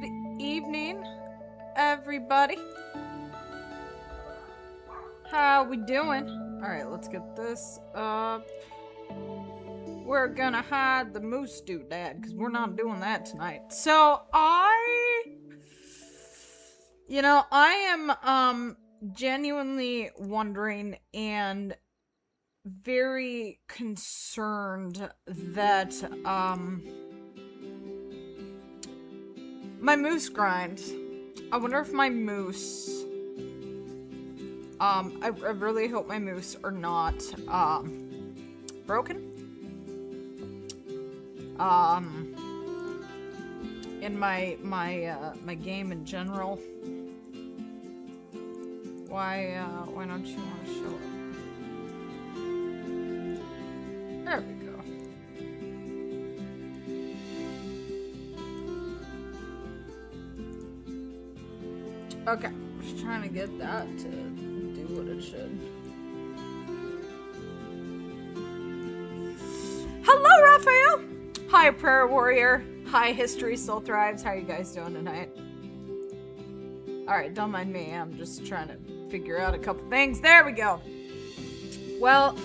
Good evening, everybody. How we doing? Alright, let's get this up. We're gonna hide the moose doodad, because we're not doing that tonight. So, I am, genuinely wondering and very concerned that, my moose grind. I wonder if my moose, I really hope my moose are not, broken. In my game in general. Why don't you want to show it? There we go. Okay, just trying to get that to do what it should. Hello, Raphael! Hi, Prayer Warrior. Hi, History Still Thrives. How are you guys doing tonight? Alright, don't mind me. I'm just trying to figure out a couple things. There we go. Well,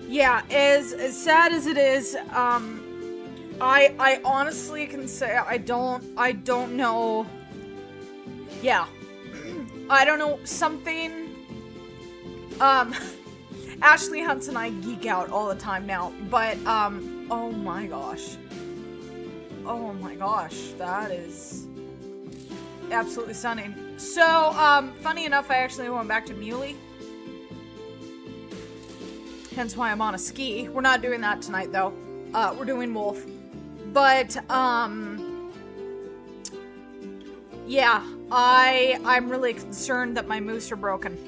yeah, as sad as it is, I honestly can say I don't know. Yeah. I don't know, something, Ashley Hunts and I geek out all the time now, but, oh my gosh. Oh my gosh, that is absolutely stunning. So, funny enough, I actually went back to Muley. Hence why I'm on a ski. We're not doing that tonight, though. We're doing Wolf. But, yeah, I'm really concerned that my moose are broken.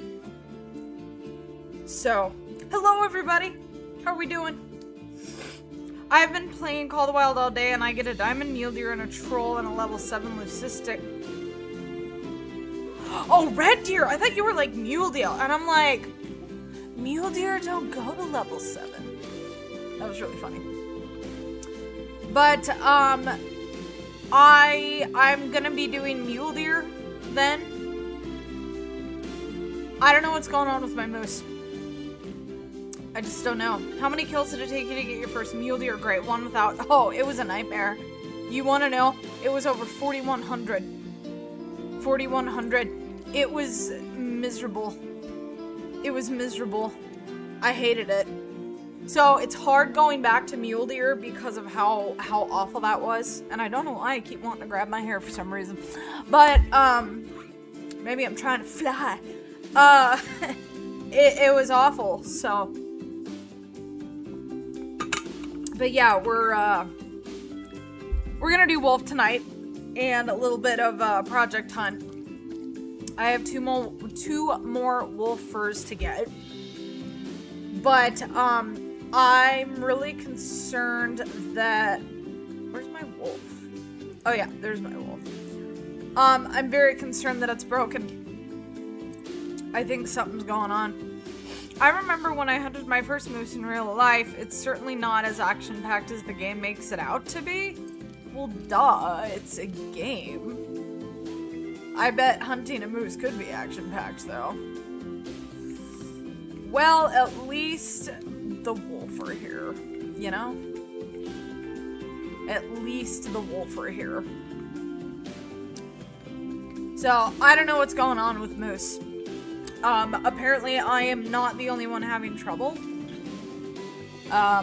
So, hello everybody! How are we doing? I've been playing Call of the Wild all day and I get a diamond mule deer and a troll and a level 7 leucistic. Oh, red deer! I thought you were like mule deer. And I'm like, mule deer don't go to level 7. That was really funny. But, I'm gonna be doing mule deer then. I don't know what's going on with my moose. I just don't know. How many kills did it take you to get your first mule deer? Great one without... Oh, it was a nightmare. You want to know? It was over 4,100. 4,100. It was miserable. It was miserable. I hated it. So, it's hard going back to mule deer because of how awful that was. And I don't know why I keep wanting to grab my hair for some reason. But, maybe I'm trying to fly. It was awful, so... But yeah, we're gonna do Wolf tonight, and a little bit of Project Hunt. I have two more Wolf furs to get, but I'm really concerned that where's my wolf? Oh yeah, there's my wolf. I'm very concerned that it's broken. I think something's going on. I remember when I hunted my first moose in real life, it's certainly not as action-packed as the game makes it out to be. Well, duh, it's a game. I bet hunting a moose could be action-packed, though. Well, at least the wolf are here, you know? At least the wolf are here. So, I don't know what's going on with moose. Apparently I am not the only one having trouble. I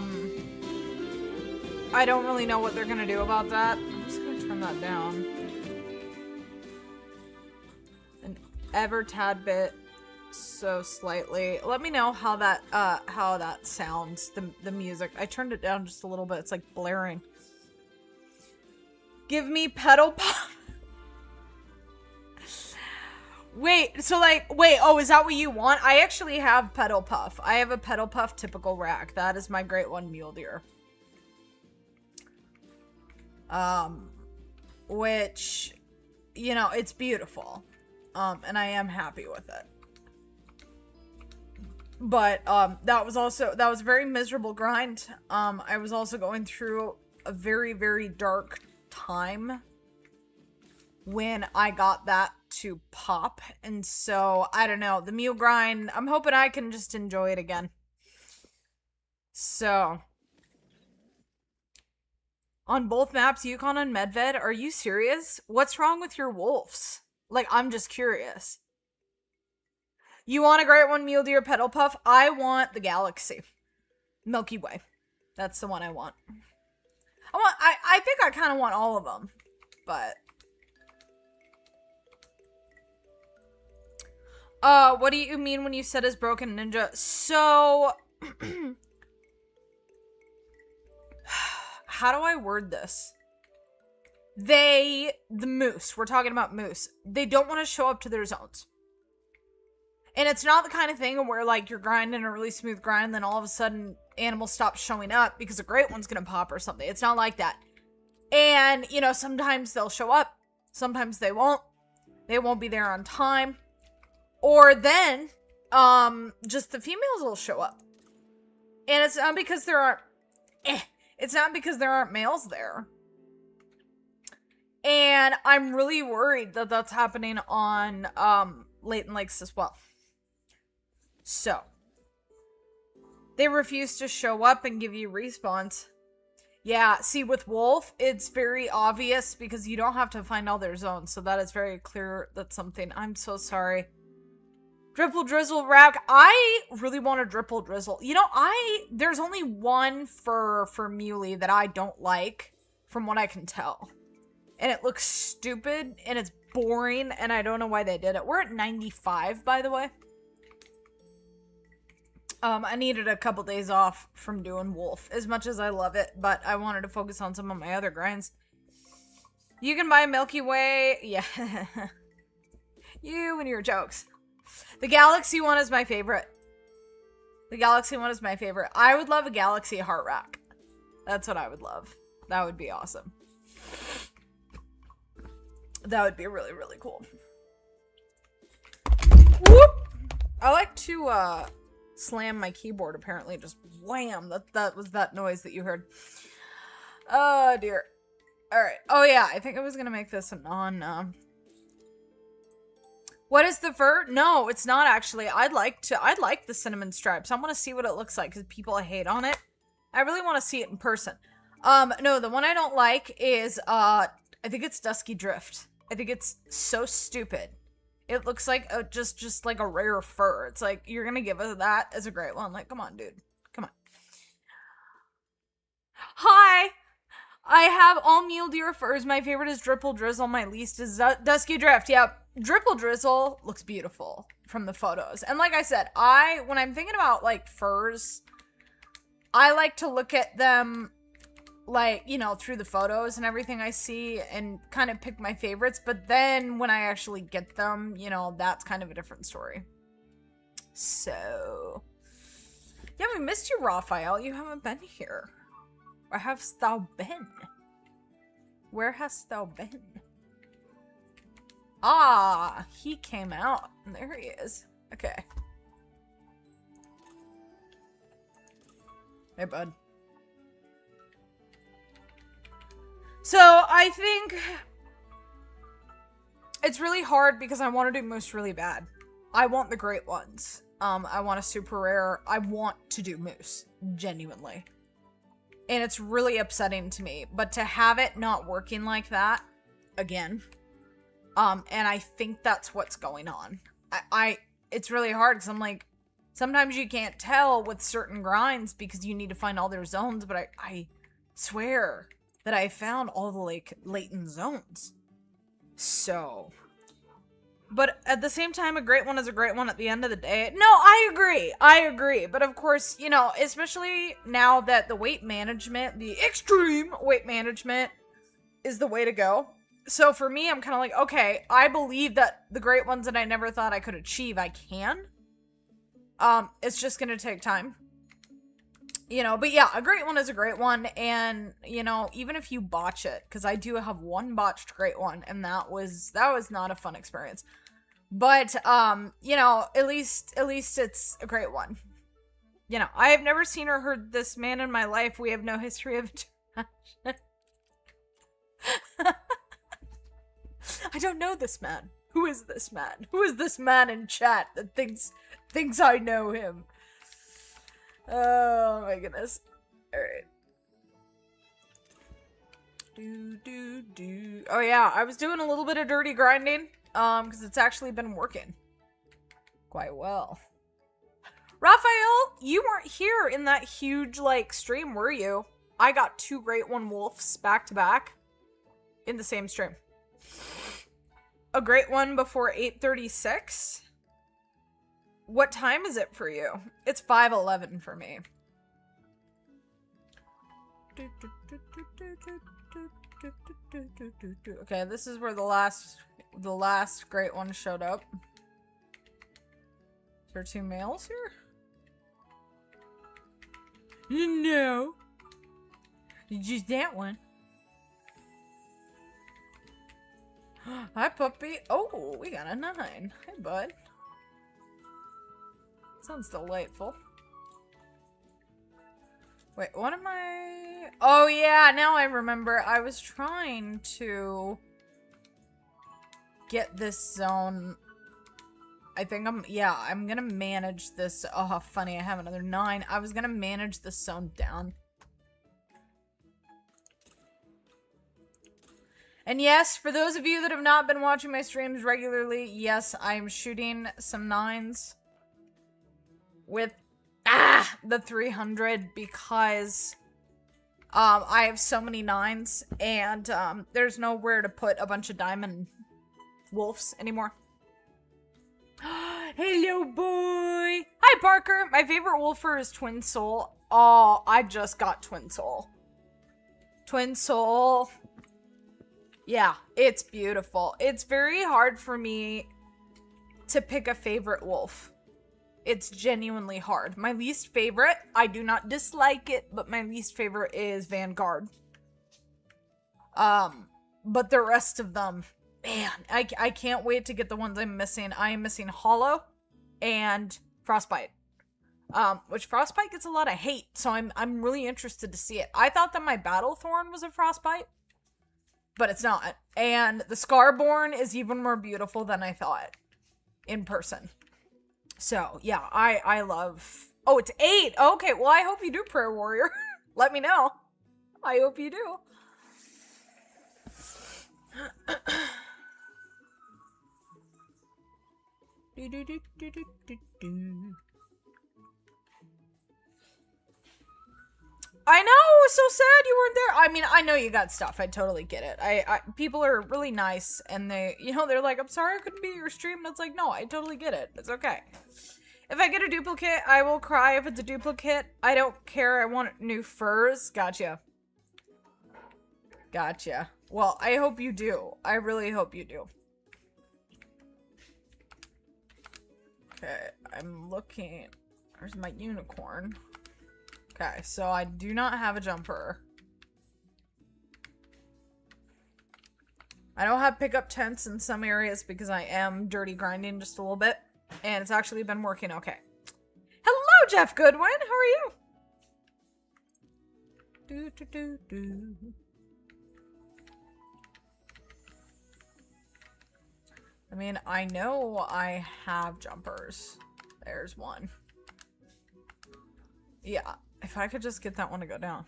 don't really know what they're gonna do about that. I'm just gonna turn that down. An ever tad bit so slightly. Let me know how that sounds, the music. I turned it down just a little bit. It's like blaring. Give me pedal pop. Wait, oh, is that what you want? I actually have Pedal Puff. I have a Pedal Puff typical rack. That is my Great One mule deer. Which, you know, it's beautiful. And I am happy with it. But, that was a very miserable grind. I was also going through a very, very dark time when I got that to pop. And so, I don't know. The mule grind, I'm hoping I can just enjoy it again. So, on both maps, Yukon and Medved, are you serious? What's wrong with your wolves? Like, I'm just curious. You want a great one, Mule Deer Petal Puff? I want the Galaxy. Milky Way. That's the one I want. I think I kind of want all of them. But. What do you mean when you said is broken ninja? So. How do I word this? The moose. We're talking about moose. They don't want to show up to their zones. And it's not the kind of thing where, like, you're grinding a really smooth grind, and then all of a sudden, animals stop showing up because a great one's gonna pop or something. It's not like that. And, you know, sometimes they'll show up. Sometimes they won't. They won't be there on time. Or then, just the females will show up. And it's not because there aren't... It's not because there aren't males there. And I'm really worried that that's happening on, Leighton Lakes as well. So, they refuse to show up and give you respawns. Yeah, see, with Wolf, it's very obvious because you don't have to find all their zones. So that is very clear. That's something. I'm so sorry. Dripple Drizzle Rack. I really want a Dripple Drizzle. You know, there's only one for Muley that I don't like, from what I can tell. And it looks stupid, and it's boring, and I don't know why they did it. We're at 95, by the way. I needed a couple days off from doing Wolf, as much as I love it, but I wanted to focus on some of my other grinds. You can buy a Milky Way. Yeah. You and your jokes. The Galaxy one is my favorite. The Galaxy one is my favorite. I would love a Galaxy Heart Rack. That's what I would love. That would be awesome. That would be really, really cool. Whoop! I like to, slam my keyboard, apparently. Just wham! That was that noise that you heard. Oh, dear. Alright. Oh, yeah. I think I was gonna make this a non, What is the fur? No, it's not actually. I'd like the cinnamon stripes. I want to see what it looks like because people hate on it. I really want to see it in person. No, the one I don't like is, I think it's Dusky Drift. I think it's so stupid. It looks like just like a rare fur. It's like, you're gonna give us that as a great one. Like, come on, dude. Come on. Hi! I have all mule deer furs. My favorite is Dripple Drizzle. My least is Dusky Drift. Yeah, Dripple Drizzle looks beautiful from the photos. And like I said, when I'm thinking about, like, furs, I like to look at them, like, you know, through the photos and everything I see and kind of pick my favorites. But then when I actually get them, you know, that's kind of a different story. So, yeah, we missed you, Raphael. You haven't been here. Where hast thou been? Where hast thou been? Ah, he came out. There he is. Okay. Hey, bud. So, I think it's really hard because I want to do moose really bad. I want the great ones. I want a super rare. I want to do moose. Genuinely. And it's really upsetting to me. But to have it not working like that, again, and I think that's what's going on. It's really hard because I'm like, sometimes you can't tell with certain grinds because you need to find all their zones, but I swear that I found all the latent zones. So, but at the same time, a great one is a great one at the end of the day. No, I agree. But of course, you know, especially now that the weight management, the extreme weight management is the way to go. So for me, I'm kind of like, okay, I believe that the great ones that I never thought I could achieve, I can. It's just going to take time. You know, but yeah, a great one is a great one. And, you know, even if you botch it, because I do have one botched great one, and that was not a fun experience. But, you know, at least it's a great one. You know, I have never seen or heard this man in my life. We have no history of I don't know this man. Who is this man? Who is this man in chat that thinks I know him? Oh my goodness. Alright. Oh yeah, I was doing a little bit of dirty grinding, because it's actually been working quite well. Raphael, you weren't here in that huge, like, stream, were you? I got 2 Great One Wolves back to back in the same stream. A Great One before 8:36? What time is it for you? It's 5:11 for me. Okay, this is where the last Great One showed up. Is there 2 males here? No. Just that one. Hi, puppy. Oh, we got a 9. Hi, bud. Sounds delightful. Wait, what am I... Oh, yeah, now I remember. I was trying to get this zone... I think I'm gonna manage this. Oh, funny, I have another 9. I was gonna manage this zone down. And yes, for those of you that have not been watching my streams regularly, yes, I'm shooting some 9s with the 300 because I have so many 9s and there's nowhere to put a bunch of diamond wolves anymore. Hello, boy. Hi, Parker. My favorite wolfer is Twin Soul. Oh, I just got Twin Soul. Twin Soul. Yeah, it's beautiful. It's very hard for me to pick a favorite wolf. It's genuinely hard. My least favorite, I do not dislike it, but my least favorite is Vanguard. But the rest of them, man, I can't wait to get the ones I'm missing. I am missing Hollow and Frostbite. Which Frostbite gets a lot of hate, so I'm really interested to see it. I thought that my Battlethorn was a Frostbite, but it's not. And the Scarborn is even more beautiful than I thought in person. So, yeah, I love... Oh, it's 8! Okay, well, I hope you do, Prayer Warrior. Let me know. I hope you do. I know, so sad you weren't there. I mean, I know you got stuff. I totally get it. People are really nice, and they, you know, they're like, I'm sorry I couldn't be at your stream. And it's like, no, I totally get it. It's okay. If I get a duplicate, I will cry if it's a duplicate. I don't care. I want new furs. Gotcha. Gotcha. Well, I hope you do. I really hope you do. Okay, I'm looking. There's my unicorn. Okay, so I do not have a jumper. I don't have pickup tents in some areas because I am dirty grinding just a little bit. And it's actually been working okay. Hello, Jeff Goodwin! How are you? I mean, I know I have jumpers. There's one. Yeah, if I could just get that one to go down.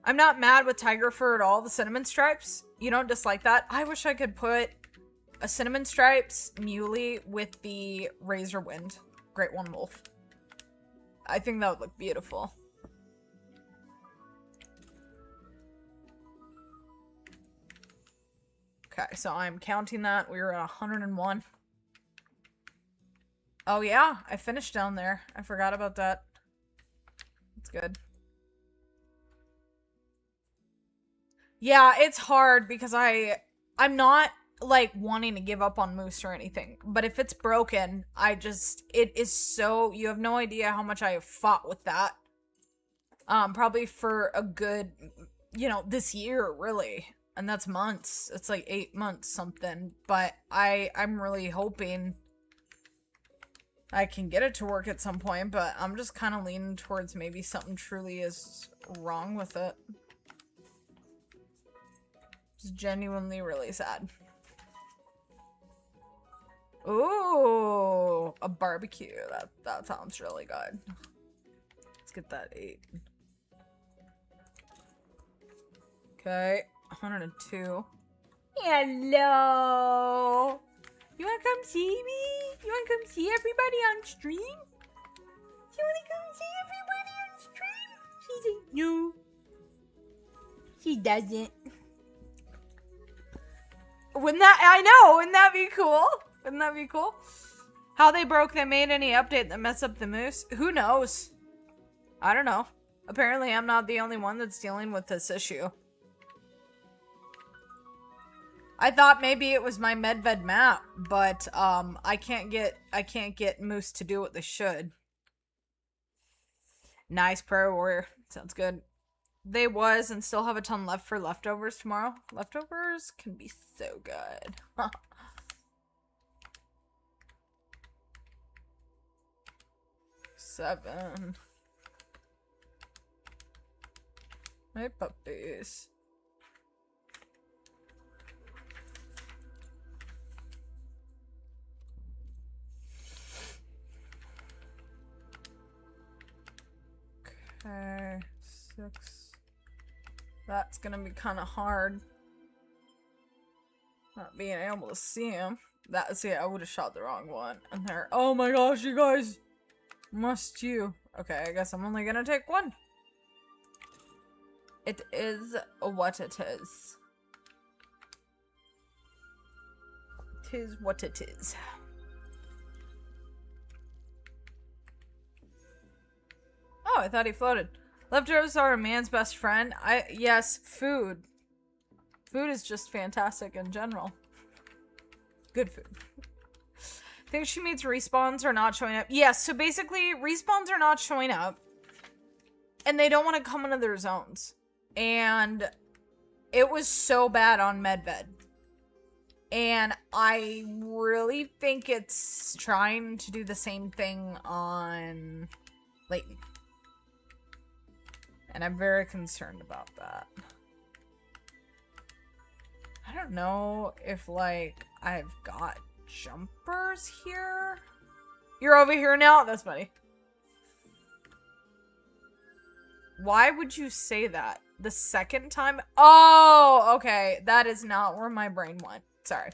I'm not mad with tiger fur at all, the cinnamon stripes. You don't dislike that? I wish I could put a cinnamon stripes muley with the razor wind Great One Wolf. I think that would look beautiful. Okay, so I'm counting that. We were at 101. Oh yeah, I finished down there. I forgot about that. That's good. Yeah, it's hard because I'm not like wanting to give up on moose or anything, but if it's broken, it is so, you have no idea how much I have fought with that. Probably for a good, you know, this year really. And that's months. It's like 8 months something. But I'm really hoping I can get it to work at some point. But I'm just kind of leaning towards maybe something truly is wrong with it. It's genuinely really sad. Ooh, a barbecue. That sounds really good. Let's get that 8. Okay, 102. Hello. You wanna come see me? You wanna come see everybody on stream? You wanna come see everybody on stream? She's like, no. She doesn't. Wouldn't that be cool? Wouldn't that be cool? How they made any update that messed up the moose? Who knows? I don't know. Apparently I'm not the only one that's dealing with this issue. I thought maybe it was my medved map, but I can't get moose to do what they should. Nice, prayer warrior. Sounds good. They was and still have a ton left for leftovers tomorrow. Leftovers can be so good. 7. My puppies. Okay, 6. That's gonna be kind of hard. Not being able to see him. See, I would have shot the wrong one. And there. Oh my gosh, you guys! Must you? Okay, I guess I'm only gonna take 1. It is what it is. Tis what it is. Oh, I thought he floated. Leftovers are a man's best friend. Yes, food. Food is just fantastic in general. Good food. Think she means respawns are not showing up. Yes, so basically respawns are not showing up. And they don't want to come into their zones. And it was so bad on medved. And I really think it's trying to do the same thing on Layton. And I'm very concerned about that. I don't know if, like, I've got jumpers here. You're over here now? That's funny. Why would you say that? The second time? Oh, okay. That is not where my brain went. Sorry.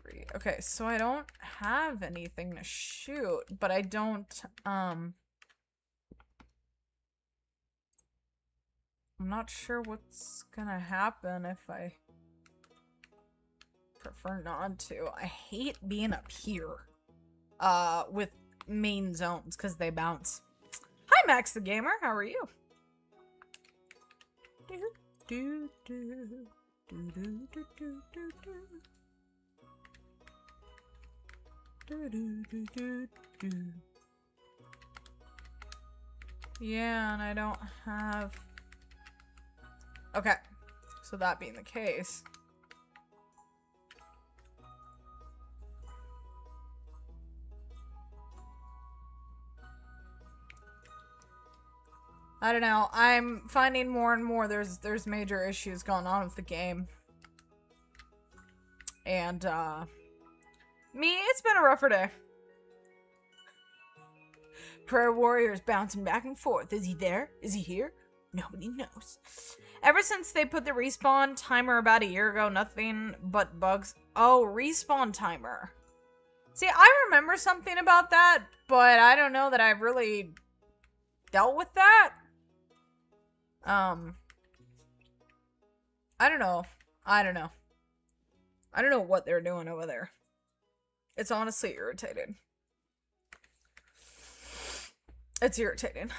3. Okay, so I don't have anything to shoot, but I don't, I'm not sure what's gonna happen if I prefer not to. I hate being up here with main zones because they bounce. Hi, Max the Gamer. How are you? Yeah, and I don't have... Okay, so that being the case... I don't know. I'm finding more and more there's major issues going on with the game. And, me, it's been a rougher day. Prayer Warrior is bouncing back and forth. Is he there? Is he here? Nobody knows. Ever since they put the respawn timer about a year ago, nothing but bugs. Oh, respawn timer. See, I remember something about that, but I don't know that I've really dealt with that. I don't know. I don't know what they're doing over there. It's honestly irritating. It's irritating.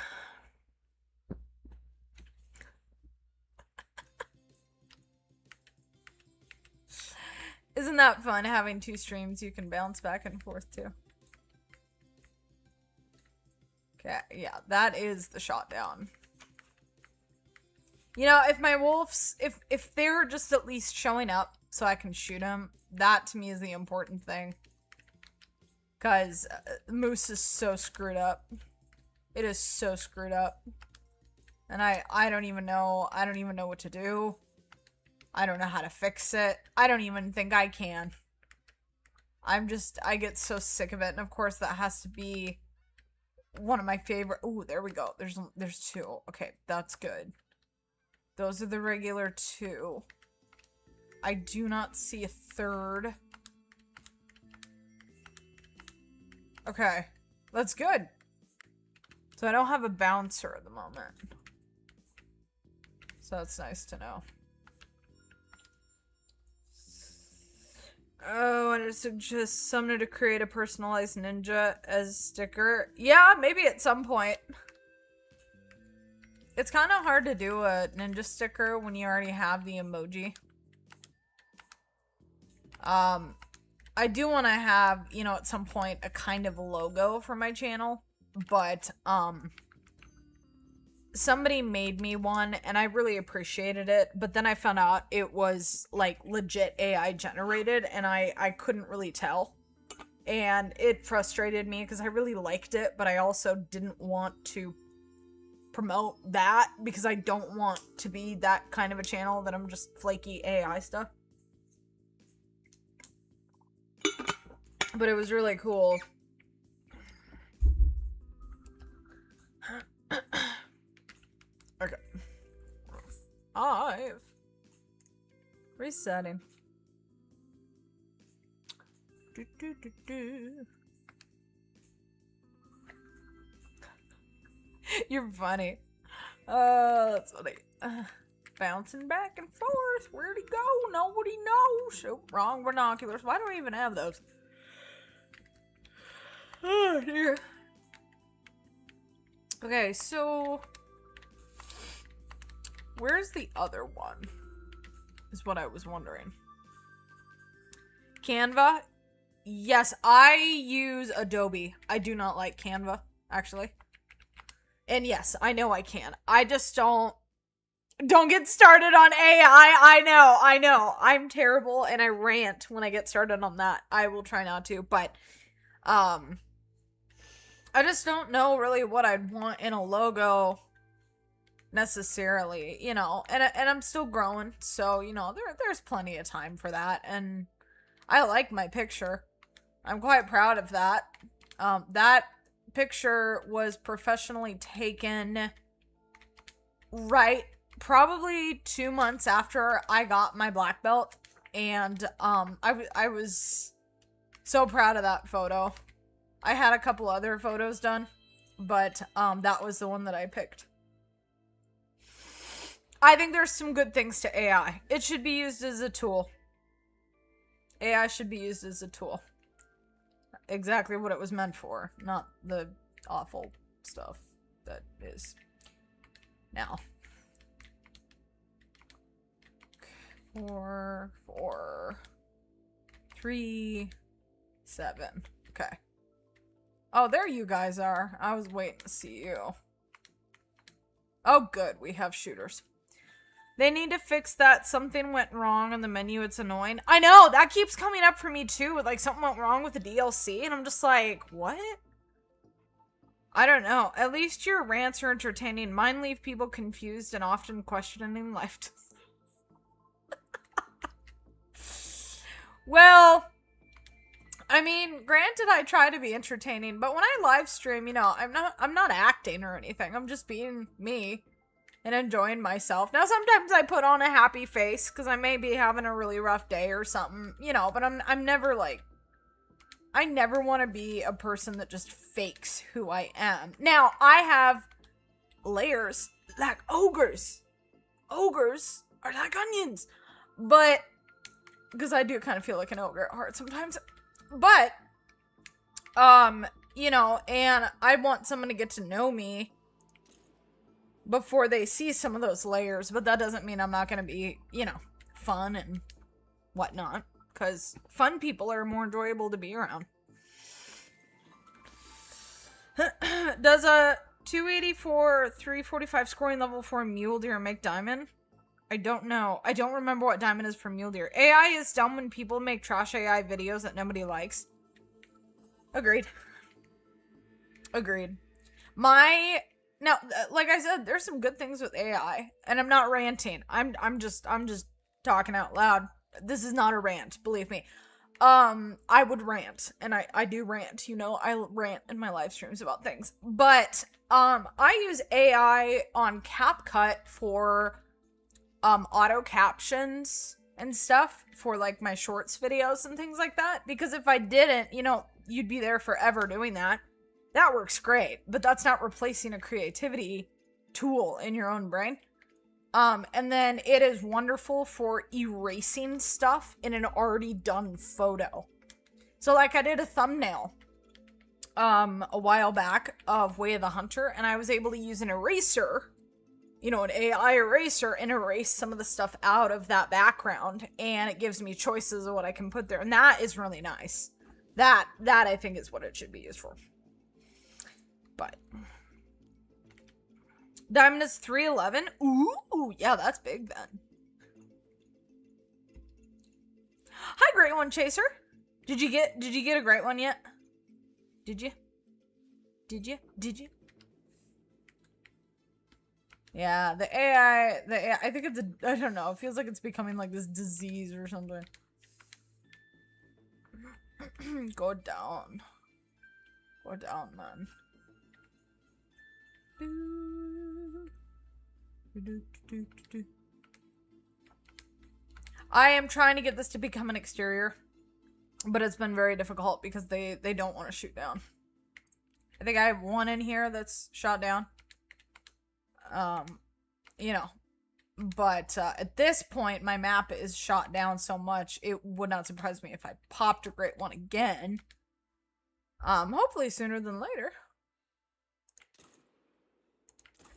Isn't that fun having 2 streams you can bounce back and forth to? Okay, yeah, that is the shot down. You know, if my wolves, if they're just at least showing up so I can shoot them, that to me is the important thing. Because moose is so screwed up. It is so screwed up. And I don't even know what to do. I don't know how to fix it. I don't even think I can. I get so sick of it. And of course that has to be one of my favorite. Ooh, there we go. There's 2. Okay, that's good. Those are the regular 2. I do not see a 3rd. Okay, that's good. So I don't have a bouncer at the moment. So that's nice to know. Oh, and it suggests Sumner to create a personalized ninja as sticker. Yeah, maybe at some point. It's kind of hard to do a ninja sticker when you already have the emoji. I do want to have, you know, at some point a kind of logo for my channel, but somebody made me one and I really appreciated it, but then I found out it was like legit AI generated and I couldn't really tell. And it frustrated me because I really liked it, but I also didn't want to promote that because I don't want to be that kind of a channel that I'm just flaky AI stuff. But it was really cool. Okay. 5. Resetting. You're funny. That's funny. Bouncing back and forth. Where'd he go? Nobody knows. Oh, wrong binoculars. Why do I even have those? Oh, dear. Okay, so... where's the other one? Is what I was wondering. Canva? Yes, I use Adobe. I do not like Canva, actually. And yes, I know I can. I just don't get started on AI. I know. I'm terrible and I rant when I get started on that. I will try not to, but I just don't know really what I'd want in a logo necessarily, you know, and I'm still growing, so, you know, there's plenty of time for that, and I like my picture. I'm quite proud of that. That picture was professionally taken probably 2 months after I got my black belt, and I was so proud of that photo. I had a couple other photos done, but that was the one that I picked. I think there's some good things to AI. It should be used as a tool. AI should be used as a tool. Exactly what it was meant for, not the awful stuff that is now. 4, 4, 3, 7. Okay. Oh, there you guys are. I was waiting to see you. Oh, good. We have shooters. They need to fix that. Something went wrong in the menu. It's annoying. I know. That keeps coming up for me, too. With, like, something went wrong with the DLC. And I'm just like, what? I don't know. At least your rants are entertaining. Mine leave people confused and often questioning life. Well, I mean, granted, I try to be entertaining, but when I live stream, you know, I'm not acting or anything. I'm just being me and enjoying myself. Now, sometimes I put on a happy face because I may be having a really rough day or something, you know, but I'm never like, I never want to be a person that just fakes who I am. Now, I have layers like ogres. Ogres are like onions. But, because I do kind of feel like an ogre at heart sometimes. But, you know, and I want someone to get to know me before they see some of those layers, but that doesn't mean I'm not going to be, you know, fun and whatnot, because fun people are more enjoyable to be around. Does a 284, 345 scoring level for Mule Deer make diamond? I don't know. I don't remember what diamond is for Mule Deer. AI is dumb when people make trash AI videos that nobody likes. Agreed. Agreed. Now, like I said, there's some good things with AI, and I'm not ranting. I'm just talking out loud. This is not a rant, believe me. I would rant, and I do rant, you know, I rant in my live streams about things. But, I use AI on CapCut for, auto captions and stuff for, like, my shorts videos and things like that. Because if I didn't, you know, you'd be there forever doing that. That works great, but that's not replacing a creativity tool in your own brain. And then it is wonderful for erasing stuff in an already done photo. So like I did a thumbnail, a while back of Way of the Hunter, and I was able to use an eraser, you know, an AI eraser, and erase some of the stuff out of that background, and it gives me choices of what I can put there, and that is really nice. That I think is what it should be used for. But Diamond is 311. Ooh, yeah, that's big then. Hi, Great One Chaser. Did you get a great one yet? Did you? Yeah, the AI, I think it's I don't know, it feels like it's becoming like this disease or something. Go down. Go down, man. I am trying to get this to become an exterior, but it's been very difficult because they don't want to shoot down. I think I have one in here that's shot down. You know, but at this point my map is shot down so much it would not surprise me if I popped a great one again. Hopefully sooner than later.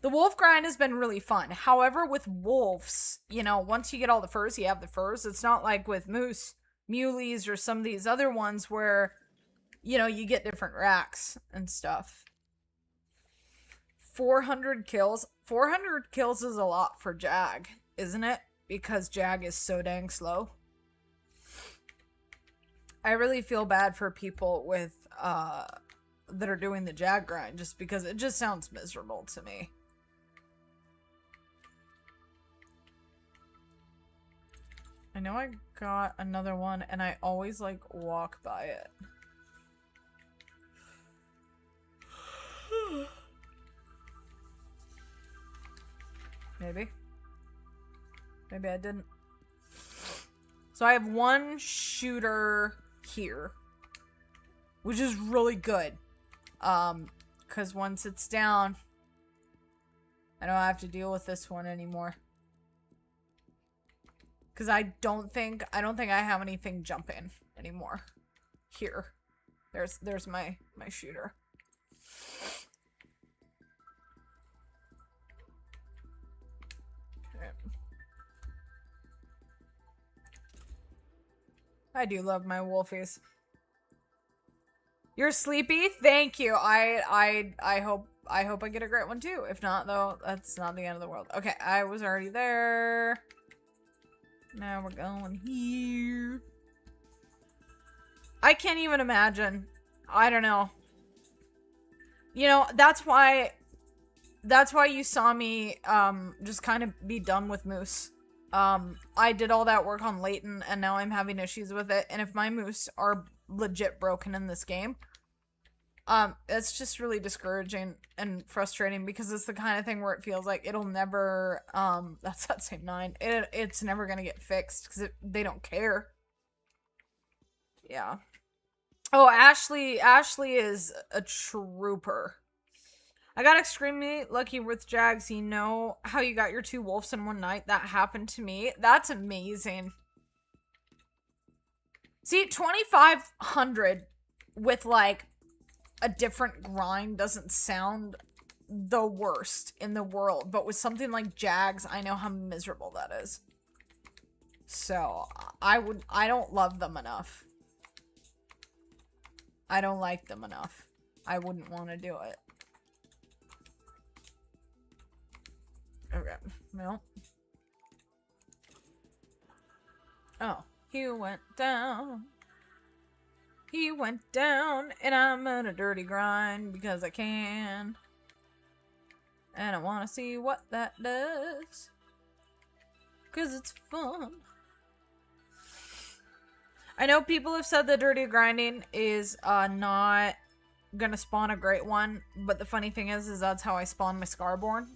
The wolf grind has been really fun. However, with wolves, you know, once you get all the furs, you have the furs. It's not like with moose, muleys, or some of these other ones where, you know, you get different racks and stuff. 400 kills. 400 kills is a lot for Jag, isn't it? Because Jag is so dang slow. I really feel bad for people with, that are doing the Jag grind, just because it just sounds miserable to me. I know I got another one, and I always, like, walk by it. Maybe. Maybe I didn't. So I have one shooter here, which is really good. Because once it's down, I don't have to deal with this one anymore. Because I don't think I have anything jumping anymore. Here. There's my shooter. Okay. I do love my wolfies. You're sleepy? Thank you. I hope I get a great one too. If not, though, that's not the end of the world. Okay, I was already there. Now we're going here. I can't even imagine. I don't know. You know, that's why you saw me just kind of be done with moose. I did all that work on Leighton, and now I'm having issues with it. And if my moose are legit broken in this game, it's just really discouraging and frustrating, because it's the kind of thing where it feels like it'll never, that's that same 9. It's never gonna get fixed, because they don't care. Yeah. Oh, Ashley is a trooper. I got extremely lucky with Jags. You know how you got your 2 wolves in one night? That happened to me. That's amazing. See, 2,500 with, like, a different grind doesn't sound the worst in the world. But with something like Jags, I know how miserable that is. So, I don't love them enough. I don't like them enough. I wouldn't want to do it. Okay, no. Oh, he went down. He went down, and I'm in a dirty grind because I can. And I want to see what that does. 'Cause it's fun. I know people have said that dirty grinding is not gonna spawn a great one, but the funny thing is that's how I spawn my Scarborn.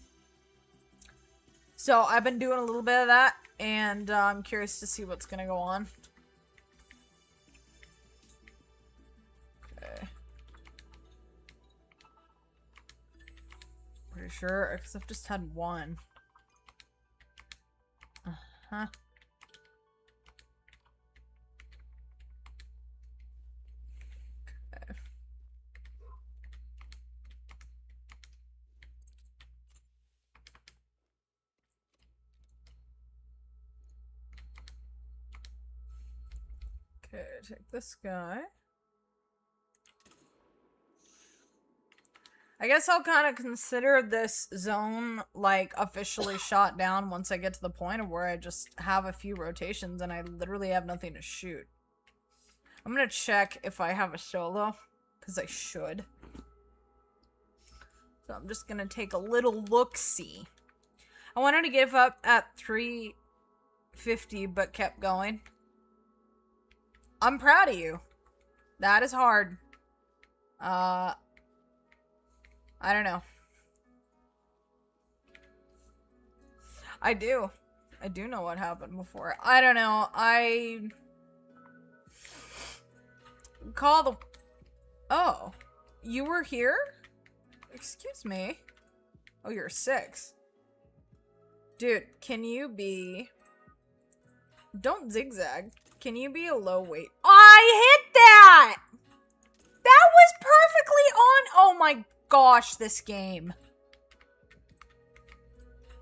So I've been doing a little bit of that, and I'm curious to see what's gonna go on. Okay. Pretty sure, because I've just had one. Uh-huh. Okay. Okay, take this guy. I guess I'll kind of consider this zone, like, officially shot down once I get to the point of where I just have a few rotations and I literally have nothing to shoot. I'm gonna check if I have a solo, because I should. So I'm just gonna take a little look-see. I wanted to give up at 350, but kept going. I'm proud of you. That is hard. I don't know. I do know what happened before. I don't know. Call the... Oh. You were here? Excuse me. Oh, you're 6. Dude, can you be... Don't zigzag. Can you be a low weight? I hit that! That was perfectly on... Oh my gosh, this game.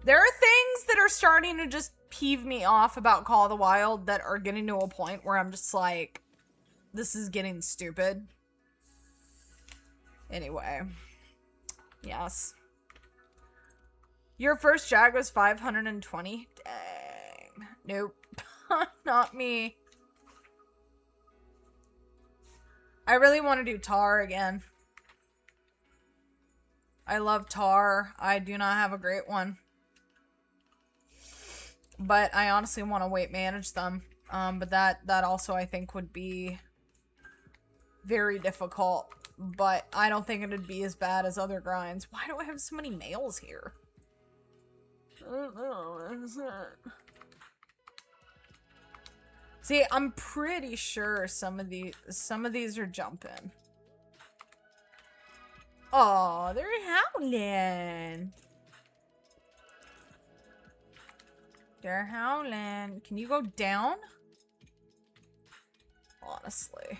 There are things that are starting to just peeve me off about Call of the Wild that are getting to a point where I'm just like, this is getting stupid. Anyway. Yes. Your first jag was 520? Dang. Nope. Not me. I really want to do Tar again. I love Tar. I do not have a great one. But I honestly want to weight manage them. But that also I think would be very difficult. But I don't think it'd be as bad as other grinds. Why do I have so many males here? I don't know. What is that? See, I'm pretty sure some of these are jumping. Oh, they're howling. They're howling. Can you go down? Honestly.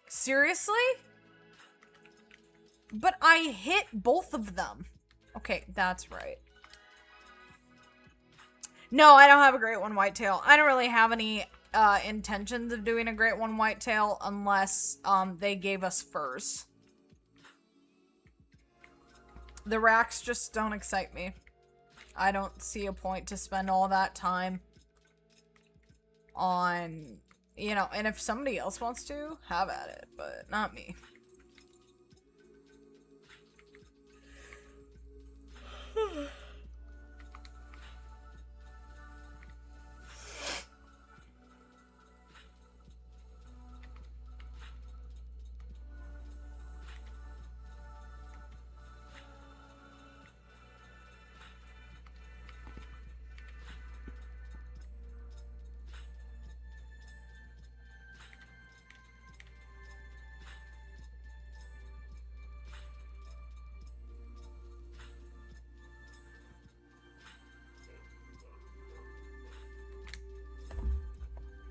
Seriously? But I hit both of them. Okay, that's right. No, I don't have a great one whitetail. I don't really have any intentions of doing a great one whitetail unless they gave us furs. The racks just don't excite me. I don't see a point to spend all that time on, you know, and if somebody else wants to, have at it, but not me.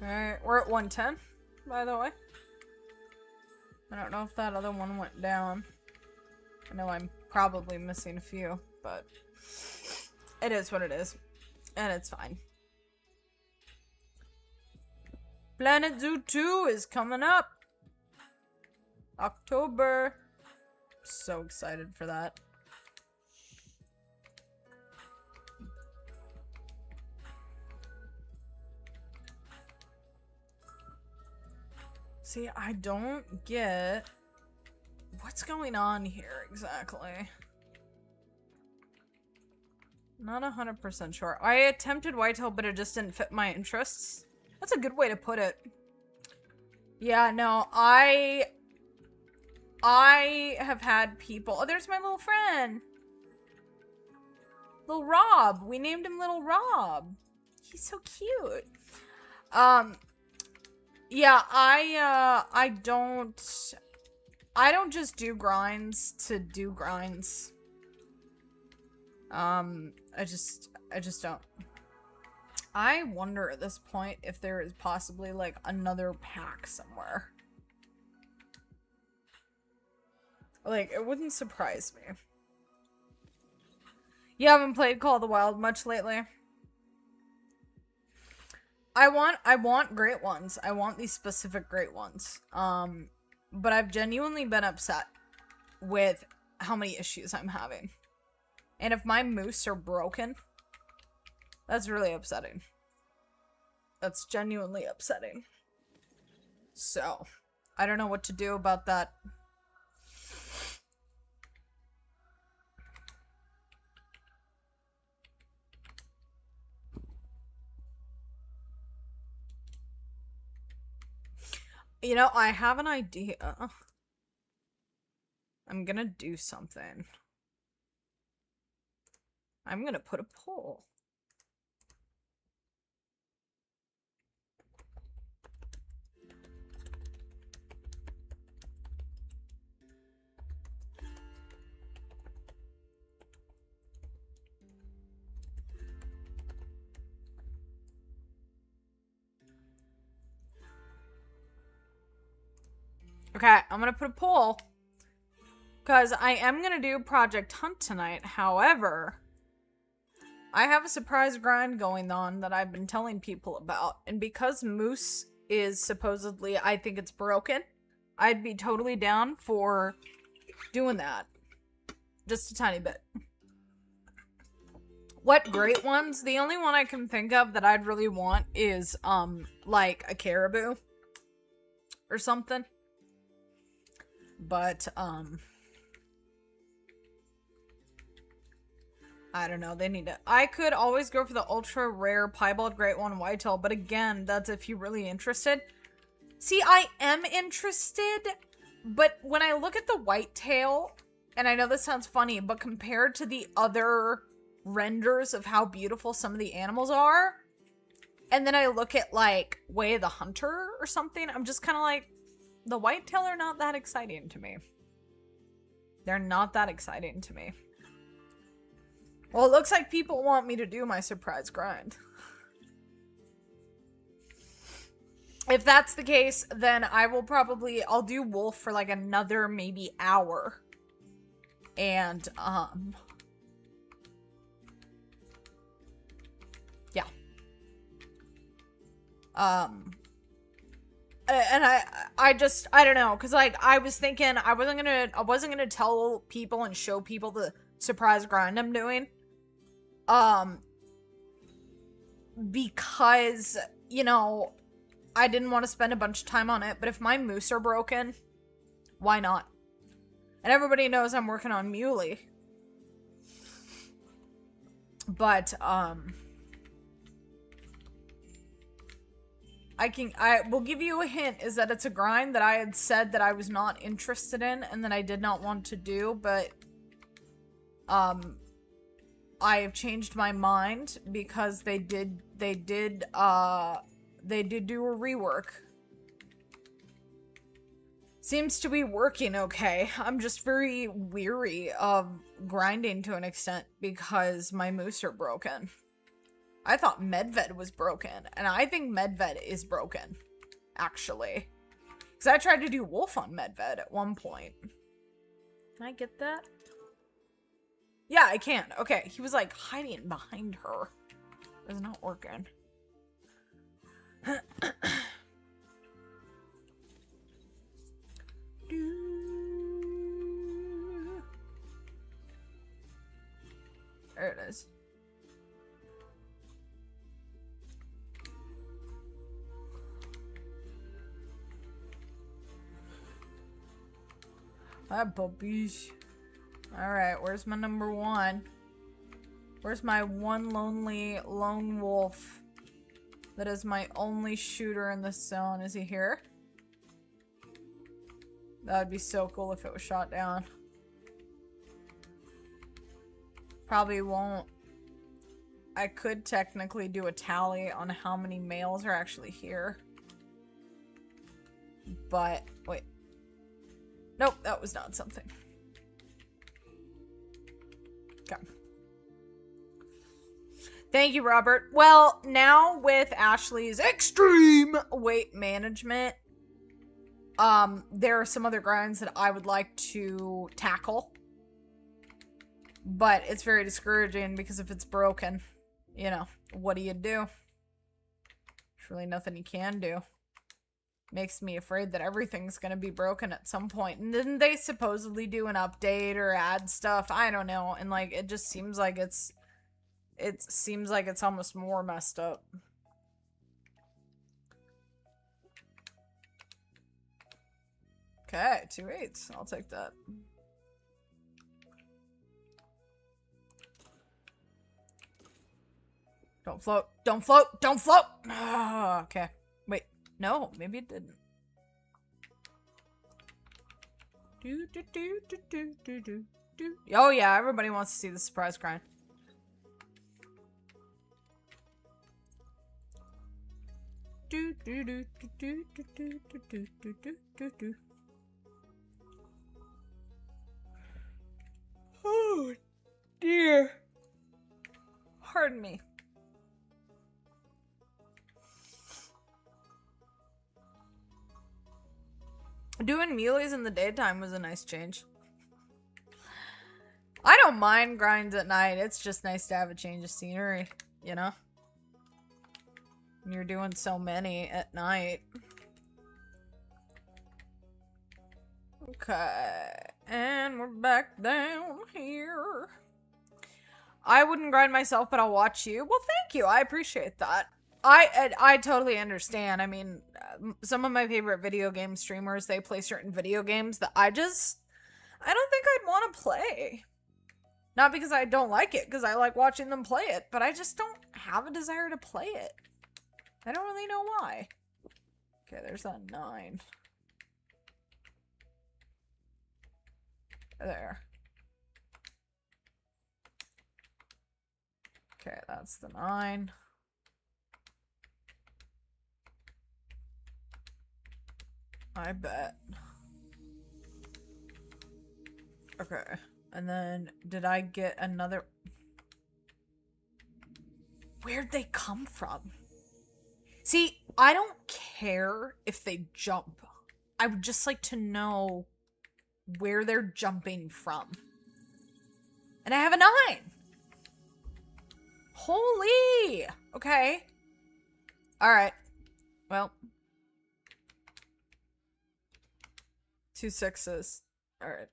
Alright, we're at 110, by the way. I don't know if that other one went down. I know I'm probably missing a few, but it is what it is. And it's fine. Planet Zoo 2 is coming up. October. So excited for that. See, I don't get what's going on here exactly. Not 100% sure. I attempted whitetail, but it just didn't fit my interests. That's a good way to put it. Yeah, no, I have had people... Oh, there's my little friend. Little Rob. We named him Little Rob. He's so cute. Yeah, I don't just do grinds to do grinds. I just don't. I wonder at this point if there is possibly like another pack somewhere. Like, it wouldn't surprise me. You haven't played Call of the Wild much lately? I want great ones. I want these specific great ones. But I've genuinely been upset with how many issues I'm having. And if my moose are broken, that's really upsetting. That's genuinely upsetting. So, I don't know what to do about that. You know, I have an idea. I'm gonna do something. I'm gonna put a poll. Okay, I'm gonna put a poll. Because I am gonna do Project Hunt tonight. However, I have a surprise grind going on that I've been telling people about. And because Moose is supposedly, I think it's broken, I'd be totally down for doing that. Just a tiny bit. What great ones? The only one I can think of that I'd really want is, like a caribou. Or something. But, I don't know, they need to... I could always go for the ultra rare piebald great one whitetail, but again, that's if you're really interested. See, I am interested, but when I look at the whitetail, and I know this sounds funny, but compared to the other renders of how beautiful some of the animals are, and then I look at, like, Way of the Hunter or something, I'm just kind of like, the whitetail are not that exciting to me. They're not that exciting to me. Well, it looks like people want me to do my surprise grind. If that's the case, then I will probably... I'll do wolf for like another maybe hour. And, yeah. And I don't know, because like I was thinking I wasn't gonna tell people and show people the surprise grind I'm doing, because, you know, I didn't want to spend a bunch of time on it. But if my moose are broken, why not? And everybody knows I'm working on muley, but I will give you a hint, is that it's a grind that I had said that I was not interested in and that I did not want to do, but I have changed my mind because they did do a rework. Seems to be working okay. I'm just very weary of grinding to an extent because my moose are broken. I thought Medved was broken, and I think Medved is broken, actually. Because I tried to do wolf on Medved at one point. Can I get that? Yeah, I can. Okay, he was like hiding behind her. It's not working. There it is. Hi, puppies. Alright, where's my number one? Where's my one lonely lone wolf that is my only shooter in this zone? Is he here? That would be so cool if it was shot down. Probably won't. I could technically do a tally on how many males are actually here. But, wait. Nope, that was not something. Okay. Thank you, Robert. Well, now with Ashley's extreme weight management, there are some other grinds that I would like to tackle. But it's very discouraging because if it's broken, you know, what do you do? There's really nothing you can do. Makes me afraid that everything's gonna be broken at some point. And didn't they supposedly do an update or add stuff? I don't know. And like, it just seems like it seems like it's almost more messed up. Okay, 2 8s. I'll take that. Don't float. Don't float. Don't float. Oh, okay. Wait. No, maybe it didn't. Oh yeah, everybody wants to see the surprise grind. Oh dear. Pardon me. Doing melees in the daytime was a nice change. I don't mind grinds at night. It's just nice to have a change of scenery, you know? When you're doing so many at night. Okay. And we're back down here. I wouldn't grind myself, but I'll watch you. Well, thank you. I appreciate that. I totally understand. I mean, some of my favorite video game streamers, they play certain video games that I don't think I'd want to play. Not because I don't like it, because I like watching them play it, but I just don't have a desire to play it. I don't really know why. Okay, there's that 9. There. Okay, that's the 9. I bet. Okay. And then, did I get another... Where'd they come from? See, I don't care if they jump. I would just like to know where they're jumping from. And I have a 9! Holy! Okay. Alright. Well... 2 6s. Alright.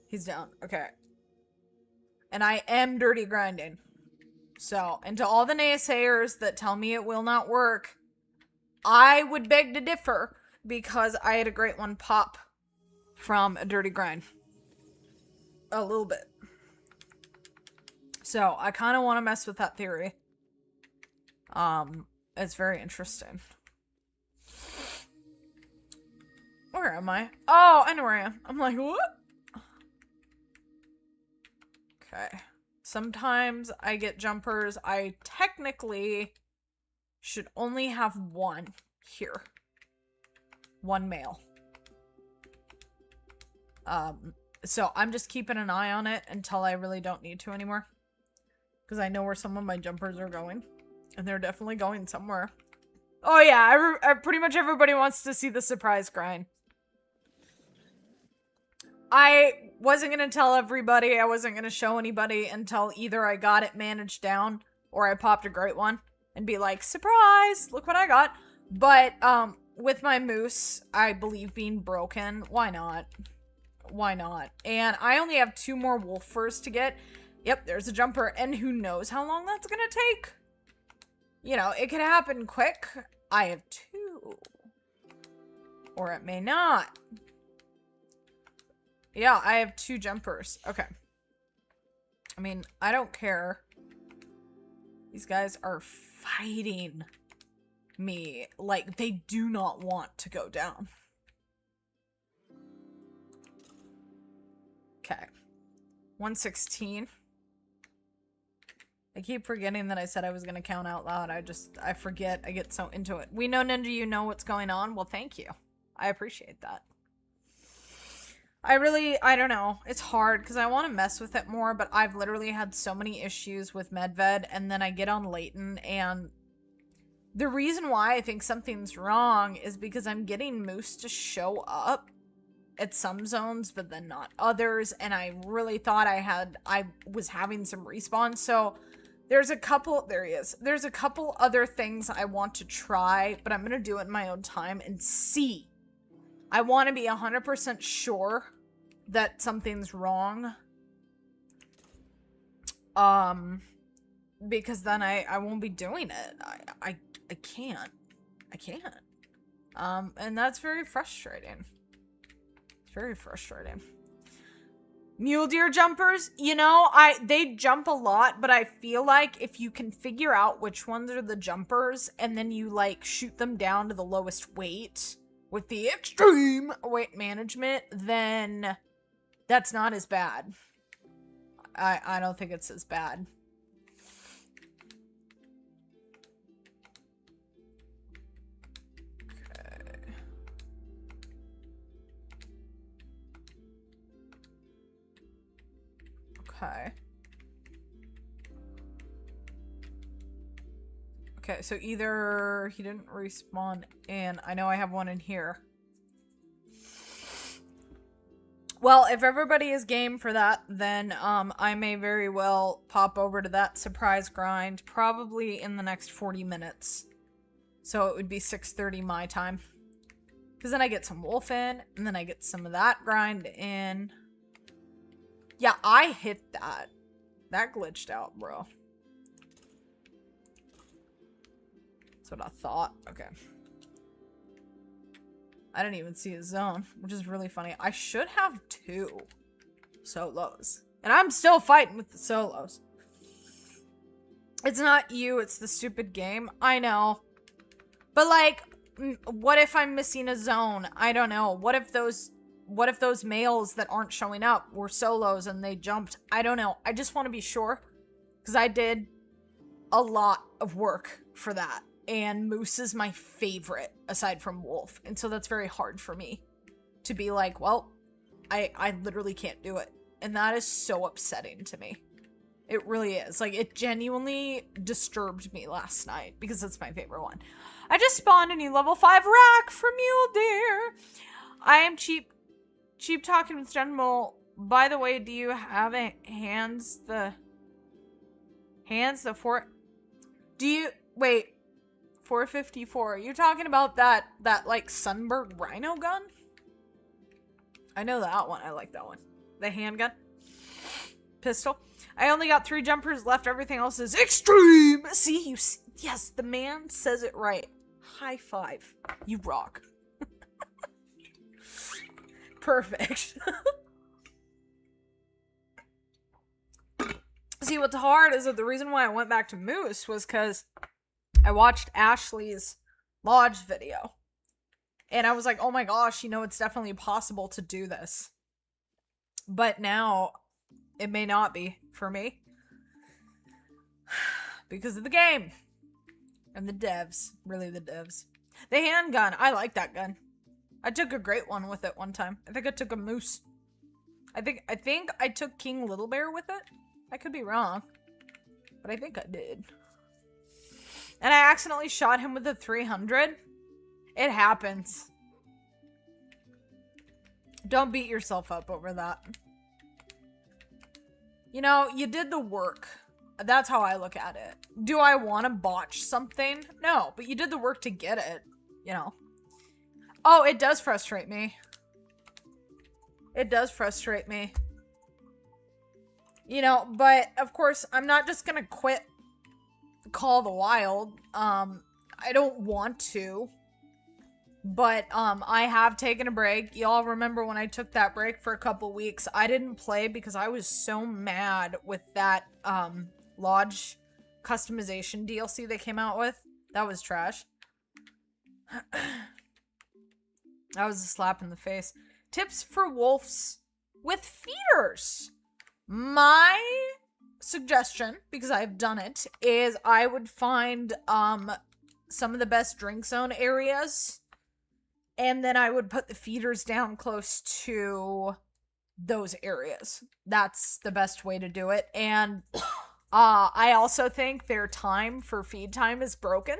He's down. Okay. And I am dirty grinding. So, and to all the naysayers that tell me it will not work, I would beg to differ because I had a great one pop from a dirty grind. A little bit. So, I kind of want to mess with that theory. It's very interesting. Where am I? Oh, I know where I am. I'm like, what? Okay. Sometimes I get jumpers. I technically should only have 1 here. 1 male. So I'm just keeping an eye on it until I really don't need to anymore. Because I know where some of my jumpers are going. And they're definitely going somewhere. Oh yeah, pretty much everybody wants to see the surprise grind. I wasn't going to tell everybody, I wasn't going to show anybody until either I got it managed down or I popped a great one and be like, surprise, look what I got. But with my moose, I believe being broken, why not? Why not? And I only have 2 more wolf furs to get. Yep, there's a jumper, and who knows how long that's going to take. You know, it could happen quick. I have 2. Or it may not. Yeah, I have 2 jumpers. Okay. I mean, I don't care. These guys are fighting me like they do not want to go down. Okay. 116. I keep forgetting that I said I was going to count out loud. I forget. I get so into it. We know, Ninja, you know what's going on. Well, thank you. I appreciate that. I don't know. It's hard because I want to mess with it more, but I've literally had so many issues with Medved, and then I get on Leighton, and the reason why I think something's wrong is because I'm getting Moose to show up at some zones, but then not others, and I really thought I was having some respawns, so there's a couple, there he is. There's a couple other things I want to try, but I'm going to do it in my own time and see. I want to be 100% sure that something's wrong. Because then I won't be doing it. I can't. I can't. And that's very frustrating. It's very frustrating. Mule deer jumpers, you know, they jump a lot, but I feel like if you can figure out which ones are the jumpers and then you like shoot them down to the lowest weight with the extreme weight management, then that's not as bad. I don't think it's as bad. Okay. Okay, so either he didn't respawn and I know I have one in here. Well, if everybody is game for that, then I may very well pop over to that surprise grind probably in the next 40 minutes. So it would be 6:30 my time. Because then I get some wolf in, and then I get some of that grind in. Yeah, I hit that. That glitched out, bro. That's what I thought. Okay. I didn't even see a zone, which is really funny. I should have 2 solos. And I'm still fighting with the solos. It's not you, it's the stupid game. I know. But like, what if I'm missing a zone? I don't know. What if those males that aren't showing up were solos and they jumped? I don't know. I just want to be sure. Because I did a lot of work for that. And Moose is my favorite, aside from Wolf. And so that's very hard for me to be like, well, I literally can't do it. And that is so upsetting to me. It really is. Like, it genuinely disturbed me last night because it's my favorite one. I just spawned a new level 5 rack for Mule Deer. I am cheap talking with General. By the way, do you have a hands the fort? Do you, wait. 454. Are you talking about that like Sunbird Rhino gun? I know that one. I like that one. The handgun. Pistol. I only got 3 jumpers left. Everything else is extreme. See, you see, yes, the man says it right. High five. You rock. Perfect. See, what's hard is that the reason why I went back to Moose was because I watched Ashley's Lodge video. And I was like, oh my gosh, you know, it's definitely possible to do this. But now, it may not be for me. Because of the game. And the devs. Really the devs. The handgun. I like that gun. I took a great one with it one time. I think I took a Moose. I think I took King Little Bear with it. I could be wrong. But I think I did. And I accidentally shot him with a 300. It happens. Don't beat yourself up over that. You know, you did the work. That's how I look at it. Do I want to botch something? No, but you did the work to get it, you know. Oh, it does frustrate me. It does frustrate me. You know, but of course, I'm not just gonna quit Call of the Wild. I don't want to. But I have taken a break. Y'all remember when I took that break for a couple weeks? I didn't play because I was so mad with that Lodge customization DLC they came out with. That was trash. That was a slap in the face. Tips for wolves with feeders. My suggestion, because I've done it, is I would find some of the best drink zone areas, and then I would put the feeders down close to those areas. That's the best way to do it. And I also think their time for feed time is broken.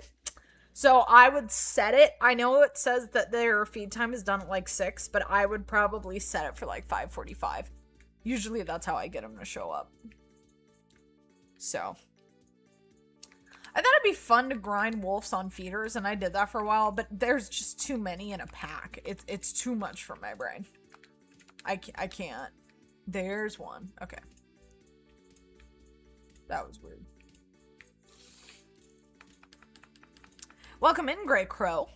So I would set it. I know it says that their feed time is done at like 6, but I would probably set it for like 5:45. Usually that's how I get them to show up. So I thought it'd be fun to grind wolves on feeders, and I did that for a while, but there's just too many in a pack. It's too much for my brain. I can't. There's one. Okay. That was weird. Welcome in, Grey Crow.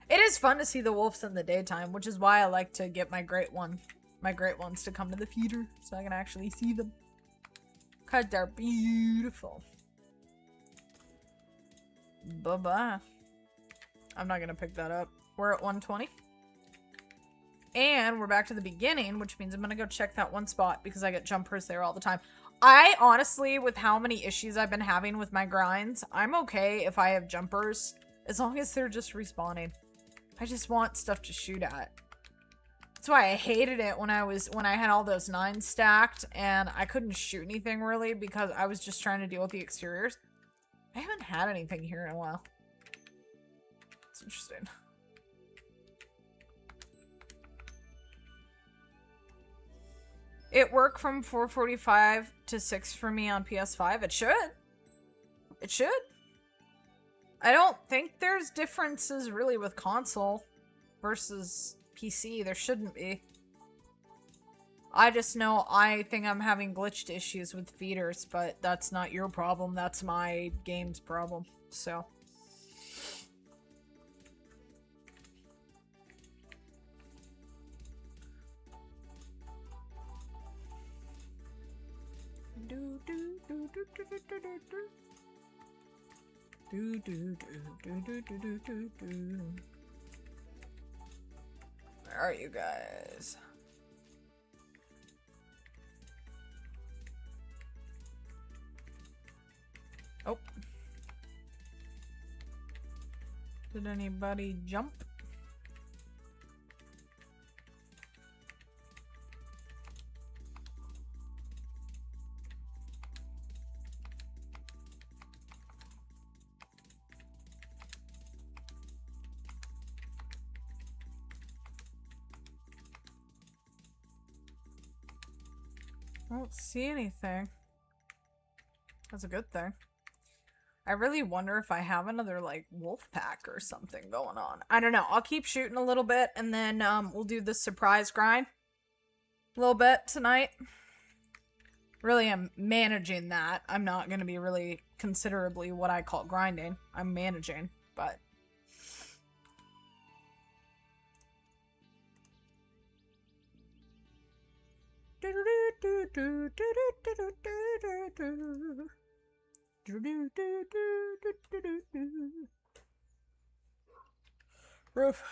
It is fun to see the wolves in the daytime, which is why I like to get my great ones to come to the feeder so I can actually see them. Because they're beautiful. Bye-bye. I'm not going to pick that up. We're at 120. And we're back to the beginning, which means I'm going to go check that one spot because I get jumpers there all the time. I honestly, with how many issues I've been having with my grinds, I'm okay if I have jumpers as long as they're just respawning. I just want stuff to shoot at. That's why I hated it when I had all those 9 stacked and I couldn't shoot anything really because I was just trying to deal with the exteriors. I haven't had anything here in a while. It's interesting. It worked from 4:45 to 6 for me on PS5. It should. It should. I don't think there's differences really with console versus PC. There shouldn't be. I just know I think I'm having glitched issues with feeders, but that's not your problem. That's my game's problem. So. Where are you guys? Oh. Did anybody jump? I don't see anything. That's a good thing. I really wonder if I have another, like, wolf pack or something going on. I don't know. I'll keep shooting a little bit, and then we'll do the surprise grind a little bit tonight. Really am managing that. I'm not going to be really considerably what I call grinding. I'm managing, but... Roof.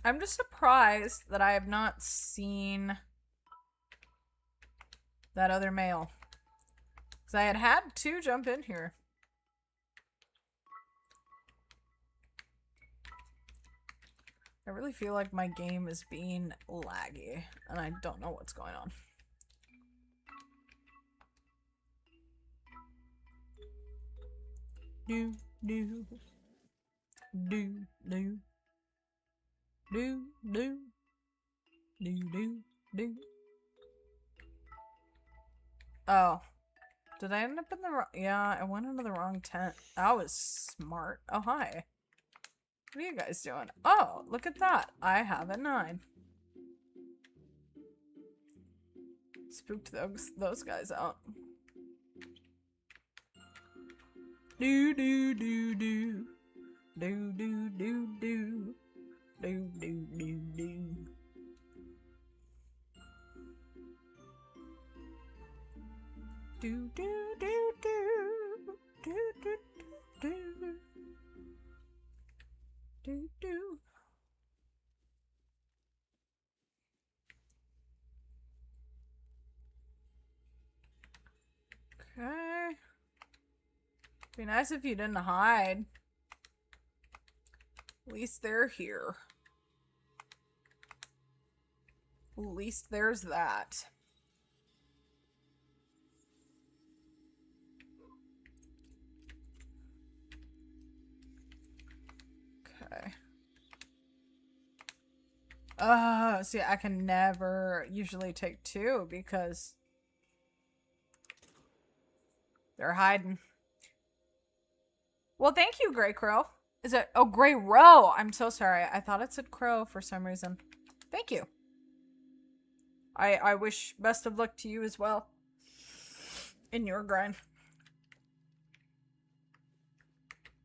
I'm just surprised that I have not seen that other male. Because I had 2 jump in here. I really feel like my game is being laggy, and I don't know what's going on. Do, do, do, do, do, do, do, do, do. Oh. Did I end up in the wrong... Yeah, I went into the wrong tent. That was smart. Oh, hi. What are you guys doing? Oh, look at that. I have a 9. Spooked those guys out. Do do do do. Do do do do. Do do do do. Do do do do. Do do do do. Do do. Okay. Be nice if you didn't hide. At least they're here. At least there's that. Okay. See, I can never usually take two because they're hiding. Well, thank you, Gray Crow. Is it? Oh, Gray Row. I'm so sorry. I thought it said Crow for some reason. Thank you. I wish best of luck to you as well in your grind.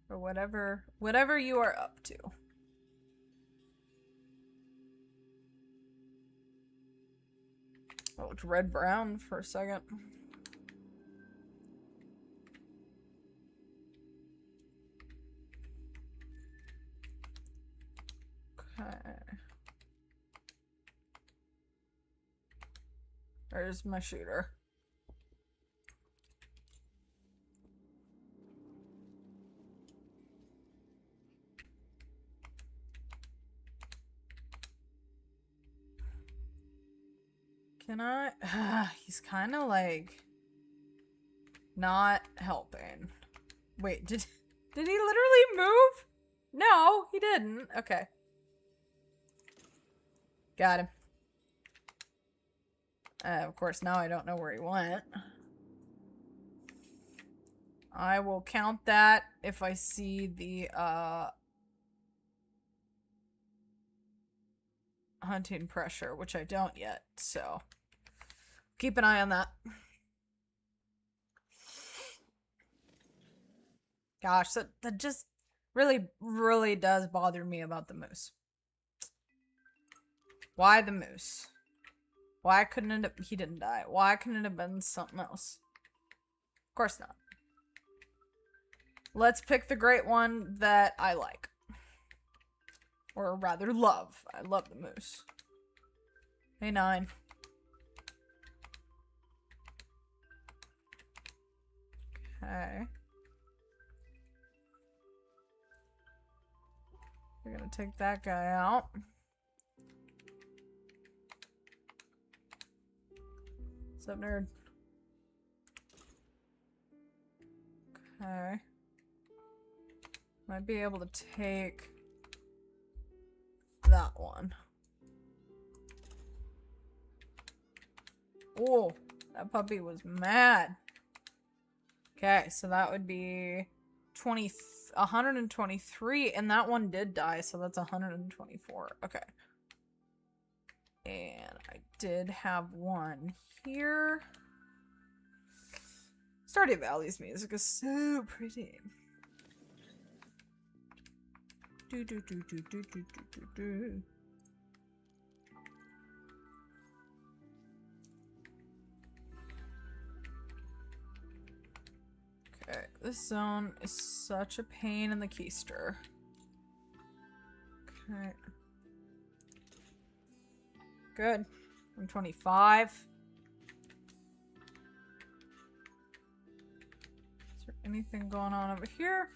Or whatever you are up to. I looked red-brown for a second. Okay. There's my shooter. Can I? He's kind of like not helping. Wait, did he literally move? No, he didn't. Okay. Got him. Of course, now I don't know where he went. I will count that if I see the hunting pressure, which I don't yet, so keep an eye on that. Gosh, that just really does bother me about the moose. Why the moose? Why couldn't it he didn't die? Why couldn't it have been something else? Of course not. Let's pick the great one that I like. Or rather love. I love the moose. Hey, 9. Okay. We're gonna take that guy out. What's up, nerd? Okay. Might be able to take that one. Oh, that puppy was mad. Okay, so that would be 123, and that one did die, so that's 124. Okay. And I did have one here. Stardew Valley's music is so pretty. Do do do do do do do do. Okay, this zone is such a pain in the keister. Okay. Good. I'm 25. Is there anything going on over here?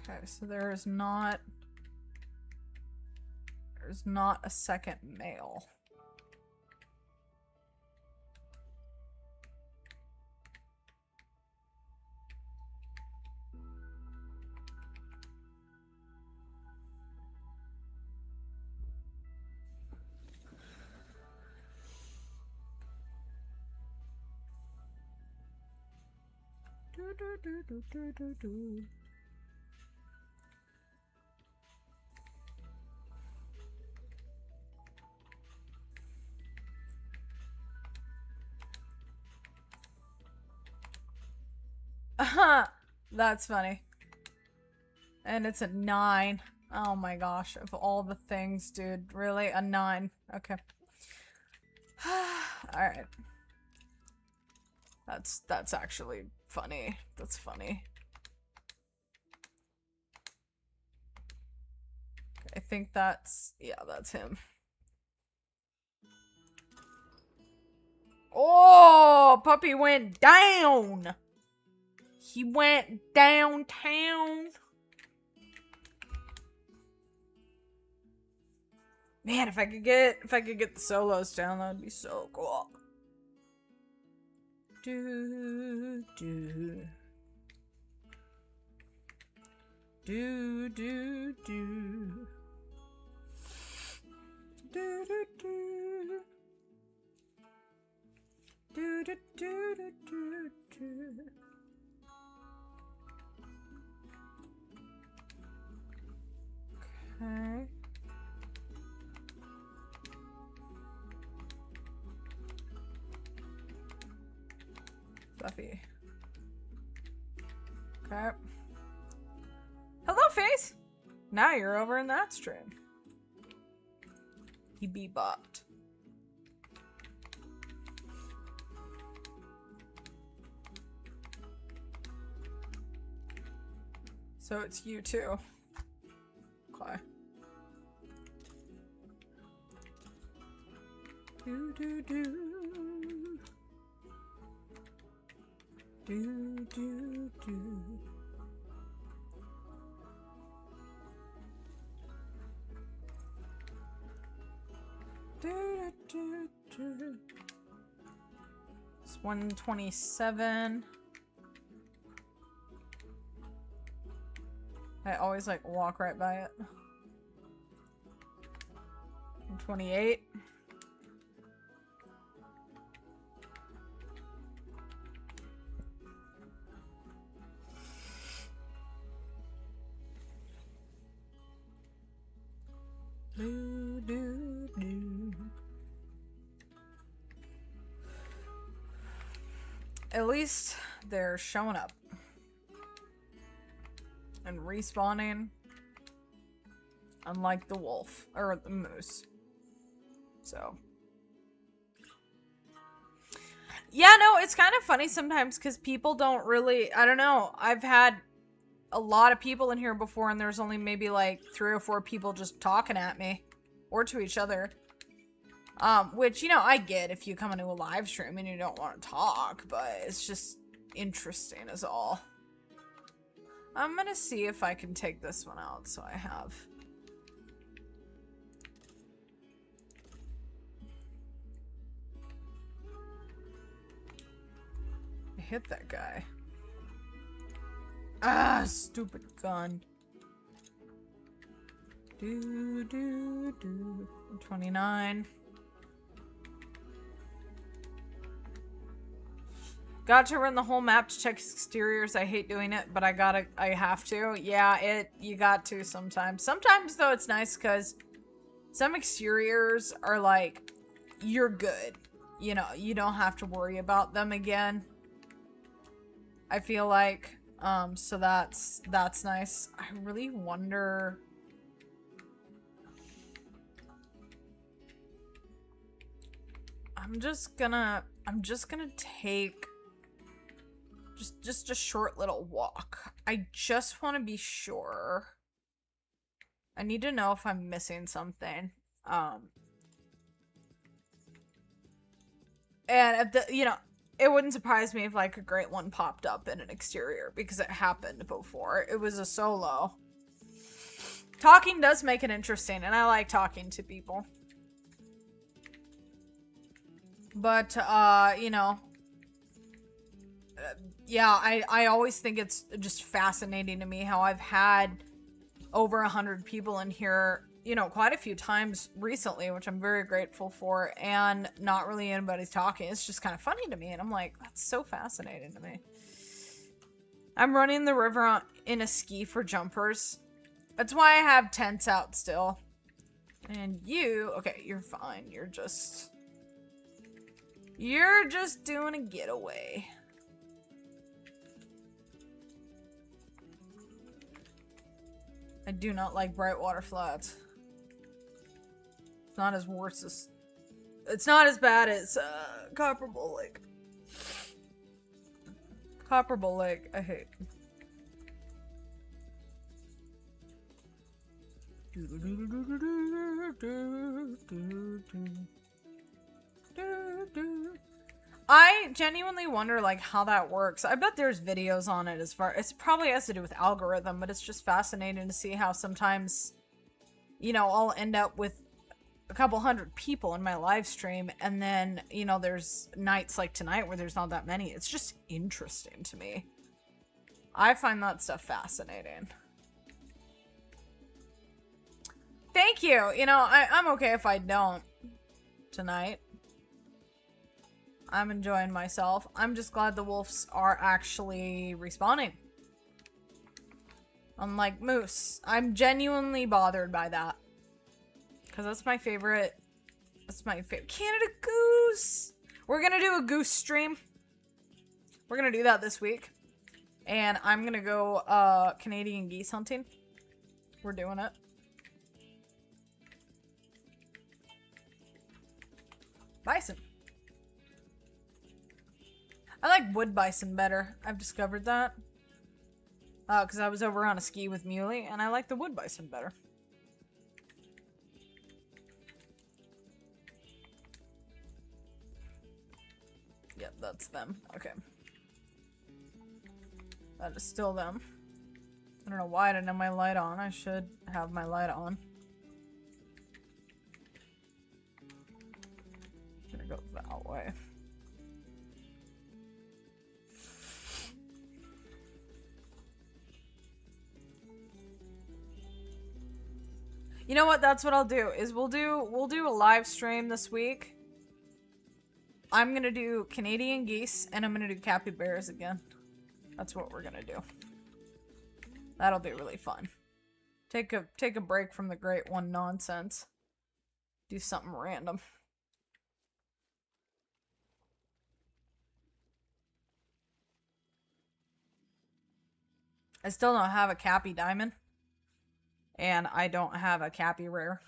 Okay, so there's not a second male. That's funny. And it's a 9. Oh my gosh, of all the things, dude. Really? A 9. Okay. Alright. That's actually funny. That's funny. I think that's... yeah, that's him. Oh! Puppy went down! He went downtown. Man, if I could get the solos down, that would be so cool. Do do do do do do do do do do do do. Okay. Fluffy. Okay. Hello, face! Now you're over in that stream. He bebopped. So it's you too. Okay. Do do do. Do do do. Do do do. It's 127. I always like walk right by it. 128. Do, do, do. At least they're showing up and respawning, unlike the wolf or the moose. So yeah, no, it's kind of funny sometimes because people don't really, I don't know, I've had a lot of people in here before and there's only maybe like 3 or 4 people just talking at me or to each other. Which, you know, I get if you come into a live stream and you don't want to talk, but it's just interesting is all. I'm gonna see if I can take this one out so I have. I hit that guy. Ah, stupid gun. Do, do, do. 29. Got to run the whole map to check exteriors. I hate doing it, but I have to. Yeah, you got to sometimes. Sometimes, though, it's nice because some exteriors are like, you're good. You know, you don't have to worry about them again. I feel like, so that's nice. I really wonder... I'm just gonna take just a short little walk. I just want to be sure. I need to know if I'm missing something. And at the, you know, it wouldn't surprise me if like a great one popped up in an exterior because it happened before. It was a solo. Talking does make it interesting, and I like talking to people. But, you know, yeah, I always think it's just fascinating to me how I've had over 100 people in here, you know, quite a few times recently, which I'm very grateful for, and not really anybody's talking. It's just kind of funny to me, and I'm like, that's so fascinating to me. I'm running the river in a ski for jumpers. That's why I have tents out still. And you, okay, you're fine. You're just doing a getaway. I do not like Brightwater Flats. It's not as worse as... It's not as bad as Copperbowl Lake. Copperbowl Lake, I hate. I genuinely wonder like how that works. I bet there's videos on it it probably has to do with algorithm, but it's just fascinating to see how sometimes, you know, I'll end up with a couple hundred people in my live stream, and then, you know, there's nights like tonight where there's not that many. It's just interesting to me. I find that stuff fascinating. Thank you. You know, I'm okay if I don't tonight. I'm enjoying myself. I'm just glad the wolves are actually respawning. Unlike moose. I'm genuinely bothered by that. Because that's my favorite. That's my favorite. Canada goose! We're gonna do a goose stream. We're gonna do that this week. And I'm gonna go Canadian geese hunting. We're doing it. Bison. I like wood bison better. I've discovered that. Because I was over on a ski with Muley, and I like the wood bison better. Yep, that's them. Okay. That is still them. I don't know why I didn't have my light on. I should have my light on. I'm gonna go that way. You know what? That's what I'll do. Is we'll do a live stream this week. I'm gonna do Canadian geese, and I'm gonna do capybaras again. That's what we're gonna do. That'll be really fun. Take a break from the Great One nonsense. Do something random. I still don't have a Cappy Diamond. And I don't have a Cappy Rare.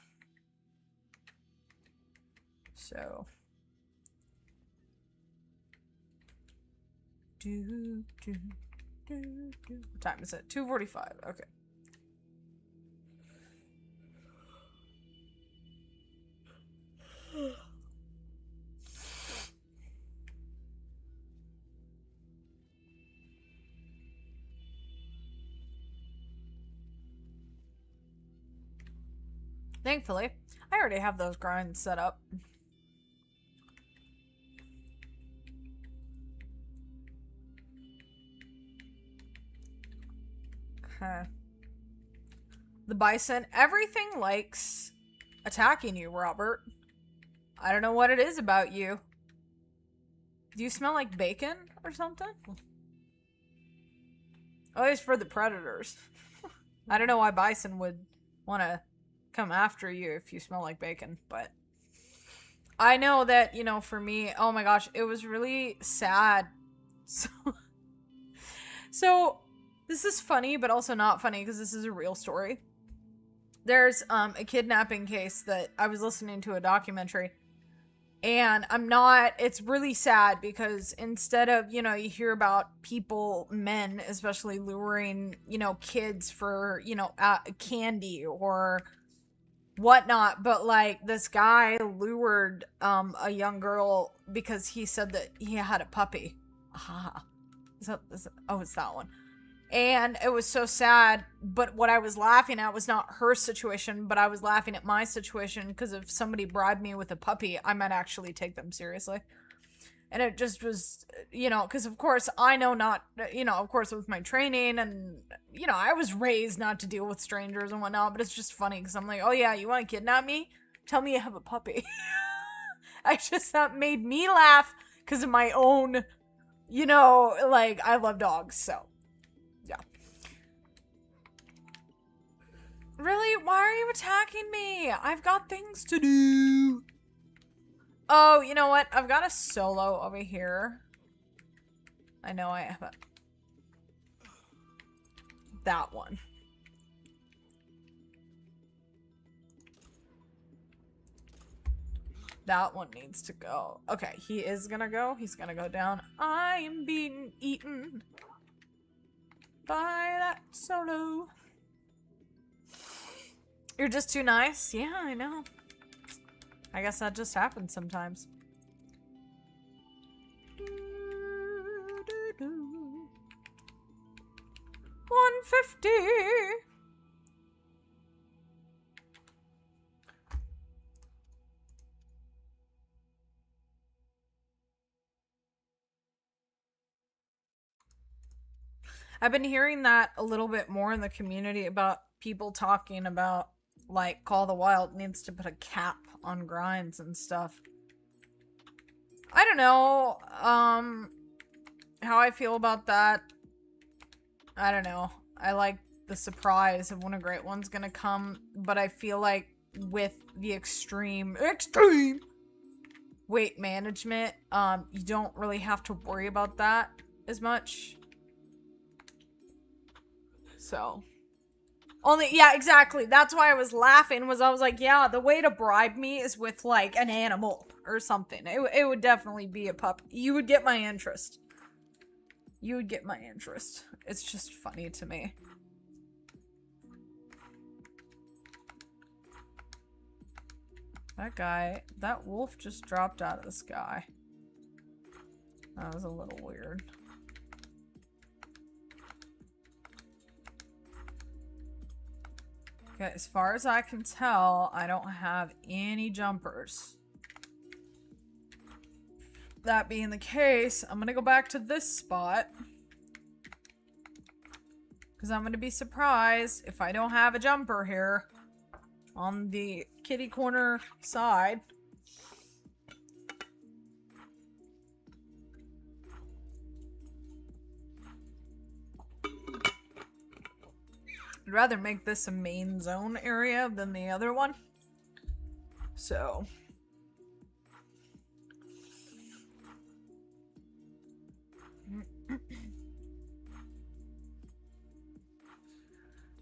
So. What time is it? 2:45. Okay. Thankfully, I already have those grinds set up. Okay. The bison. Everything likes attacking you, Robert. I don't know what it is about you. Do you smell like bacon or something? Always for the predators. I don't know why bison would want to come after you if you smell like bacon, but I know that, you know, for me, oh my gosh, it was really sad. So this is funny, but also not funny because this is a real story. There's a kidnapping case that I was listening to a documentary, and it's really sad because instead of, you know, you hear about people, men especially, luring, you know, kids for, you know, candy or whatnot, but like this guy lured a young girl because he said that he had a puppy. Aha. Is that, oh, it's that one. And it was so sad, but what I was laughing at was not her situation, but I was laughing at my situation because if somebody bribed me with a puppy, I might actually take them seriously. And it just was, you know, because of course I know not, you know, of course with my training and, you know, I was raised not to deal with strangers and whatnot, but it's just funny because I'm like, oh yeah, you want to kidnap me? Tell me you have a puppy. That made me laugh because of my own, you know, like, I love dogs, so. Really? Why are you attacking me? I've got things to do. Oh, you know what? I've got a solo over here. I know I have that one. That one needs to go. Okay, he is gonna go. He's gonna go down. I am being eaten by that solo. You're just too nice? Yeah, I know. I guess that just happens sometimes. 150. I've been hearing that a little bit more in the community about people talking about, like, Call of the Wild needs to put a cap on grinds and stuff. I don't know, how I feel about that. I don't know. I like the surprise of when a great one's gonna come, but I feel like with the extreme weight management, you don't really have to worry about that as much. So, only, yeah, exactly. That's why I was laughing, I was like, yeah, the way to bribe me is with, like, an animal or something. It would definitely be a pup. You would get my interest. You would get my interest. It's just funny to me. That guy, that wolf just dropped out of the sky. That was a little weird. Okay, as far as I can tell, I don't have any jumpers. That being the case, I'm gonna go back to this spot. Because I'm gonna be surprised if I don't have a jumper here on the kitty corner side. I'd rather make this a main zone area than the other one. So.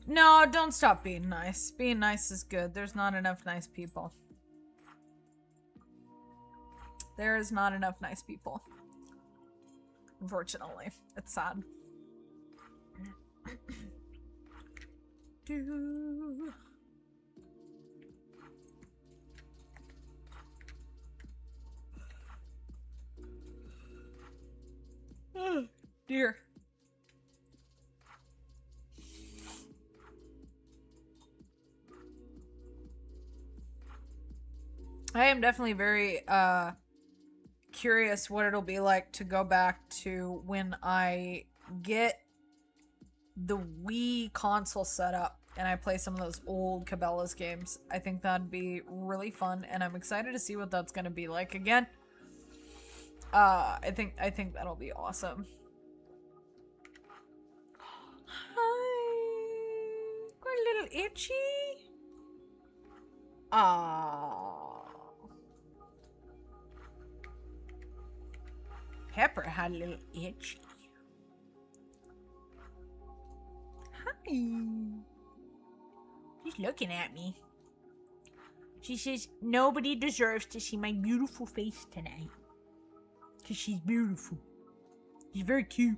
No, don't stop being nice. Being nice is good. There's not enough nice people. There is not enough nice people. Unfortunately. It's sad. Oh, dear. I am definitely very curious what it'll be like to go back to when I get the Wii console set up and I play some of those old Cabela's games. I think that'd be really fun, and I'm excited to see what that's gonna be like again. I think that'll be awesome. Hi, got a little itchy. Pepper had a little itchy. Hi. She's looking at me. She says, nobody deserves to see my beautiful face tonight. Because she's beautiful. She's very cute.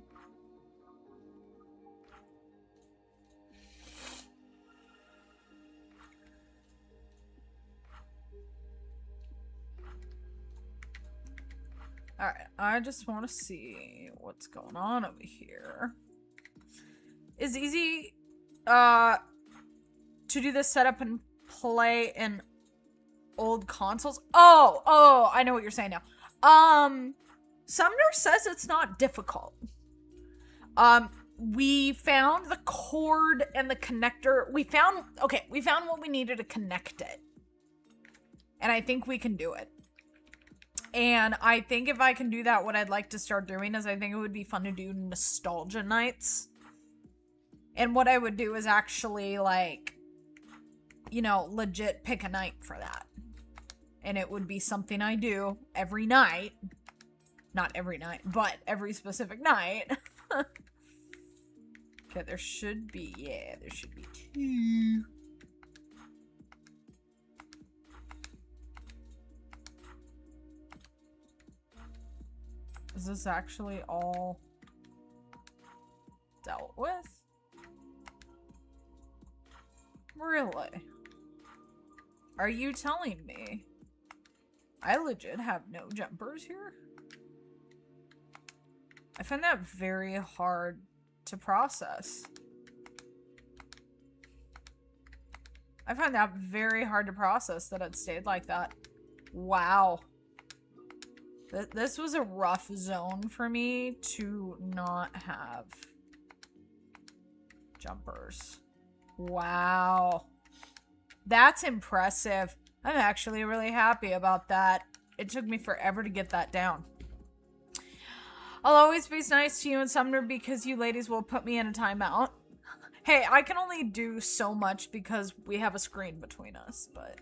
Alright, I just want to see what's going on over here. Is it easy to do this setup and play in old consoles? Oh, I know what you're saying now. Sumner says it's not difficult. We found the cord and the connector. We found what we needed to connect it. And I think we can do it. And I think if I can do that, what I'd like to start doing is I think it would be fun to do nostalgia nights. And what I would do is actually, like, you know, legit pick a night for that. And it would be something I do every night. Not every night, but every specific night. Okay, there should be, yeah, there should be 2. Is this actually all dealt with? Really? Are you telling me I legit have no jumpers here? I find that very hard to process. I find that very hard to process that it stayed like that. Wow. This was a rough zone for me to not have jumpers. Wow. That's impressive. I'm actually really happy about that. It took me forever to get that down. I'll always be nice to you and Sumner because you ladies will put me in a timeout. Hey, I can only do so much because we have a screen between us, but...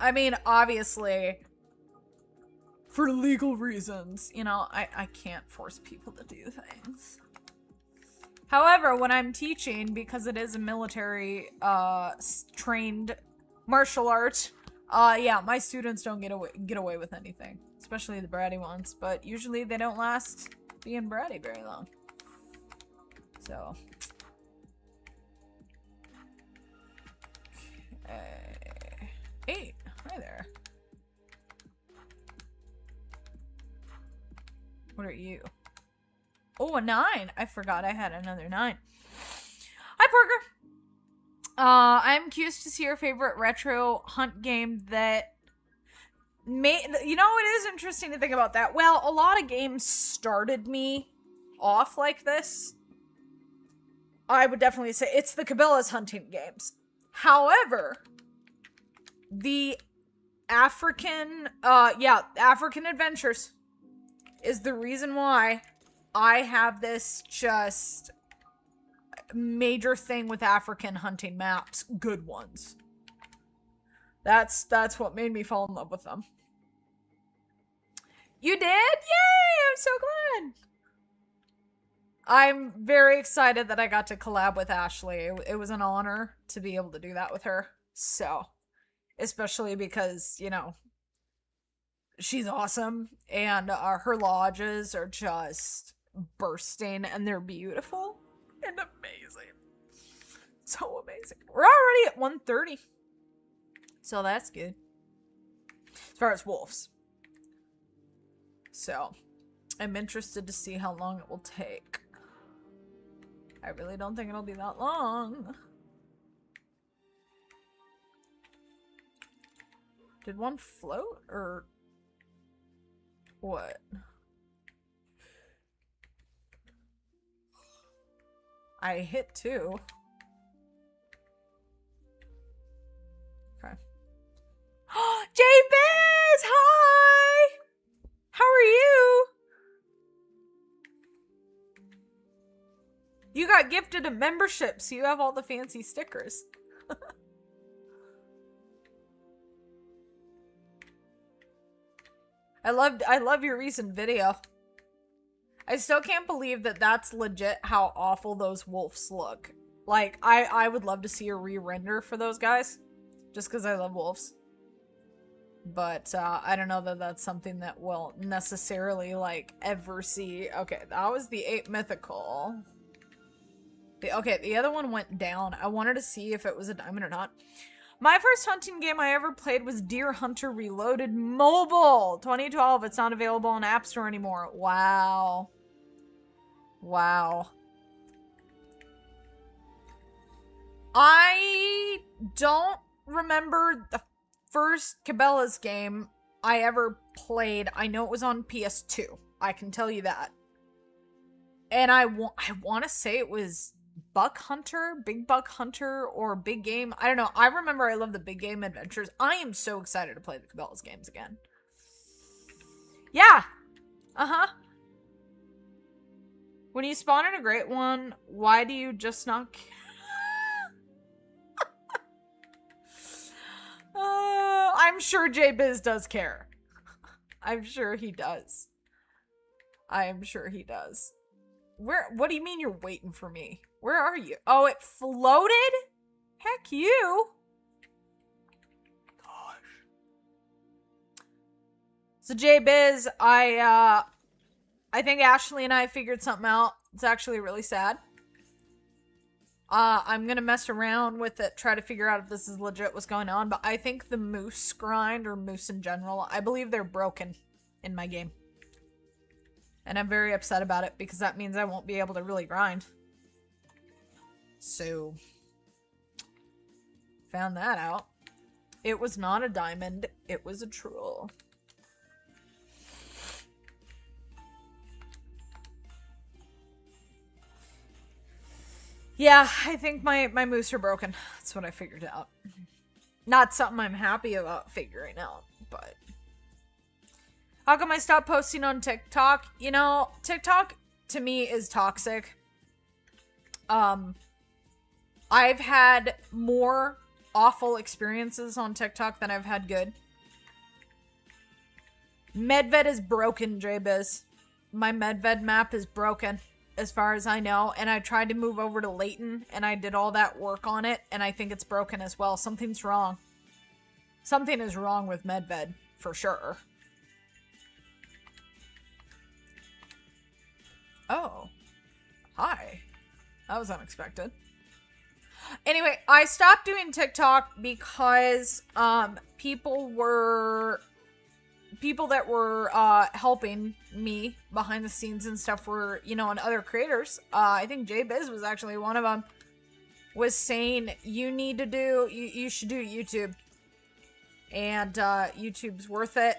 I mean, obviously, for legal reasons, you know, I can't force people to do things. However, when I'm teaching, because it is a military, trained martial art, yeah, my students don't get away with anything. Especially the bratty ones, but usually they don't last being bratty very long. So. Okay. 8. Hi there. What are you? Oh, a 9. I forgot I had another 9. Hi, Parker. I'm curious to see your favorite retro hunt game that you know, it is interesting to think about that. Well, a lot of games started me off like this. I would definitely say it's the Cabela's hunting games. However, the African Adventures is the reason why I have this just major thing with African hunting maps. Good ones. That's what made me fall in love with them. You did? Yay! I'm so glad. I'm very excited that I got to collab with Ashley. It was an honor to be able to do that with her. So, especially because, you know, she's awesome and her lodges are just bursting and they're beautiful and amazing. So amazing. We're already at 1:30. So that's good. As far as wolves. So, I'm interested to see how long it will take. I really don't think it'll be that long. Did one float or what? I hit 2. Okay. J-Biz! Hi! How are you? You got gifted a membership, so you have all the fancy stickers. I love your recent video. I still can't believe that that's legit how awful those wolves look. Like, I would love to see a re-render for those guys. Just because I love wolves. But, I don't know that that's something that we'll necessarily, like, ever see. Okay, that was the 8 mythical. Okay, the other one went down. I wanted to see if it was a diamond or not. My first hunting game I ever played was Deer Hunter Reloaded Mobile. 2012. It's not available on App Store anymore. Wow. Wow. I don't remember the first Cabela's game I ever played. I know it was on PS2. I can tell you that. And I want to say it was Buck Hunter, Big Buck Hunter, or Big Game. I don't know. I remember I love the Big Game Adventures. I am so excited to play the Cabela's games again. Yeah. Uh-huh. When you spawn in a great one, why do you just not care? I'm sure JBiz does care. I'm sure he does. I'm sure he does. What do you mean you're waiting for me? Where are you? Oh, it floated? Heck you. Gosh. So JBiz, I think Ashley and I figured something out. It's actually really sad. I'm gonna mess around with it, try to figure out if this is legit what's going on, but I think the moose grind, or moose in general, I believe they're broken in my game. And I'm very upset about it, because that means I won't be able to really grind. So, found that out. It was not a diamond, it was a troll. Yeah, I think my moose are broken. That's what I figured out. Not something I'm happy about figuring out, but... How come I stopped posting on TikTok? You know, TikTok, to me, is toxic. I've had more awful experiences on TikTok than I've had good. Medved is broken, JBiz. My Medved map is broken, as far as I know, and I tried to move over to Layton, and I did all that work on it, and I think it's broken as well. Something's wrong. Something is wrong with Medved, for sure. Oh. Hi. That was unexpected. Anyway, I stopped doing TikTok because, people that were helping me behind the scenes and stuff were, you know, and other creators. I think JBiz was actually one of them. Was saying you need to do, you should do YouTube, and YouTube's worth it.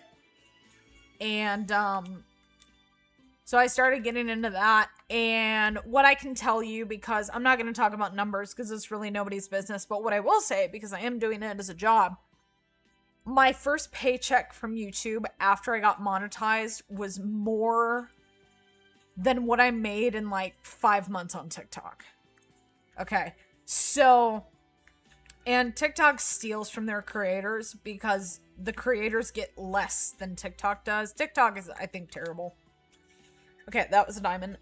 And so I started getting into that. And what I can tell you, because I'm not going to talk about numbers because it's really nobody's business, but what I will say, because I am doing it as a job, my first paycheck from YouTube after I got monetized was more than what I made in like 5 months on TikTok. Okay, so, and TikTok steals from their creators because the creators get less than TikTok does. TikTok is, I think, terrible. Okay, that was a diamond.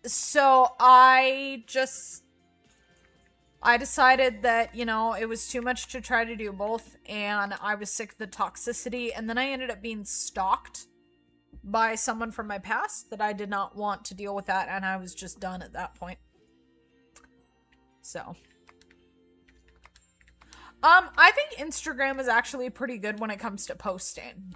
So I decided that, you know, it was too much to try to do both, and I was sick of the toxicity, and then I ended up being stalked by someone from my past that I did not want to deal with that, and I was just done at that point. So. I think Instagram is actually pretty good when it comes to posting.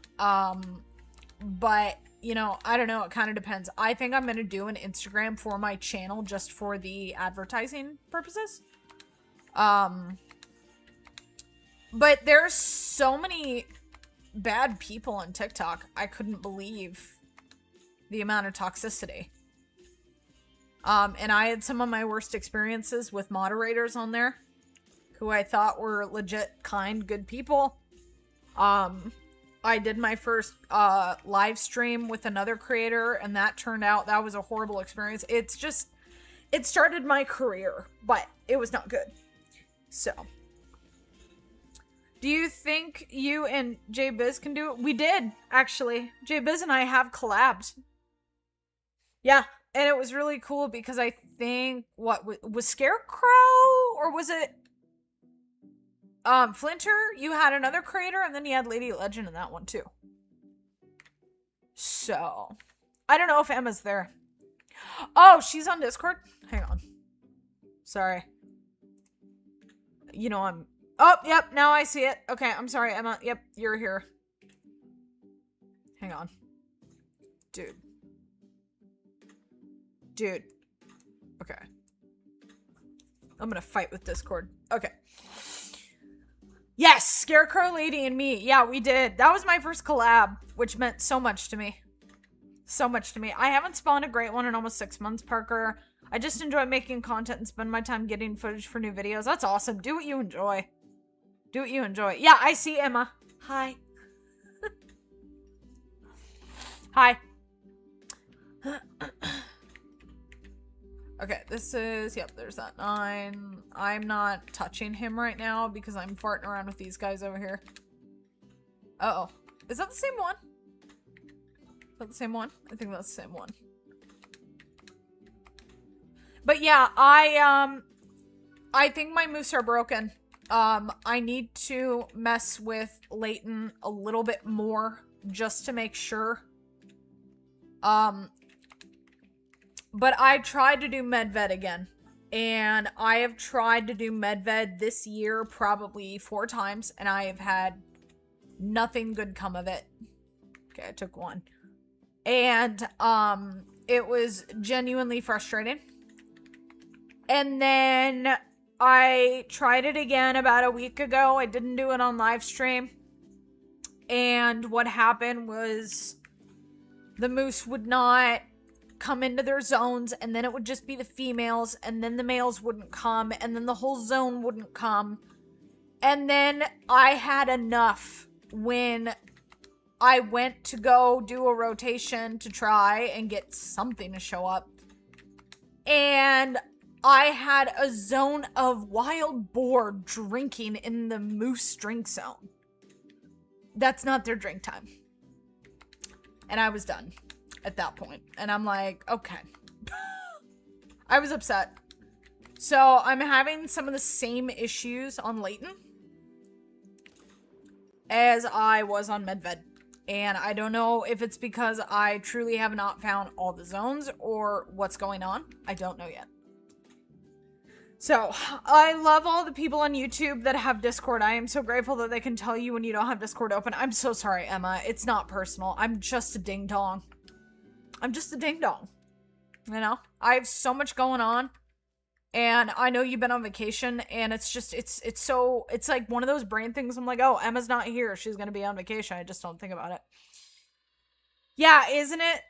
But, you know, I don't know, it kind of depends. I think I'm going to do an Instagram for my channel just for the advertising purposes. But there's so many bad people on TikTok. I couldn't believe the amount of toxicity. And I had some of my worst experiences with moderators on there who I thought were legit, kind, good people. I did my first live stream with another creator, and that turned out, that was a horrible experience. It's just, it started my career, but it was not good. So, do you think you and JBiz can do it? We did, actually. JBiz and I have collabed. Yeah, and it was really cool because I think, what, was Scarecrow, or was it Flinter? You had another creator, and then you had Lady Legend in that one too. So, I don't know if Emma's there. Oh, she's on Discord? Hang on. Sorry. You know I'm... Oh, yep, now I see it. Okay, I'm sorry, Emma. Yep, you're here. Hang on. Dude. Dude. Okay. I'm gonna fight with Discord. Okay. Yes, Scarecrow Lady and me. Yeah, we did. That was my first collab, which meant so much to me. So much to me. I haven't spawned a great one in almost 6 months, Parker. I just enjoy making content and spend my time getting footage for new videos. That's awesome. Do what you enjoy. Do what you enjoy. Yeah, I see Emma. Hi. Hi. Okay, this is, yep, there's that 9. I'm not touching him right now because I'm farting around with these guys over here. Uh-oh. Is that the same one? Is that the same one? I think that's the same one. But yeah, I think my moose are broken. I need to mess with Leighton a little bit more just to make sure. But I tried to do medved again, and I have tried to do medved this year probably 4 times, and I have had nothing good come of it. Okay, I took 1. And, it was genuinely frustrating. And then I tried it again about a week ago. I didn't do it on live stream. And what happened was the moose would not come into their zones, and then it would just be the females, and then the males wouldn't come, and then the whole zone wouldn't come. And then I had enough when I went to go do a rotation to try and get something to show up. And I had a zone of wild boar drinking in the moose drink zone. That's not their drink time. And I was done at that point. And I'm like, okay. I was upset. So I'm having some of the same issues on Leighton as I was on medved. And I don't know if it's because I truly have not found all the zones or what's going on. I don't know yet. So, I love all the people on YouTube that have Discord. I am so grateful that they can tell you when you don't have Discord open. I'm so sorry, Emma. It's not personal. I'm just a ding-dong. I'm just a ding-dong. You know? I have so much going on. And I know you've been on vacation. And it's just, it's like one of those brain things. I'm like, oh, Emma's not here. She's going to be on vacation. I just don't think about it. Yeah, isn't it?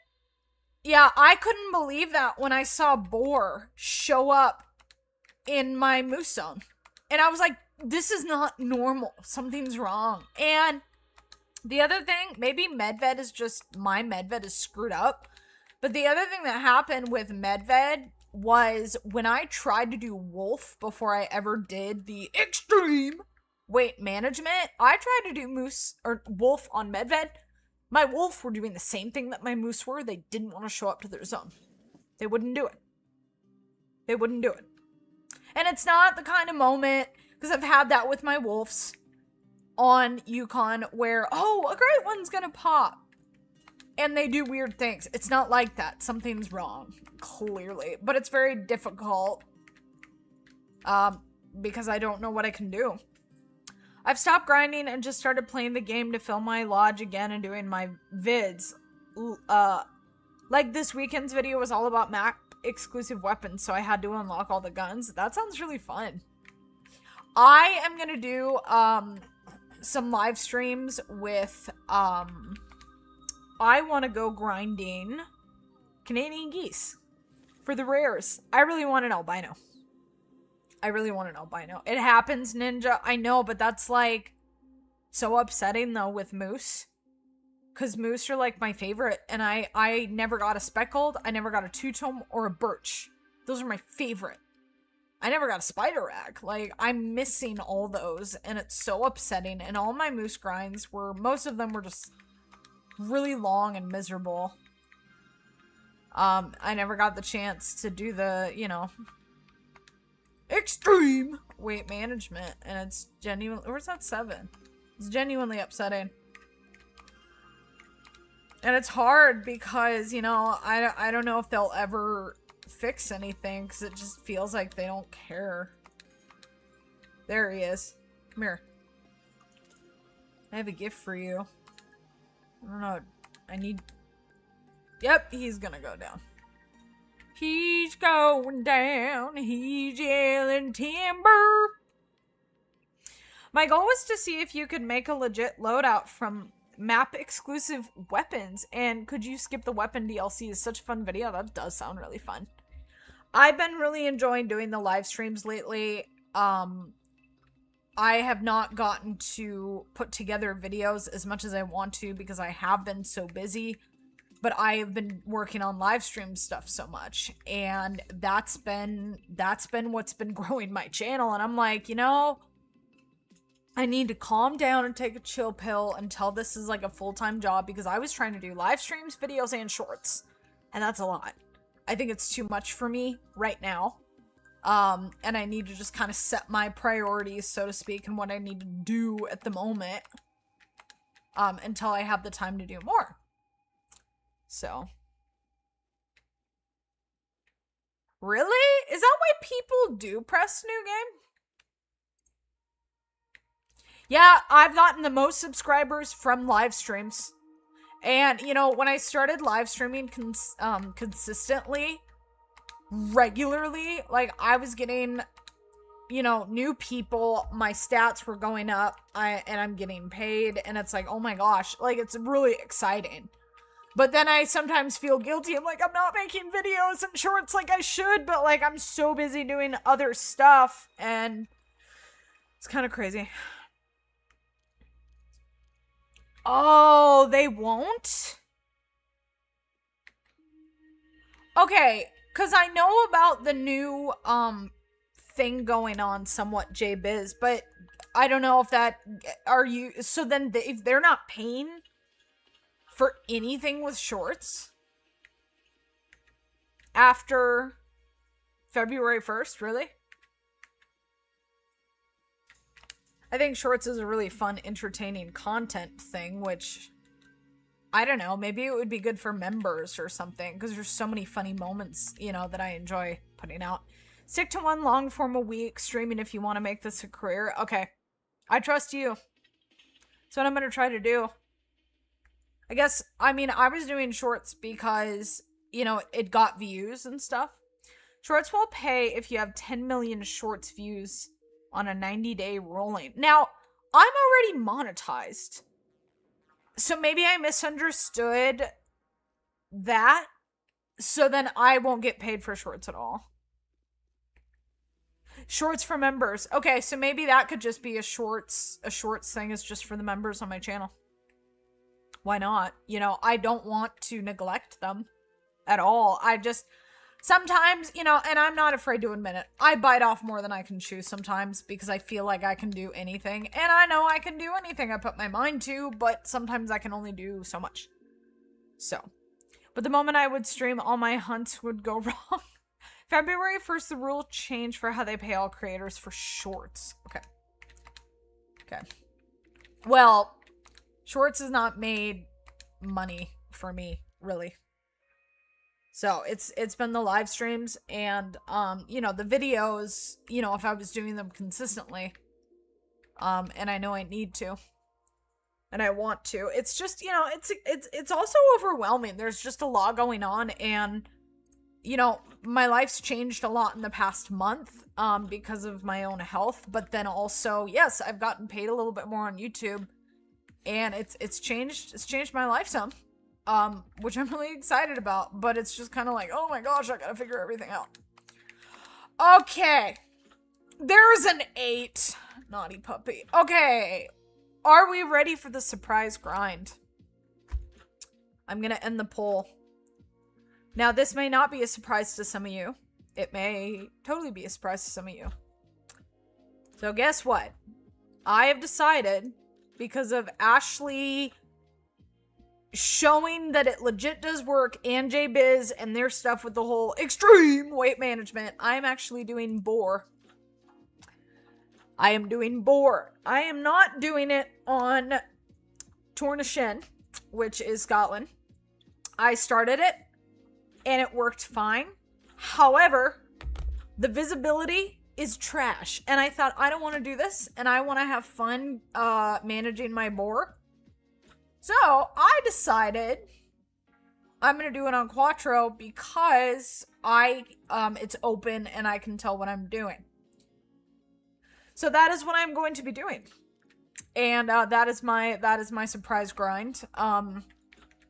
Yeah, I couldn't believe that when I saw boar show up in my moose zone. And I was like, this is not normal. Something's wrong. And the other thing, maybe medved is just, my medved is screwed up. But the other thing that happened with medved was when I tried to do wolf before I ever did the extreme weight management, I tried to do moose or wolf on medved. My wolf were doing the same thing that my moose were. They didn't want to show up to their zone. They wouldn't do it. They wouldn't do it. And it's not the kind of moment, because I've had that with my wolves on Yukon where, oh, a great one's gonna pop. And they do weird things. It's not like that. Something's wrong, clearly. But it's very difficult because I don't know what I can do. I've stopped grinding and just started playing the game to fill my lodge again and doing my vids. Like this weekend's video was all about map exclusive weapons, so I had to unlock all the guns. That sounds really fun. I am gonna do some live streams with I want to go grinding Canadian geese for the rares. I really want an albino. I really want an albino. It happens, Ninja. I know, but that's like so upsetting though with moose. Because moose are like my favorite. And I never got a speckled. I never got a two-tone or a birch. Those are my favorite. I never got a spider rack. Like, I'm missing all those. And it's so upsetting. And all my moose grinds were, most of them were just really long and miserable. I never got the chance to do the, you know, extreme weight management. And it's genuine. Where's that 7? It's genuinely upsetting. And it's hard because, you know, I don't know if they'll ever fix anything because it just feels like they don't care. There he is. Come here. I have a gift for you. I don't know. I need... Yep, he's gonna go down. He's going down. He's yelling timber. My goal was to see if you could make a legit loadout from map exclusive weapons, and could you skip the weapon DLC? Is such a fun video. That does sound really fun. I've been really enjoying doing the live streams lately. I have not gotten to put together videos as much as I want to because I have been so busy. but I have been working on live stream stuff so much, and that's been what's been growing my channel. And I'm like, you know, I need to calm down and take a chill pill until this is like a full-time job, because I was trying to do live streams, videos, and shorts, and that's a lot. I think it's too much for me right now. And I need to just kind of set my priorities, so to speak, and what I need to do at the moment, until I have the time to do more. So. Really? Is that why people do press new game? Yeah, I've gotten the most subscribers from live streams. And, you know, when I started live streaming consistently, regularly, like, I was getting, you know, new people, my stats were going up, and I'm getting paid, and it's like, oh my gosh, like, it's really exciting. But then I sometimes feel guilty. I'm like, I'm not making videos and shorts like I should, but, like, I'm so busy doing other stuff, and it's kind of crazy. Oh, they won't? Okay, because I know about the new, thing going on somewhat, JBiz, but I don't know if that, so then if they're not paying for anything with shorts after February 1st, really? I think shorts is a really fun, entertaining content thing, which, I don't know, maybe it would be good for members or something, because there's so many funny moments, you know, that I enjoy putting out. Stick to one long form a week, streaming if you want to make this a career. Okay. I trust you. That's what I'm going to try to do. I guess, I mean, I was doing shorts because, you know, it got views and stuff. Shorts will pay if you have 10 million shorts views on a 90-day rolling. Now, I'm already monetized. So maybe I misunderstood that. So then I won't get paid for shorts at all. Shorts for members. Okay, so maybe that could just be a shorts thing is just for the members on my channel. Why not? You know, I don't want to neglect them at all. I just, sometimes, you know, and I'm not afraid to admit it, I bite off more than I can chew sometimes because I feel like I can do anything. And I know I can do anything I put my mind to, but sometimes I can only do so much. So, but the moment I would stream, all my hunts would go wrong. February 1st, the rule changed for how they pay all creators for shorts. Okay. Okay. Well, shorts has not made money for me, really. So it's been the live streams and, you know, the videos, you know, if I was doing them consistently, and I know I need to, and I want to, it's just, you know, it's also overwhelming. There's just a lot going on, and, you know, my life's changed a lot in the past month, because of my own health, but then also, yes, I've gotten paid a little bit more on YouTube, and it's changed my life some. Which I'm really excited about, but it's just kind of like, oh my gosh, I gotta figure everything out. Okay. There's an 8. Naughty puppy. Okay. Are we ready for the surprise grind? I'm gonna end the poll. Now, this may not be a surprise to some of you. It may totally be a surprise to some of you. So guess what? I have decided, because of Ashley showing that it legit does work, and JBiz and their stuff with the whole extreme weight management, I'm actually doing boar. I am doing boar. I am not doing it on Tournishin, which is Scotland. I started it, and it worked fine. However, the visibility is trash, and I thought, I don't want to do this, and I want to have fun managing my boar. So, I decided I'm going to do it on Quattro because it's open and I can tell what I'm doing. So that is what I'm going to be doing. And that is my surprise grind.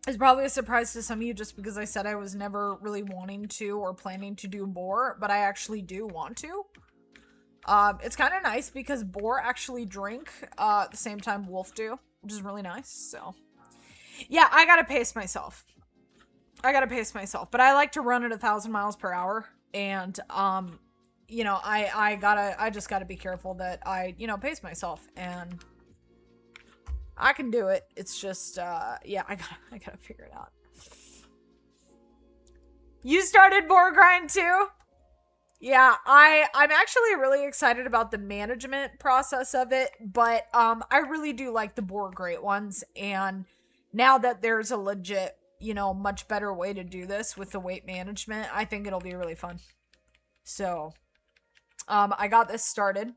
It's probably a surprise to some of you just because I said I was never really wanting to or planning to do boar, but I actually do want to. It's kind of nice because boar actually drink at the same time wolf do, which is really nice. So, yeah, I gotta pace myself. I gotta pace myself, but I like to run at 1,000 miles per hour, and you know, I just gotta be careful that I, you know, pace myself, and I can do it. It's just yeah, I gotta figure it out. You started boar grind too? Yeah, I'm actually really excited about the management process of it, but I really do like the boar great ones, and now that there's a legit, you know, much better way to do this with the weight management, I think it'll be really fun. So, I got this started.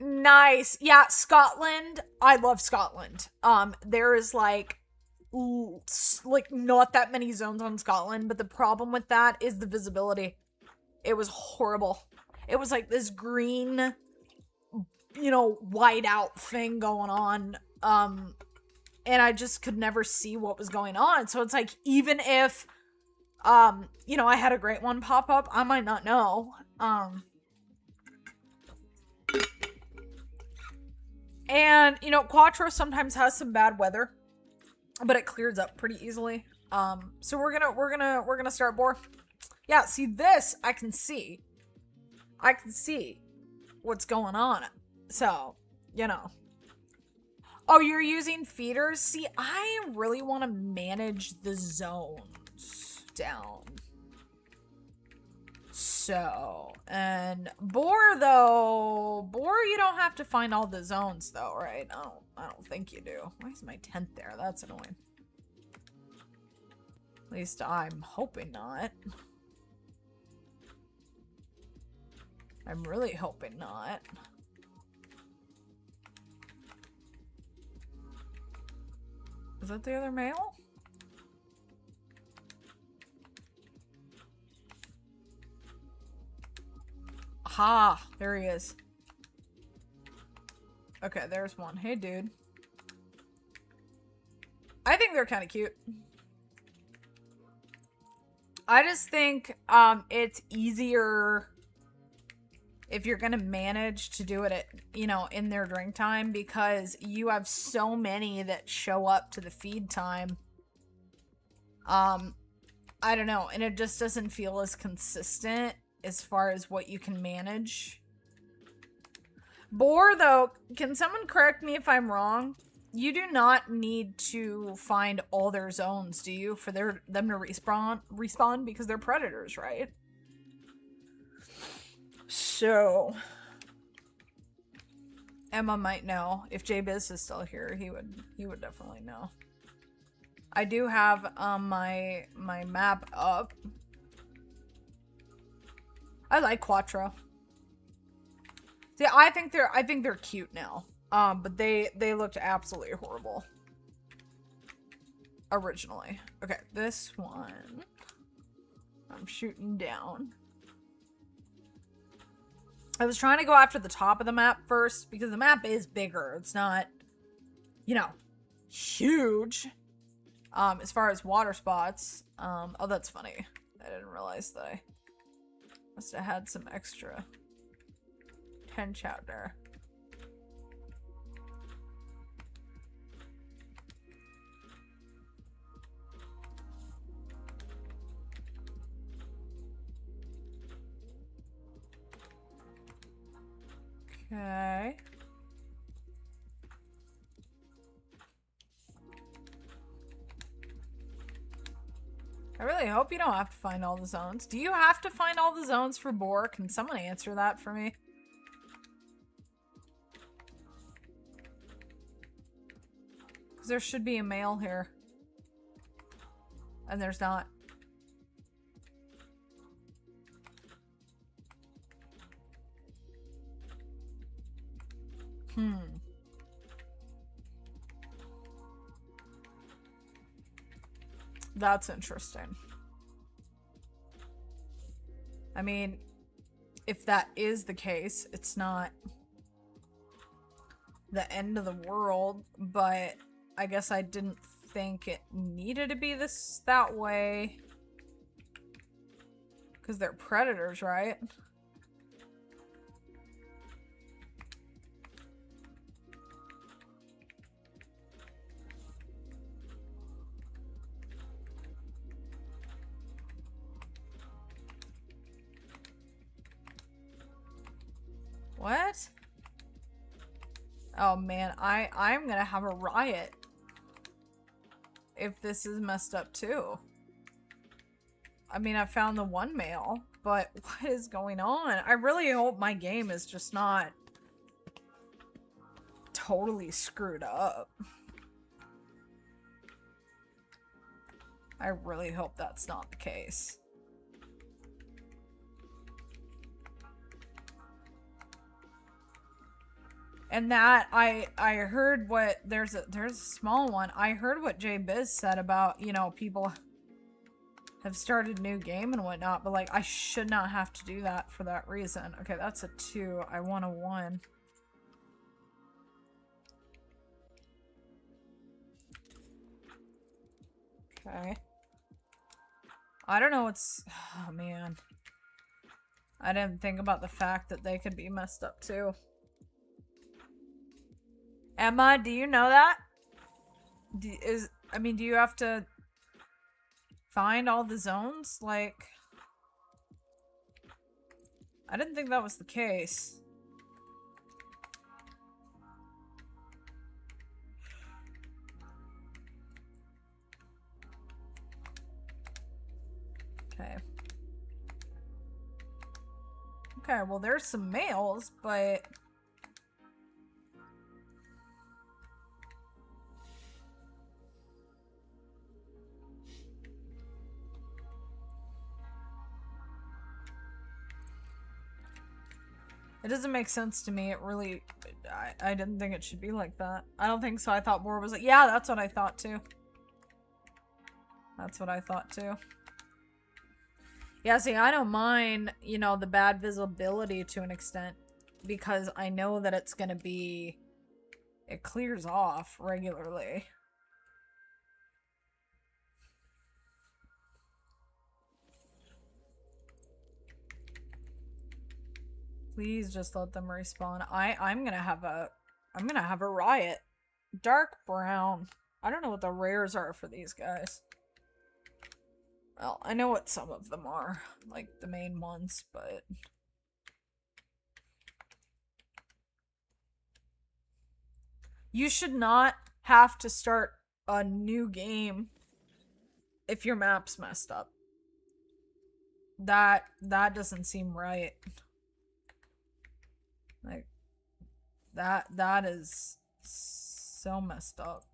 Nice. Yeah, Scotland. I love Scotland. There is like not that many zones on Scotland, but the problem with that is the visibility. It was horrible. It was like this green, you know, white out thing going on. And I just could never see what was going on. So it's like, even if, you know, I had a great one pop up, I might not know. And, you know, Quattro sometimes has some bad weather, but it clears up pretty easily. So we're gonna start boar. Yeah, see this, I can see what's going on. So, you know. Oh, you're using feeders? See, I really want to manage the zones down. So, and boar though, boar you don't have to find all the zones though, right? I don't think you do. Why is my tent there? That's annoying. At least I'm hoping not. I'm really hoping not. Is that the other male? Ha! There he is. Okay, there's one. Hey, dude. I think they're kind of cute. I just think it's easier if you're gonna manage to do it at, you know, in their drink time, because you have so many that show up to the feed time. I don't know, and it just doesn't feel as consistent as far as what you can manage. Boar though, can someone correct me if I'm wrong? You do not need to find all their zones, do you, for them to respawn because they're predators, right? So, Emma might know. If J-Biz is still here, he would definitely know. I do have my map up. I like Quattro. See, I think they're cute now. But they looked absolutely horrible originally. Okay, this one I'm shooting down. I was trying to go after the top of the map first because the map is bigger. It's not, you know, huge. As far as water spots. Oh, that's funny. I didn't realize that I must have had some extra tench out there. Okay. I really hope you don't have to find all the zones. Do you have to find all the zones for boar? Can someone answer that for me? Because there should be a male here. And there's not. That's interesting. I mean, if that is the case, it's not the end of the world, but I guess I didn't think it needed to be that way. Because they're predators, right? What? Oh man, I'm gonna have a riot if this is messed up too. I mean, I found the one male, but what is going on? I really hope my game is just not totally screwed up. I really hope that's not the case. And that I heard what there's a small one. I heard what Jay Biz said about, you know, people have started a new game and whatnot, but like I should not have to do that for that reason. Okay, that's a 2. I want a 1. Okay. I don't know what's... Oh, man. I didn't think about the fact that they could be messed up, too. Emma, do you know that? Do you have to find all the zones? Like... I didn't think that was the case. Okay. Okay, well there's some males, but... It doesn't make sense to me. It really... I didn't think it should be like that. I don't think so. I thought more was like... Yeah, that's what I thought too. That's what I thought too. Yeah, see, I don't mind, you know, the bad visibility to an extent. Because I know that it's gonna be... It clears off regularly. Please just let them respawn. I'm gonna have a riot. Dark brown. I don't know what the rares are for these guys. Well, I know what some of them are, like the main ones, but... You should not have to start a new game if your map's messed up. That doesn't seem right. Like, that is so messed up.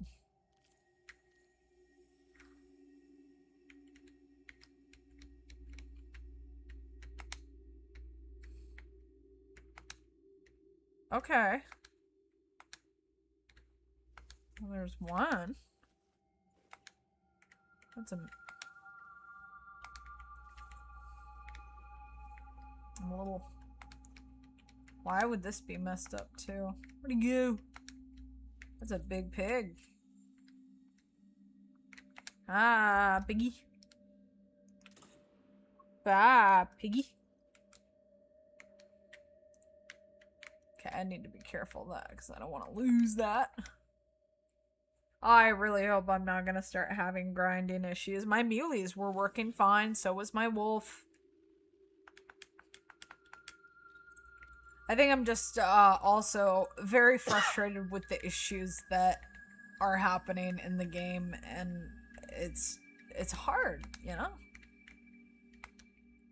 Okay. Well, there's one. That's a little... Why would this be messed up too? Where'd he go? That's a big pig. Ah, piggy. Ah, piggy. Okay, I need to be careful of that because I don't want to lose that. I really hope I'm not going to start having grinding issues. My muleys were working fine, so was my wolf. I think I'm just also very frustrated with the issues that are happening in the game, and it's hard, you know?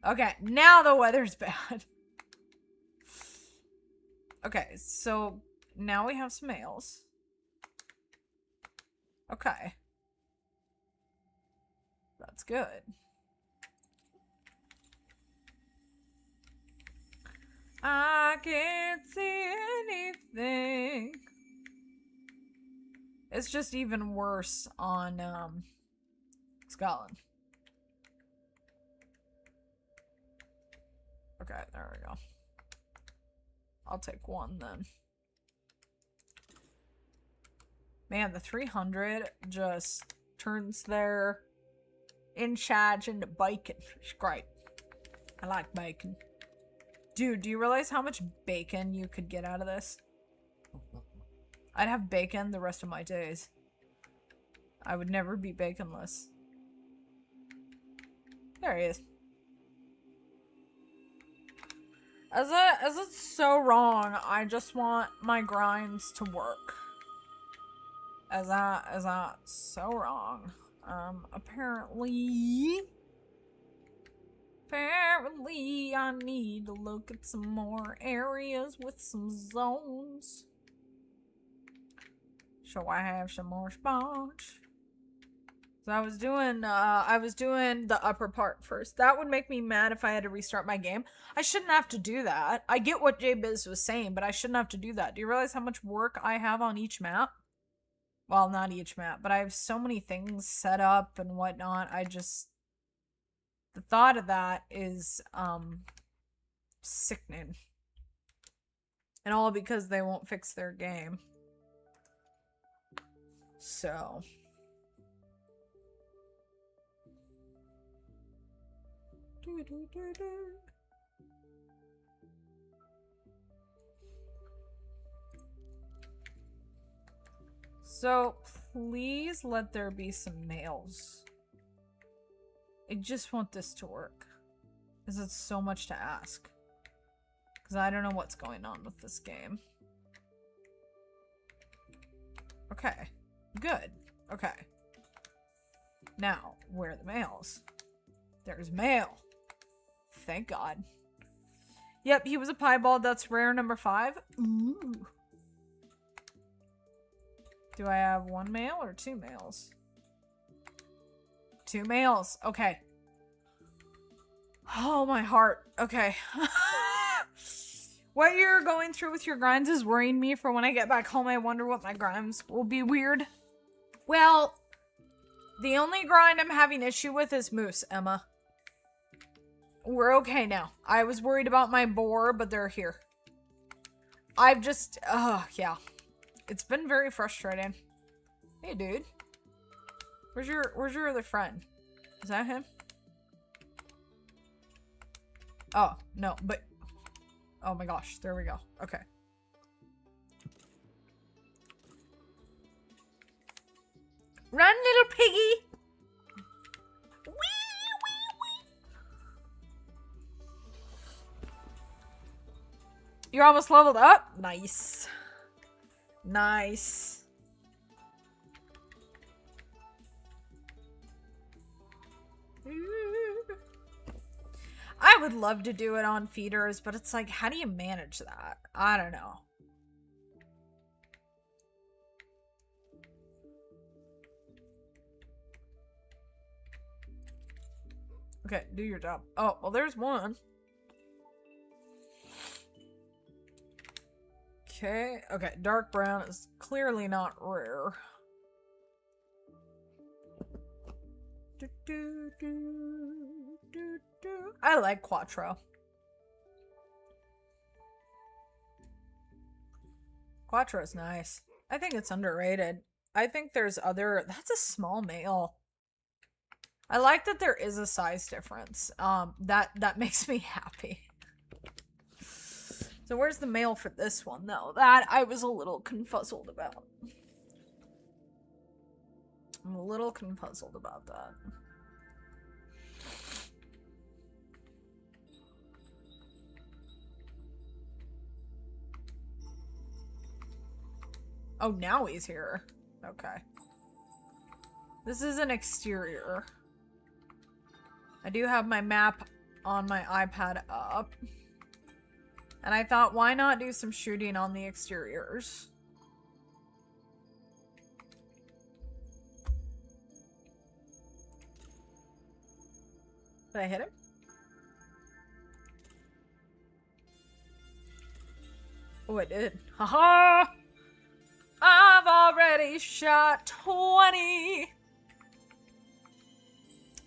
Okay, now the weather's bad. Okay, so now we have some males. Okay. That's good. I can't see anything. It's just even worse on Scotland. Okay, there we go. I'll take one then. Man, the 300 just turns their in charge into bacon. It's great. I like bacon. Dude, do you realize how much bacon you could get out of this? I'd have bacon the rest of my days. I would never be baconless. There he is. As it's so wrong, I just want my grinds to work. As that so wrong. Apparently I need to look at some more areas with some zones. So I have some more sponge. So I was doing the upper part first. That would make me mad if I had to restart my game. I shouldn't have to do that. I get what JBiz was saying, but I shouldn't have to do that. Do you realize how much work I have on each map? Well, not each map, but I have so many things set up and whatnot. The thought of that is, sickening. And all because they won't fix their game. So. So, please let there be some males. I just want this to work. Because it's so much to ask. Because I don't know what's going on with this game. Okay. Good. Okay. Now, where are the males? There's male. Thank God. Yep, he was a piebald. That's rare number 5. Ooh. Do I have 1 male or 2 males? 2 males. Okay. Oh, my heart. Okay. What you're going through with your grinds is worrying me. For when I get back home, I wonder what my grinds will be weird. Well, the only grind I'm having issue with is moose, Emma. We're okay now. I was worried about my boar, but they're here. I've just... yeah. It's been very frustrating. Hey, dude. Where's your other friend? Is that him? Oh, no, but... Oh my gosh, there we go. Okay. Run, little piggy! Wee, wee, wee! You're almost leveled up? Nice. Nice. I would love to do it on feeders, but it's like, how do you manage that? I don't know. Okay, do your job. Oh, well, there's one. Okay, okay, dark brown is clearly not rare. I like Quattro. Quattro's nice. I think it's underrated. I think there's other... That's a small male. I like that there is a size difference. That makes me happy. So where's the male for this one, though? That I was a little confuzzled about. I'm a little confuzzled about that. Oh, now he's here. Okay. This is an exterior. I do have my map on my iPad up. And I thought, why not do some shooting on the exteriors? Did I hit him? Oh, I did. Haha! I've already shot 20!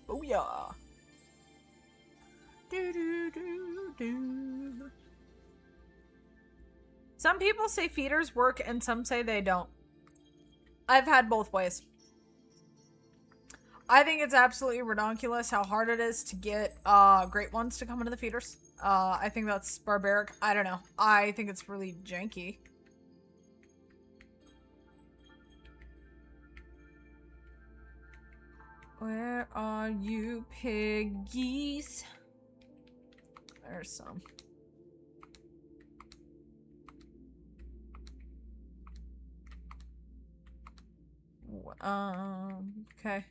Booyah! Do. Some people say feeders work and some say they don't. I've had both ways. I think it's absolutely redonkulous how hard it is to get great ones to come into the feeders. I think that's barbaric. I don't know. I think it's really janky. Where are you, piggies? There's some. Okay.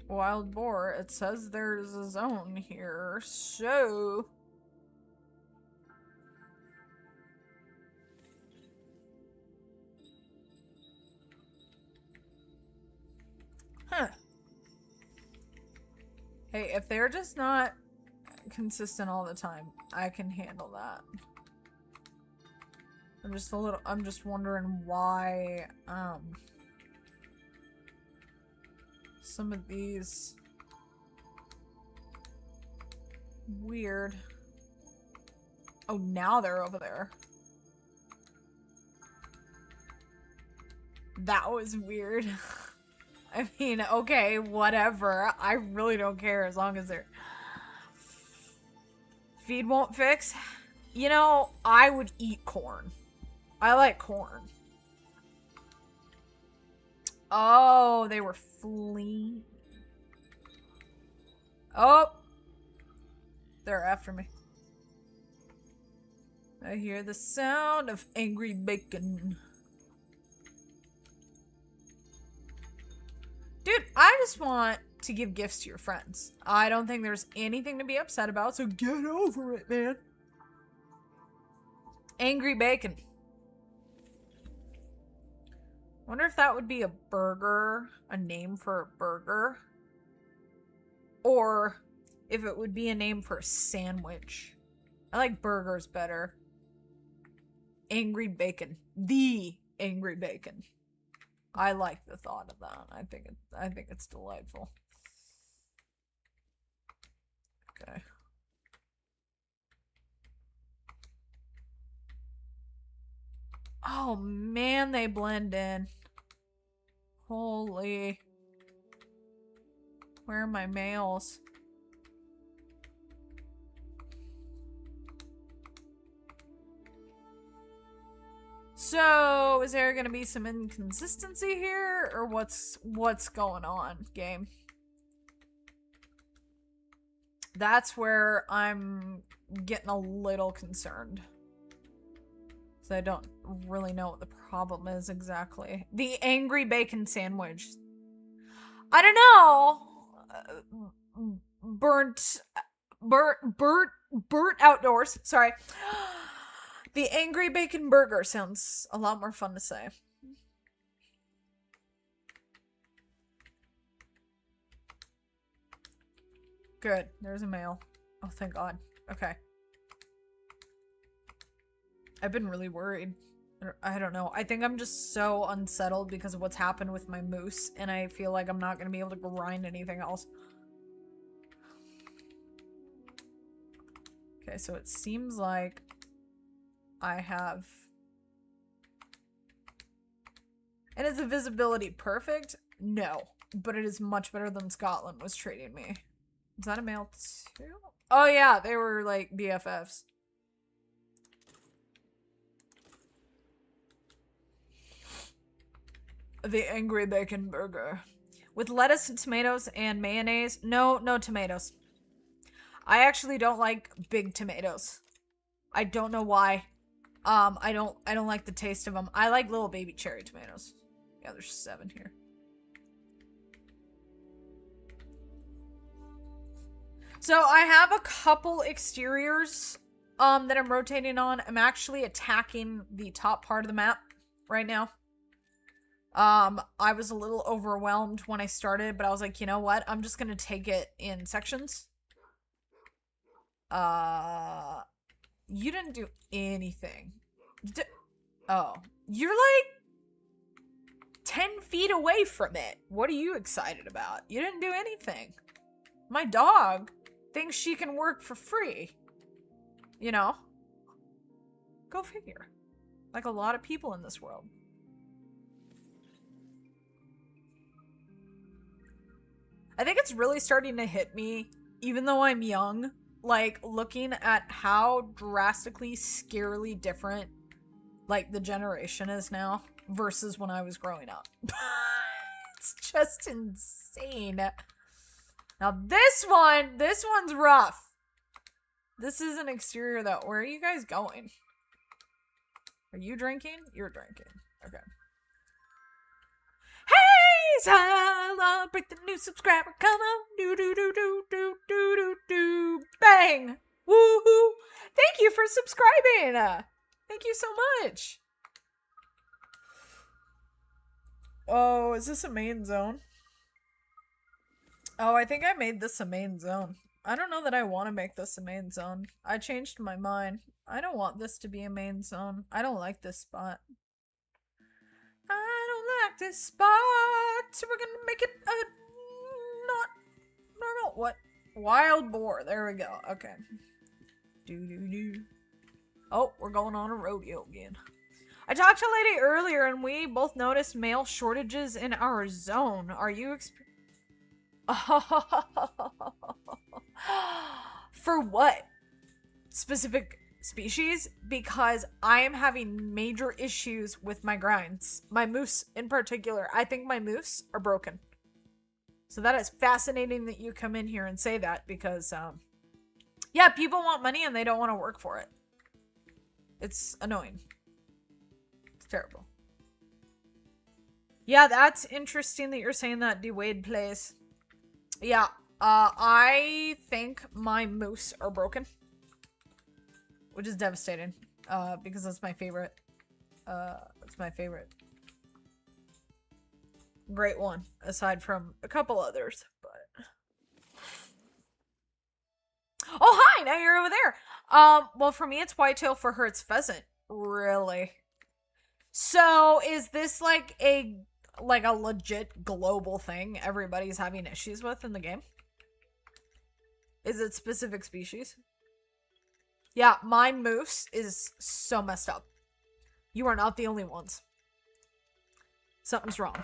Wild boar. It says there's a zone here, so... Huh. Hey, if they're just not consistent all the time, I can handle that. I'm just wondering why, some of these weird. Oh, now they're over there. That was weird. I mean, okay, whatever. I really don't care as long as they're... Feed won't fix? You know, I would eat corn. I like corn. Oh, they were fleeing. Oh! They're after me. I hear the sound of angry bacon. Dude, I just want to give gifts to your friends. I don't think there's anything to be upset about, so get over it, man. Angry bacon. Wonder if that would be a burger, a name for a burger. Or if it would be a name for a sandwich. I like burgers better. Angry bacon. The angry bacon. I like the thought of that. I think it's delightful. Okay. Oh man, they blend in. Holy. Where are my males? So, is there gonna be some inconsistency here, or what's going on, game? That's where I'm getting a little concerned. So I don't really know what the problem is exactly. The angry bacon sandwich. I don't know. Burnt outdoors. Sorry. The angry bacon burger sounds a lot more fun to say. Good. There's a male. Oh, thank God. Okay. I've been really worried. I don't know. I think I'm just so unsettled because of what's happened with my moose, and I feel like I'm not going to be able to grind anything else. Okay, so it seems like I have... And is the visibility perfect? No. But it is much better than Scotland was treating me. Is that a male too? Oh yeah, they were like BFFs. The angry bacon burger. With lettuce and tomatoes and mayonnaise. No tomatoes. I actually don't like big tomatoes. I don't know why. I don't like the taste of them. I like little baby cherry tomatoes. Yeah, there's 7 here. So I have a couple exteriors that I'm rotating on. I'm actually attacking the top part of the map right now. I was a little overwhelmed when I started, but I was like, you know what? I'm just gonna take it in sections. You didn't do anything. Oh, you're like 10 feet away from it. What are you excited about? You didn't do anything. My dog thinks she can work for free. You know? Go figure. Like a lot of people in this world. I think it's really starting to hit me, even though I'm young, like looking at how drastically, scarily different like the generation is now versus when I was growing up. It's just insane. Now this one's rough. This is an exterior though. Where are you guys going? Are you drinking? You're drinking. Okay. Hey, celebrate the new subscriber. Come on. Do, do, do, do, do, do, do, do. Bang. Woohoo. Thank you for subscribing. Thank you so much. Oh, is this a main zone? Oh, I think I made this a main zone. I don't know that I want to make this a main zone. I changed my mind. I don't want this to be a main zone. I don't like this spot. I don't like this spot. So we're gonna make it a not normal. What? Wild boar. There we go. Okay. Do. Oh, we're going on a rodeo again. I talked to a lady earlier and we both noticed male shortages in our zone. Are you For what? Specific species? Because I am having major issues with my grinds. My moose in particular. I think my moose are broken. So that is fascinating that you come in here and say that because, yeah, people want money and they don't want to work for it. It's annoying. It's terrible. Yeah, that's interesting that you're saying that Dwayne plays. Yeah, I think my moose are broken. Which is devastating. Because that's my favorite. That's my favorite. Great one. Aside from a couple others, but... Oh, hi! Now you're over there! Well, for me it's whitetail, for her it's pheasant. Really? So, is this like a legit global thing everybody's having issues with in the game? Is it specific species? Yeah, my moose is so messed up. You are not the only ones. Something's wrong.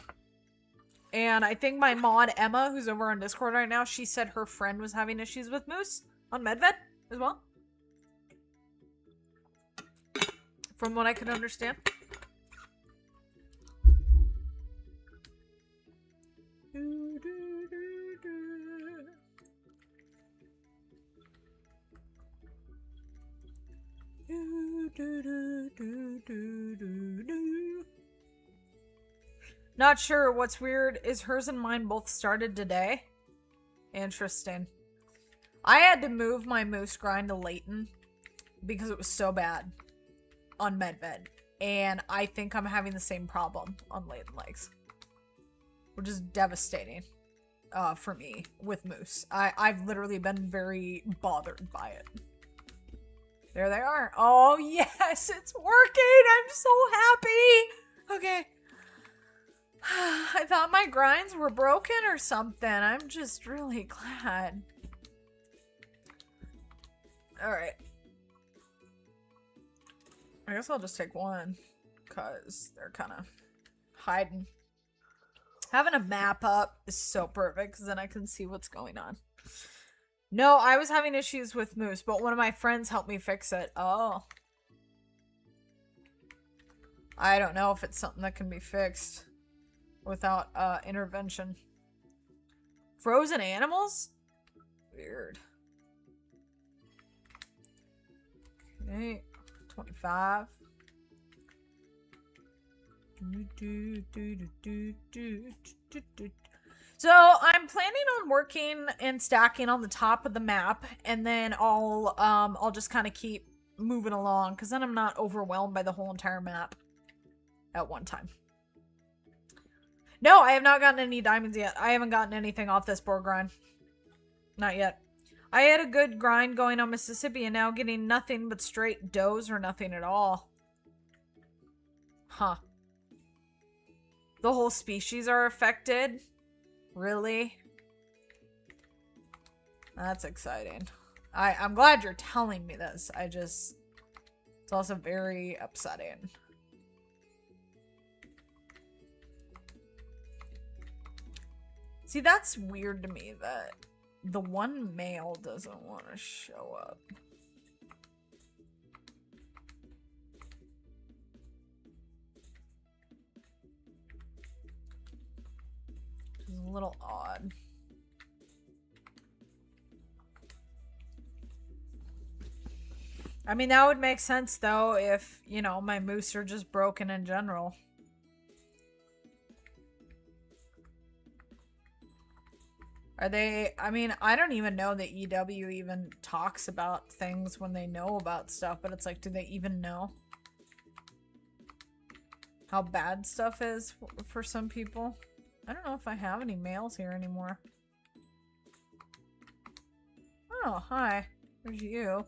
And I think my mod Emma, who's over on Discord right now, she said her friend was having issues with moose on Medved as well. From what I could understand. Not sure. What's weird is hers and mine both started today. Interesting. I had to move my moose grind to Layton because it was so bad on Medved. And I think I'm having the same problem on Layton Lakes. Which is devastating for me with moose. I've literally been very bothered by it. There they are. Oh, yes, it's working. I'm so happy. Okay. I thought my grinds were broken or something. I'm just really glad. Alright. I guess I'll just take one. Because they're kind of hiding. Having a map up is so perfect. Because then I can see what's going on. No, I was having issues with moose. But one of my friends helped me fix it. Oh. I don't know if it's something that can be fixed without intervention. Frozen animals? Weird. Okay, 25. So I'm planning on working and stacking on the top of the map, and then I'll just kind of keep moving along, because then I'm not overwhelmed by the whole entire map at one time. No, I have not gotten any diamonds yet. I haven't gotten anything off this boar grind. Not yet. I had a good grind going on Mississippi and now getting nothing but straight does or nothing at all. Huh. The whole species are affected? Really? That's exciting. I'm glad you're telling me this. It's also very upsetting. See, that's weird to me that the one male doesn't want to show up. It's a little odd. I mean, that would make sense, though, if, you know, my moose are just broken in general. Are they... I mean, I don't even know that EW even talks about things when they know about stuff, but it's like, do they even know how bad stuff is for some people? I don't know if I have any males here anymore. Oh, hi. There's you.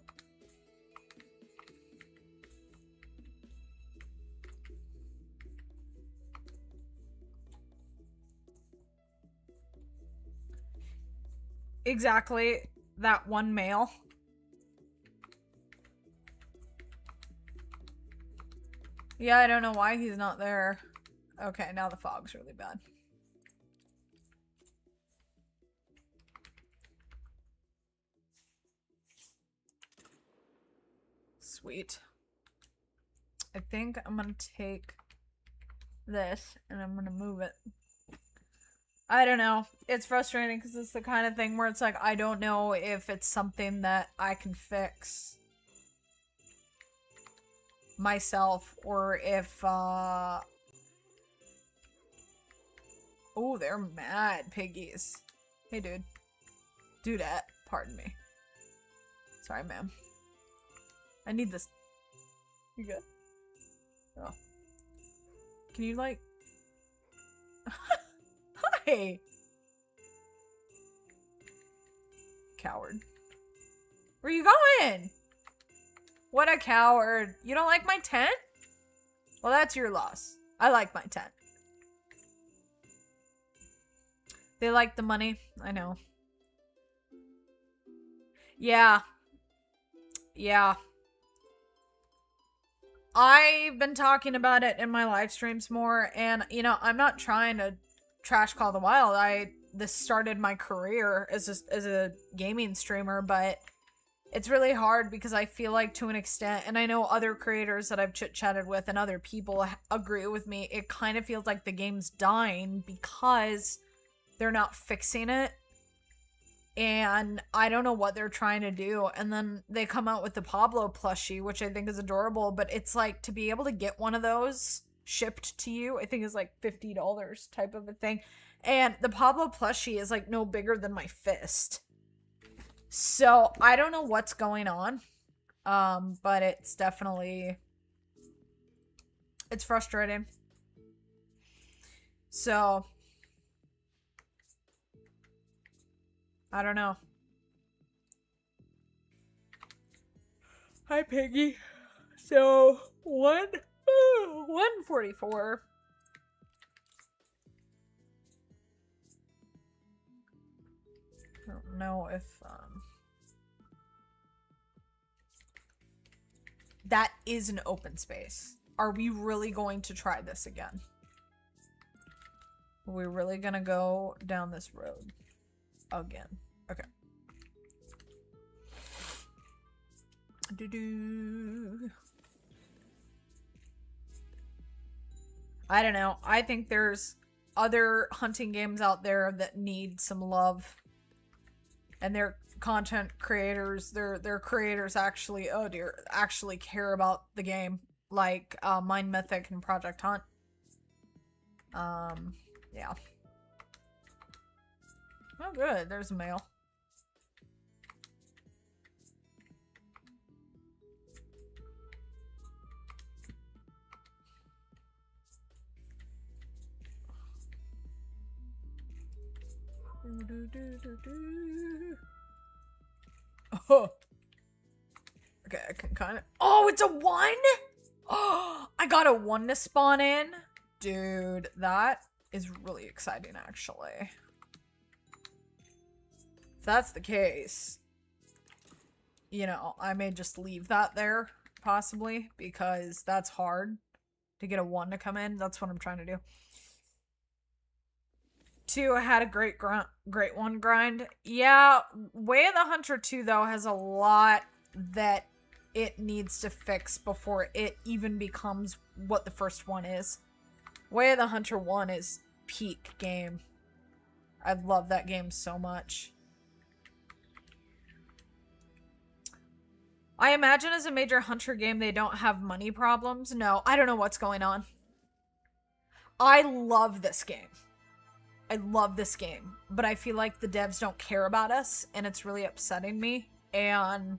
Exactly. That one male. Yeah, I don't know why he's not there. Okay, now the fog's really bad. Sweet. I think I'm gonna take this and I'm gonna move it. I don't know. It's frustrating because it's the kind of thing where it's like, I don't know if it's something that I can fix myself or if, oh, they're mad piggies. Hey, dude. Dudette. Pardon me. Sorry, ma'am. I need this. You good? Oh. Can you, like... Hi! Coward. Where you going? What a coward. You don't like my tent? Well, that's your loss. I like my tent. They like the money. I know. Yeah. Yeah. I've been talking about it in my live streams more, and, you know, I'm not trying to trash Call of the Wild. This started my career as a gaming streamer, but it's really hard because I feel like, to an extent, and I know other creators that I've chit-chatted with and other people agree with me, it kind of feels like the game's dying because they're not fixing it. And I don't know what they're trying to do. And then they come out with the Pablo plushie, which I think is adorable, but it's like, to be able to get one of those shipped to you, I think is like $50 type of a thing. And the Pablo plushie is like no bigger than my fist. So I don't know what's going on. But it's definitely, it's frustrating. So I don't know. Hi, Piggy. So 144. I don't know if that is an open space. Are we really going to try this again? Are we really gonna go down this road again? Okay. I don't know. I think there's other hunting games out there that need some love. And their content creators, their creators actually, oh dear, actually care about the game. Like Mind Mythic and Project Hunt. Yeah. Oh good, there's a male. Oh. Okay, I can kind of... Oh, it's a 1? Oh, I got a 1 to spawn in. Dude, that is really exciting, actually. If that's the case, you know, I may just leave that there, possibly, because that's hard to get a 1 to come in. That's what I'm trying to do. 2, I had a great 1 grind. Yeah, Way of the Hunter 2, though, has a lot that it needs to fix before it even becomes what the first one is. Way of the Hunter 1 is peak game. I love that game so much. I imagine as a major hunter game, they don't have money problems. No, I don't know what's going on. I love this game. I love this game, but I feel like the devs don't care about us, and it's really upsetting me. And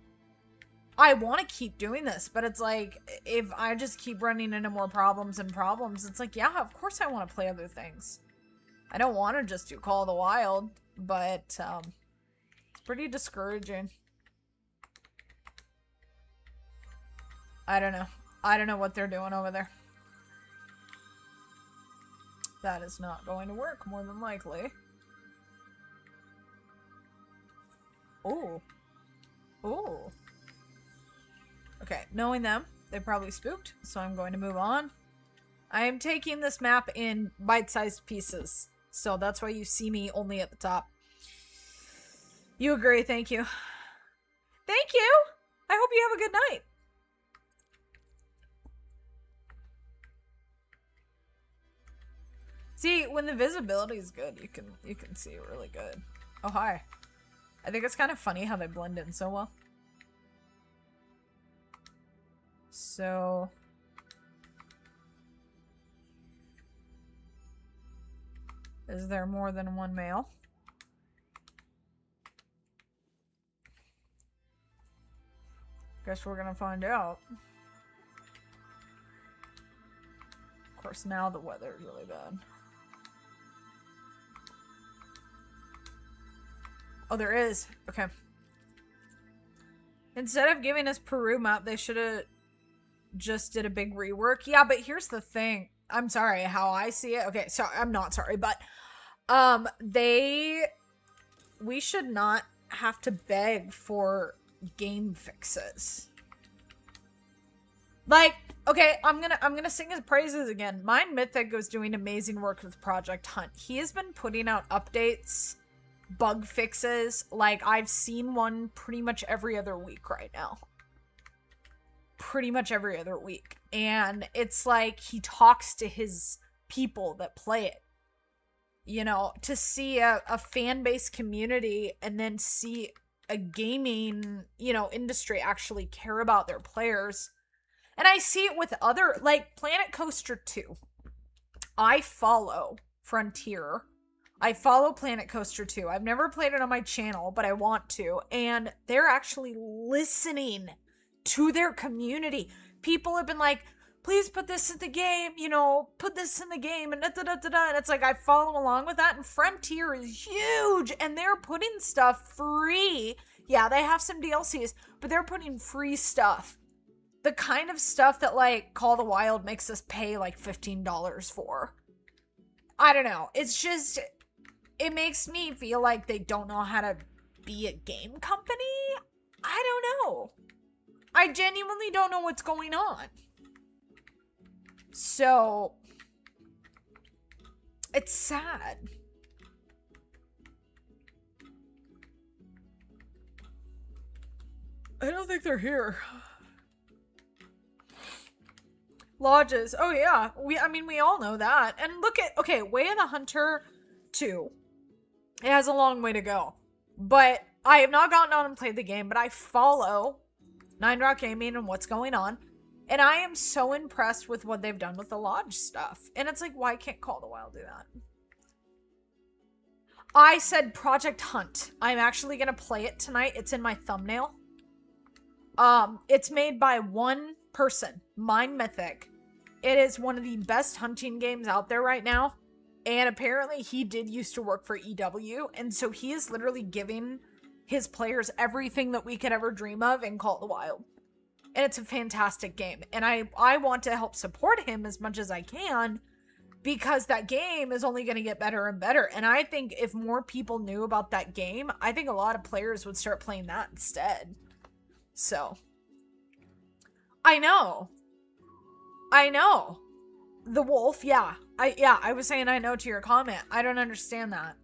I want to keep doing this, but it's like, if I just keep running into more problems and problems, it's like, yeah, of course I want to play other things. I don't want to just do Call of the Wild, but it's pretty discouraging. I don't know. I don't know what they're doing over there. That is not going to work, more than likely. Ooh. Ooh. Okay, knowing them, they probably spooked, so I'm going to move on. I am taking this map in bite-sized pieces, so that's why you see me only at the top. You agree, thank you. Thank you! I hope you have a good night. See, when the visibility is good, you can see really good. Oh, hi. I think it's kind of funny how they blend in so well. So... is there more than one male? Guess we're gonna find out. Of course, now the weather is really bad. Oh, there is. Okay. Instead of giving us Peru map, they should have just did a big rework. Yeah, but here's the thing. I'm sorry, how I see it. Okay, so I'm not sorry, but we should not have to beg for game fixes. Like, okay, I'm gonna sing his praises again. Mind Mythic was doing amazing work with Project Hunt. He has been putting out updates, bug fixes. Like, I've seen one pretty much every other week right now. Pretty much every other week. And it's like he talks to his people that play it. You know, to see a fan base community and then see a gaming, you know, industry actually care about their players. And I see it with other, like Planet Coaster 2. I follow Frontier. I follow Planet Coaster 2. I've never played it on my channel, but I want to. And they're actually listening to their community. People have been like, please put this in the game, you know, put this in the game, and da-da-da-da-da. And it's like, I follow along with that, and Frontier is huge, and they're putting stuff free. Yeah, they have some DLCs, but they're putting free stuff. The kind of stuff that, like, Call of the Wild makes us pay, like, $15 for. I don't know. It's just, it makes me feel like they don't know how to be a game company. I don't know. I genuinely don't know what's going on. So, it's sad. I don't think they're here. Lodges. Oh yeah. I mean, we all know that. And look at, okay, Way of the Hunter 2. It has a long way to go. But I have not gotten on and played the game, but I follow Nine Rock Gaming and what's going on. And I am so impressed with what they've done with the Lodge stuff. And it's like, why can't Call of the Wild do that? I said Project Hunt. I'm actually going to play it tonight. It's in my thumbnail. It's made by one person, Mind Mythic. It is one of the best hunting games out there right now. And apparently he did used to work for EW. And so he is literally giving his players everything that we could ever dream of in Call of the Wild. And it's a fantastic game. And I want to help support him as much as I can, because that game is only going to get better and better. And I think if more people knew about that game, I think a lot of players would start playing that instead. So, I know. The wolf, yeah. I was saying I know to your comment. I don't understand that.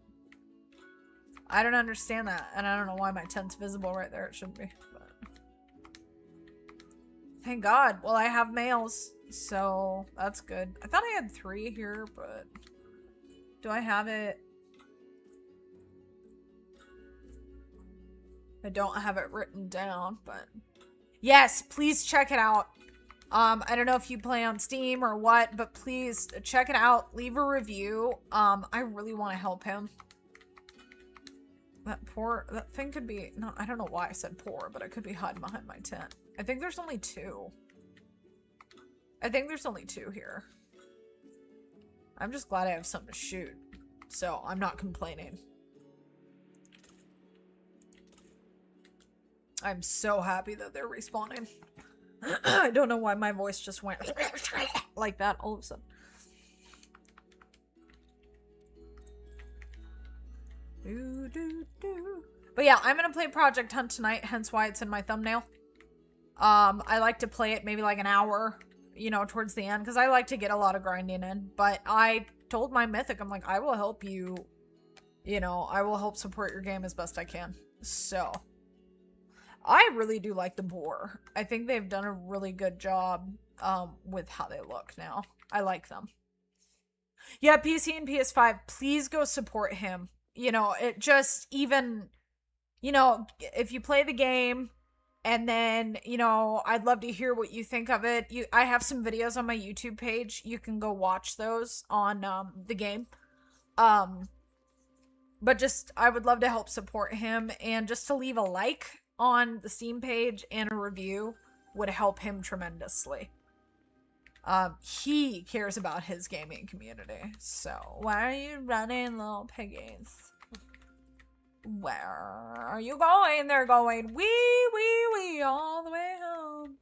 And I don't know why my tent's visible right there. It shouldn't be. But thank God. Well, I have males, so that's good. I thought I had 3 here, but do I have it? I don't have it written down, but Yes, please check it out. I don't know if you play on Steam or what, but please check it out. Leave a review. I really want to help him. That thing could be, no, I don't know why I said poor, but it could be hiding behind my tent. I think there's only 2. I think there's only 2 here. I'm just glad I have something to shoot, so I'm not complaining. I'm so happy that they're respawning. I don't know why my voice just went like that all of a sudden. But yeah, I'm gonna play Project Hunt tonight, hence why it's in my thumbnail. I like to play it maybe like an hour, you know, towards the end, because I like to get a lot of grinding in. But I told my Mythic, I'm like, I will help you, you know, I will help support your game as best I can. So, I really do like the boar. I think they've done a really good job with how they look now. I like them. Yeah, PC and PS5, please go support him. You know, it just even, you know, if you play the game and then, you know, I'd love to hear what you think of it. I have some videos on my YouTube page. You can go watch those on the game. But just, I would love to help support him, and just to leave a like on the Steam page and a review would help him tremendously. He cares about his gaming community. So, why are you running, little piggies? Where are you going? They're going wee all the way home.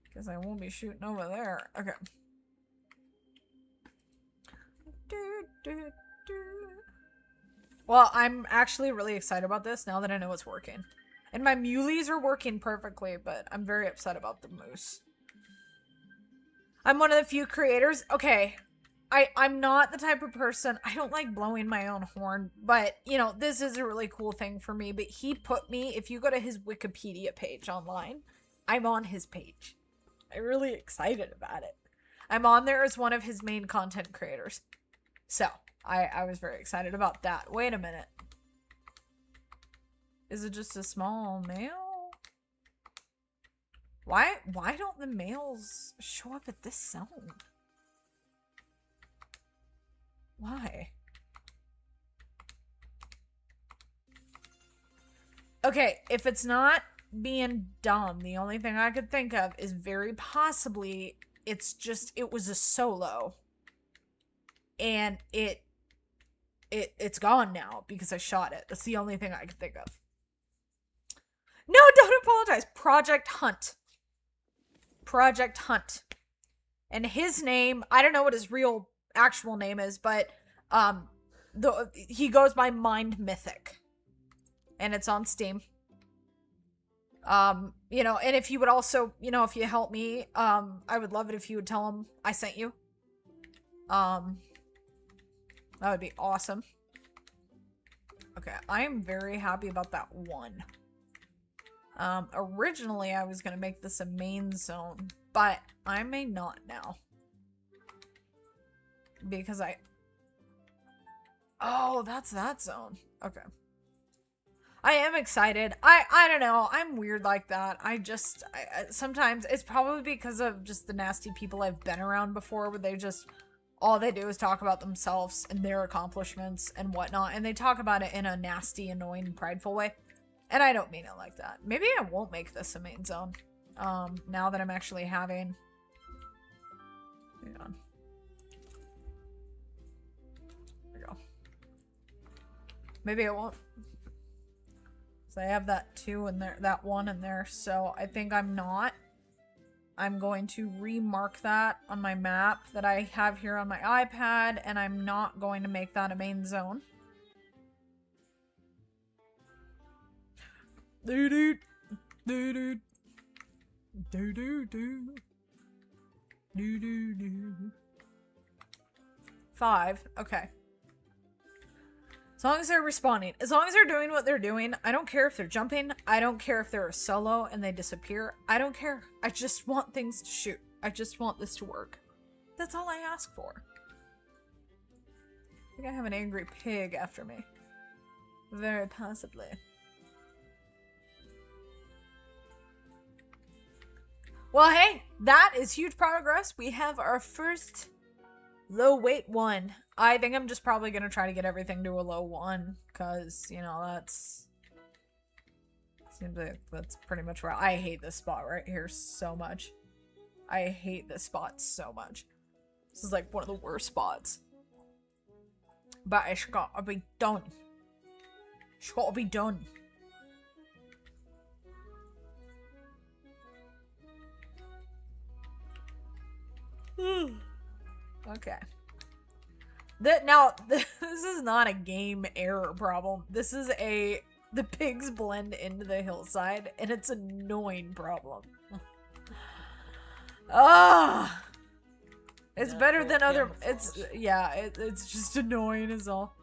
Because I won't be shooting over there. Okay. Well, I'm actually really excited about this now that I know it's working. And my muleys are working perfectly, but I'm very upset about the moose. I'm one of the few creators. Okay, I'm not the type of person, I don't like blowing my own horn, but, you know, this is a really cool thing for me. But he put me, if you go to his Wikipedia page online, I'm on his page. I'm really excited about it. I'm on there as one of his main content creators. So, I was very excited about that. Wait a minute. Is it just a small male? Why don't the males show up at this zone? Why? Okay, if it's not being dumb, the only thing I could think of is very possibly it was a solo. And it's gone now because I shot it. That's the only thing I could think of. No, don't apologize. Project Hunt. Project Hunt. And his name, I don't know what his real actual name is, but he goes by Mind Mythic. And it's on Steam. You know, and if you would also, you know, if you help me, I would love it if you would tell him I sent you. That would be awesome. Okay, I am very happy about that one. Originally I was gonna make this a main zone, but I may not now. Because oh, that's that zone. Okay. I am excited. I don't know. I'm weird like that. Sometimes it's probably because of just the nasty people I've been around before, where they just, all they do is talk about themselves and their accomplishments and whatnot. And they talk about it in a nasty, annoying, prideful way. And I don't mean it like that. Maybe I won't make this a main zone. Now that I'm actually having... Hang on. There we go. Maybe I won't. So I have that 2 in there, that 1 in there. So I think I'm not. I'm going to remark that on my map that I have here on my iPad, and I'm not going to make that a main zone. Do do do do do do do do do do. 5. Okay. As long as they're respawning, as long as they're doing what they're doing, I don't care if they're jumping. I don't care if they're a solo and they disappear. I don't care. I just want things to shoot. I just want this to work. That's all I ask for. I think I have an angry pig after me. Very possibly. Well, hey, that is huge progress. We have our first low weight one. I think I'm just probably going to try to get everything to a low 1 because, you know, that's... Seems like that's pretty much where I hate this spot right here so much. I hate this spot so much. This is like one of the worst spots. But it's gotta be done. It's gotta be done. Okay. Now, this is not a game error problem. This is the pigs blend into the hillside, and it's an annoying problem. Ah! It's better than other... It's... Yeah, it's just annoying is all.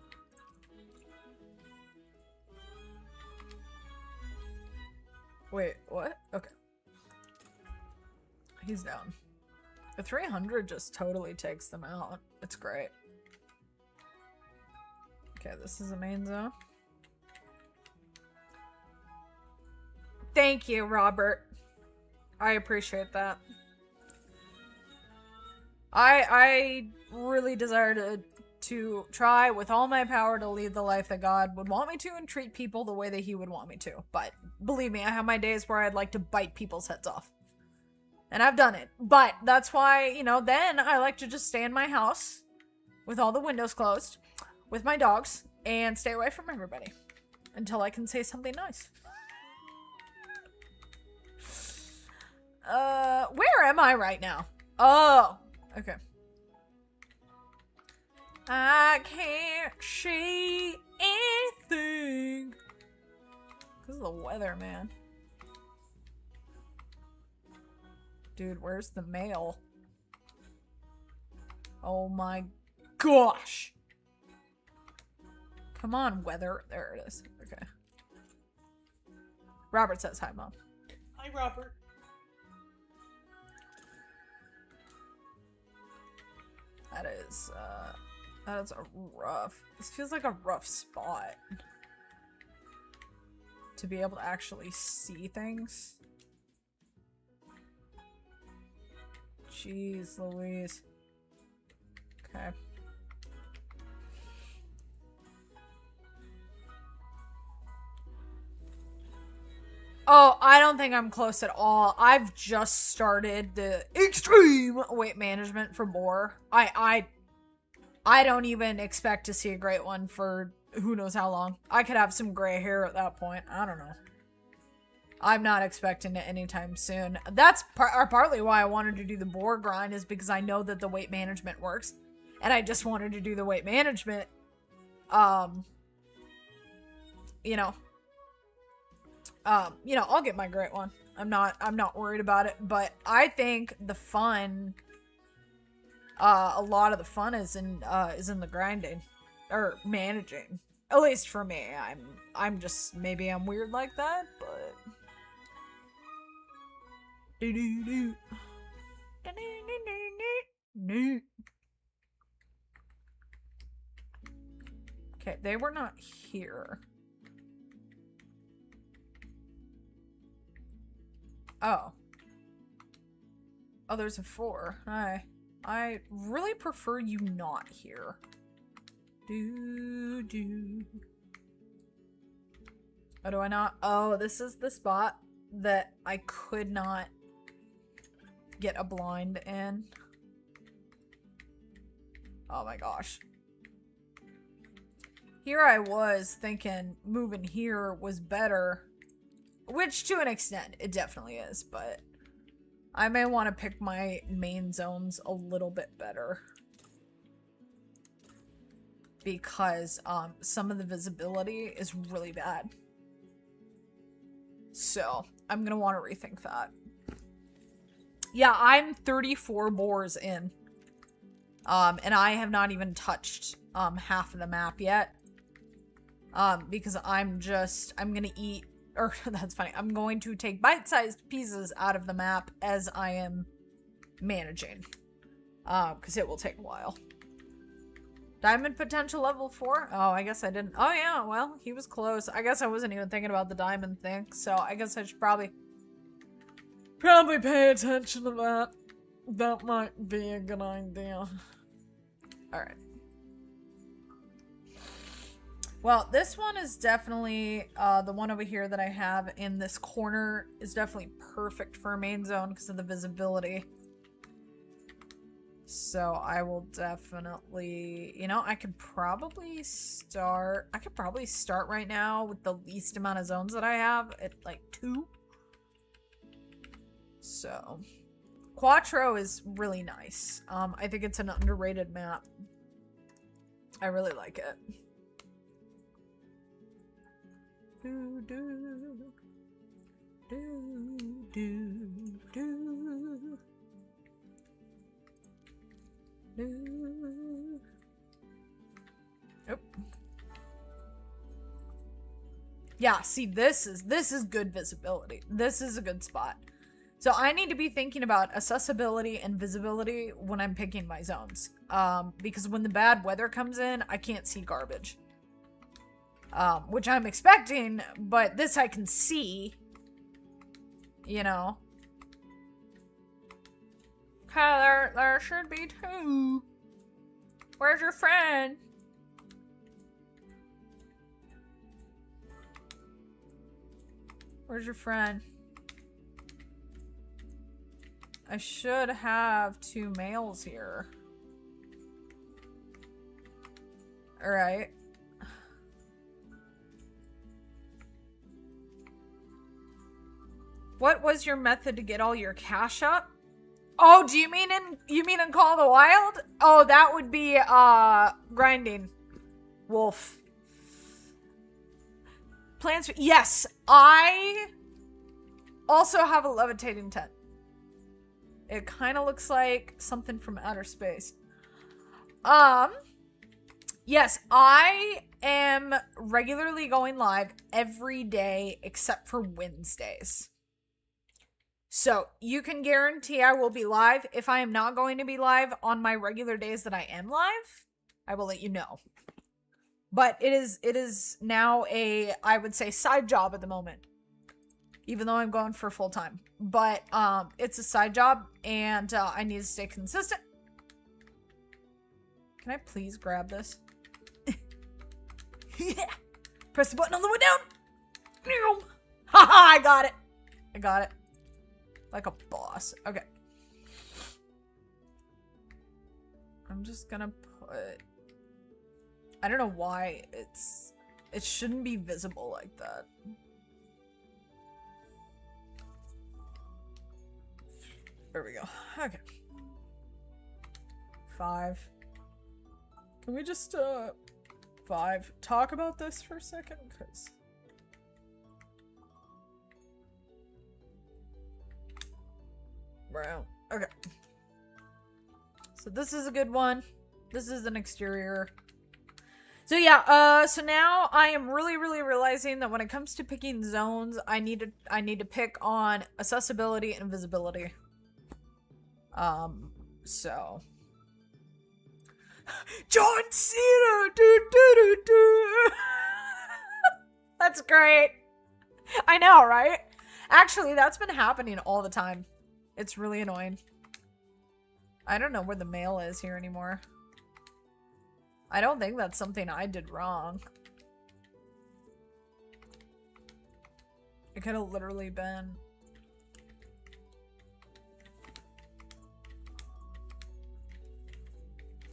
Wait, what? Okay. He's down. The 300 just totally takes them out. It's great. Okay, this is the main zone. Thank you, Robert. I appreciate that. I really desire to try with all my power to lead the life that God would want me to and treat people the way that he would want me to. But believe me, I have my days where I'd like to bite people's heads off. And I've done it. But that's why, you know, then I like to just stay in my house with all the windows closed with my dogs and stay away from everybody until I can say something nice. Where am I right now? Oh, okay. I can't see anything because of the weather, man. Dude, where's the mail? Oh my gosh. Come on, weather. There it is. Okay. Robert says hi, Mom. Hi, Robert. That is a rough... This feels like a rough spot. To be able to actually see things. Jeez Louise. Okay. Oh, I don't think I'm close at all. I've just started the extreme weight management for boar. I don't even expect to see a great one for who knows how long. I could have some gray hair at that point. I don't know. I'm not expecting it anytime soon. That's partly why I wanted to do the boar grind, is because I know that the weight management works. And I just wanted to do the weight management. You know, I'll get my great one. I'm not worried about it, but I think the fun, a lot of the fun is in the grinding or managing. At least for me. I'm just, maybe I'm weird like that, but okay, they were not here. Oh. Oh, there's a 4. Hi. I really prefer you not here. Oh, do I not? Oh, this is the spot that I could not get a blind in. Oh my gosh. Here I was thinking moving here was better. Which, to an extent, it definitely is, but I may want to pick my main zones a little bit better. Because, some of the visibility is really bad. So, I'm gonna want to rethink that. Yeah, I'm 34 boars in. And I have not even touched, half of the map yet. Because I'm gonna eat... Or, that's funny. I'm going to take bite-sized pieces out of the map as I am managing. Because it will take a while. Diamond potential level 4? Oh, I guess I didn't. Oh, yeah, well, he was close. I guess I wasn't even thinking about the diamond thing. So, I guess I should probably Probably pay attention to that. That might be a good idea. Alright. Well, this one is definitely, the one over here that I have in this corner is definitely perfect for a main zone because of the visibility. So I will definitely, you know, I could probably start right now with the least amount of zones that I have at like 2. So Quattro is really nice. I think it's an underrated map. I really like it. Do, do, do, do, do. Oh. Yeah, see, this is good visibility. This is a good spot. So I need to be thinking about accessibility and visibility when I'm picking my zones. Because when the bad weather comes in, I can't see garbage. Which I'm expecting, but this I can see. You know. Okay, there should be 2. Where's your friend? Where's your friend? I should have 2 males here. Alright. What was your method to get all your cash up? Oh, do you mean in Call of the Wild? Oh, that would be grinding. Wolf. Plans for, yes, I also have a levitating tent. It kind of looks like something from outer space. Yes, I am regularly going live every day except for Wednesdays. So you can guarantee I will be live. If I am not going to be live on my regular days that I am live, I will let you know. But it is now a, I would say, side job at the moment. Even though I'm going for full time. But it's a side job and I need to stay consistent. Can I please grab this? Yeah. Press the button on the way down. Haha, I got it. I got it. Like a boss. Okay. I'm just gonna put... I don't know why it shouldn't be visible like that. There we go. Okay. 5. Can we just, 5, talk about this for a second? Because... Wow. Okay. So this is a good one. This is an exterior. So yeah, so now I am really realizing that when it comes to picking zones, I need to pick on accessibility and visibility. So John Cena, That's great. I know, right? Actually, that's been happening all the time. It's really annoying. I don't know where the mail is here anymore. I don't think that's something I did wrong. It could have literally been...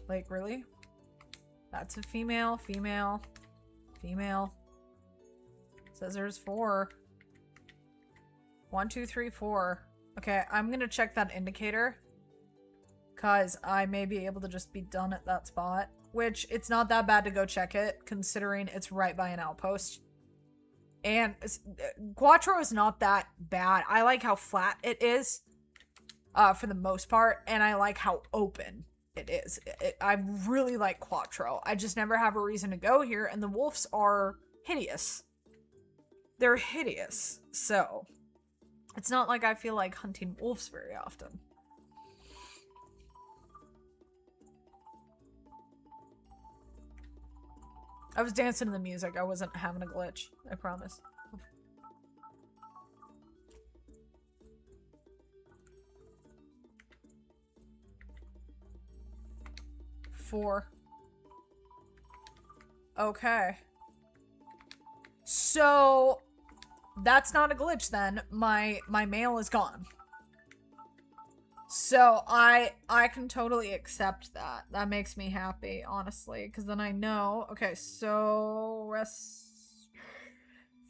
Like, really? That's a female, female, female. Says there's 4. 1, 2, 3, 4. Okay, I'm gonna check that indicator. Cause I may be able to just be done at that spot. Which, it's not that bad to go check it, considering it's right by an outpost. And Quattro is not that bad. I like how flat it is, for the most part, and I like how open it is. I really like Quattro. I just never have a reason to go here, and the wolves are hideous. They're hideous, so it's not like I feel like hunting wolves very often. I was dancing to the music. I wasn't having a glitch. I promise. 4. Okay. So that's not a glitch then. My male is gone. So I can totally accept that. That makes me happy, honestly, because then I know. Okay, so rest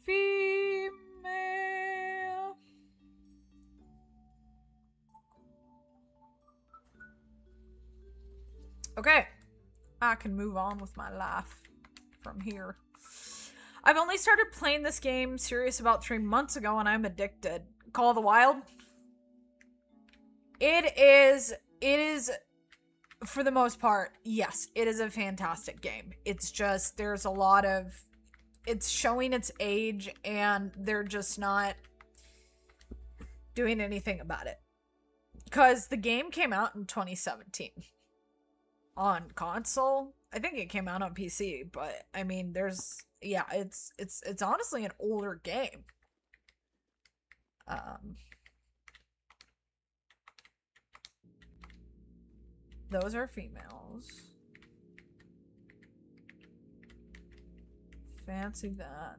female. Okay, I can move on with my life from here. I've only started playing this game serious about 3 months ago, and I'm addicted. Call of the Wild. It is, for the most part, yes, it is a fantastic game. It's just, there's a lot of, it's showing its age, and they're just not doing anything about it. Because the game came out in 2017. On console. I think it came out on PC, but I mean, there's, yeah, it's honestly an older game. Those are females. Fancy that.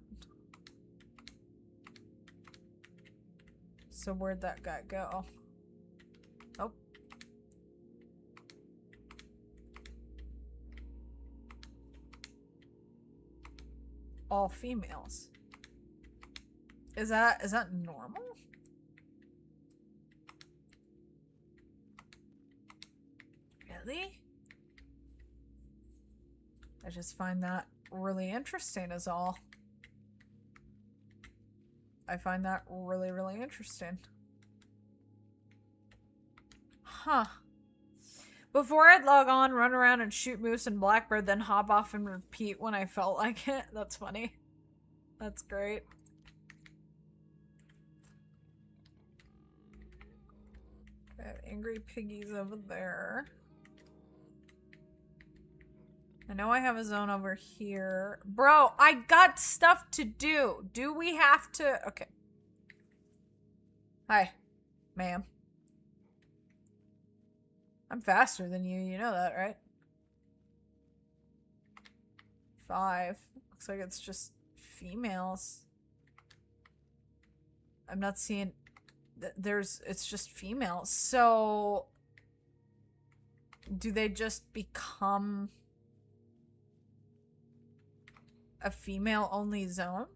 So where'd that guy go? Oh. All females. Is that normal? Really? I just find that really interesting is all. I find that really, really interesting. Huh. Before I'd log on, run around and shoot moose and blackbird, then hop off and repeat when I felt like it. That's funny. That's great. I have angry piggies over there. I know I have a zone over here. Bro, I got stuff to do. Do we have to? Okay. Hi, ma'am. I'm faster than you. You know that, right? 5. Looks like it's just females. I'm not seeing... It's just females. So... do they just become... a female-only zone?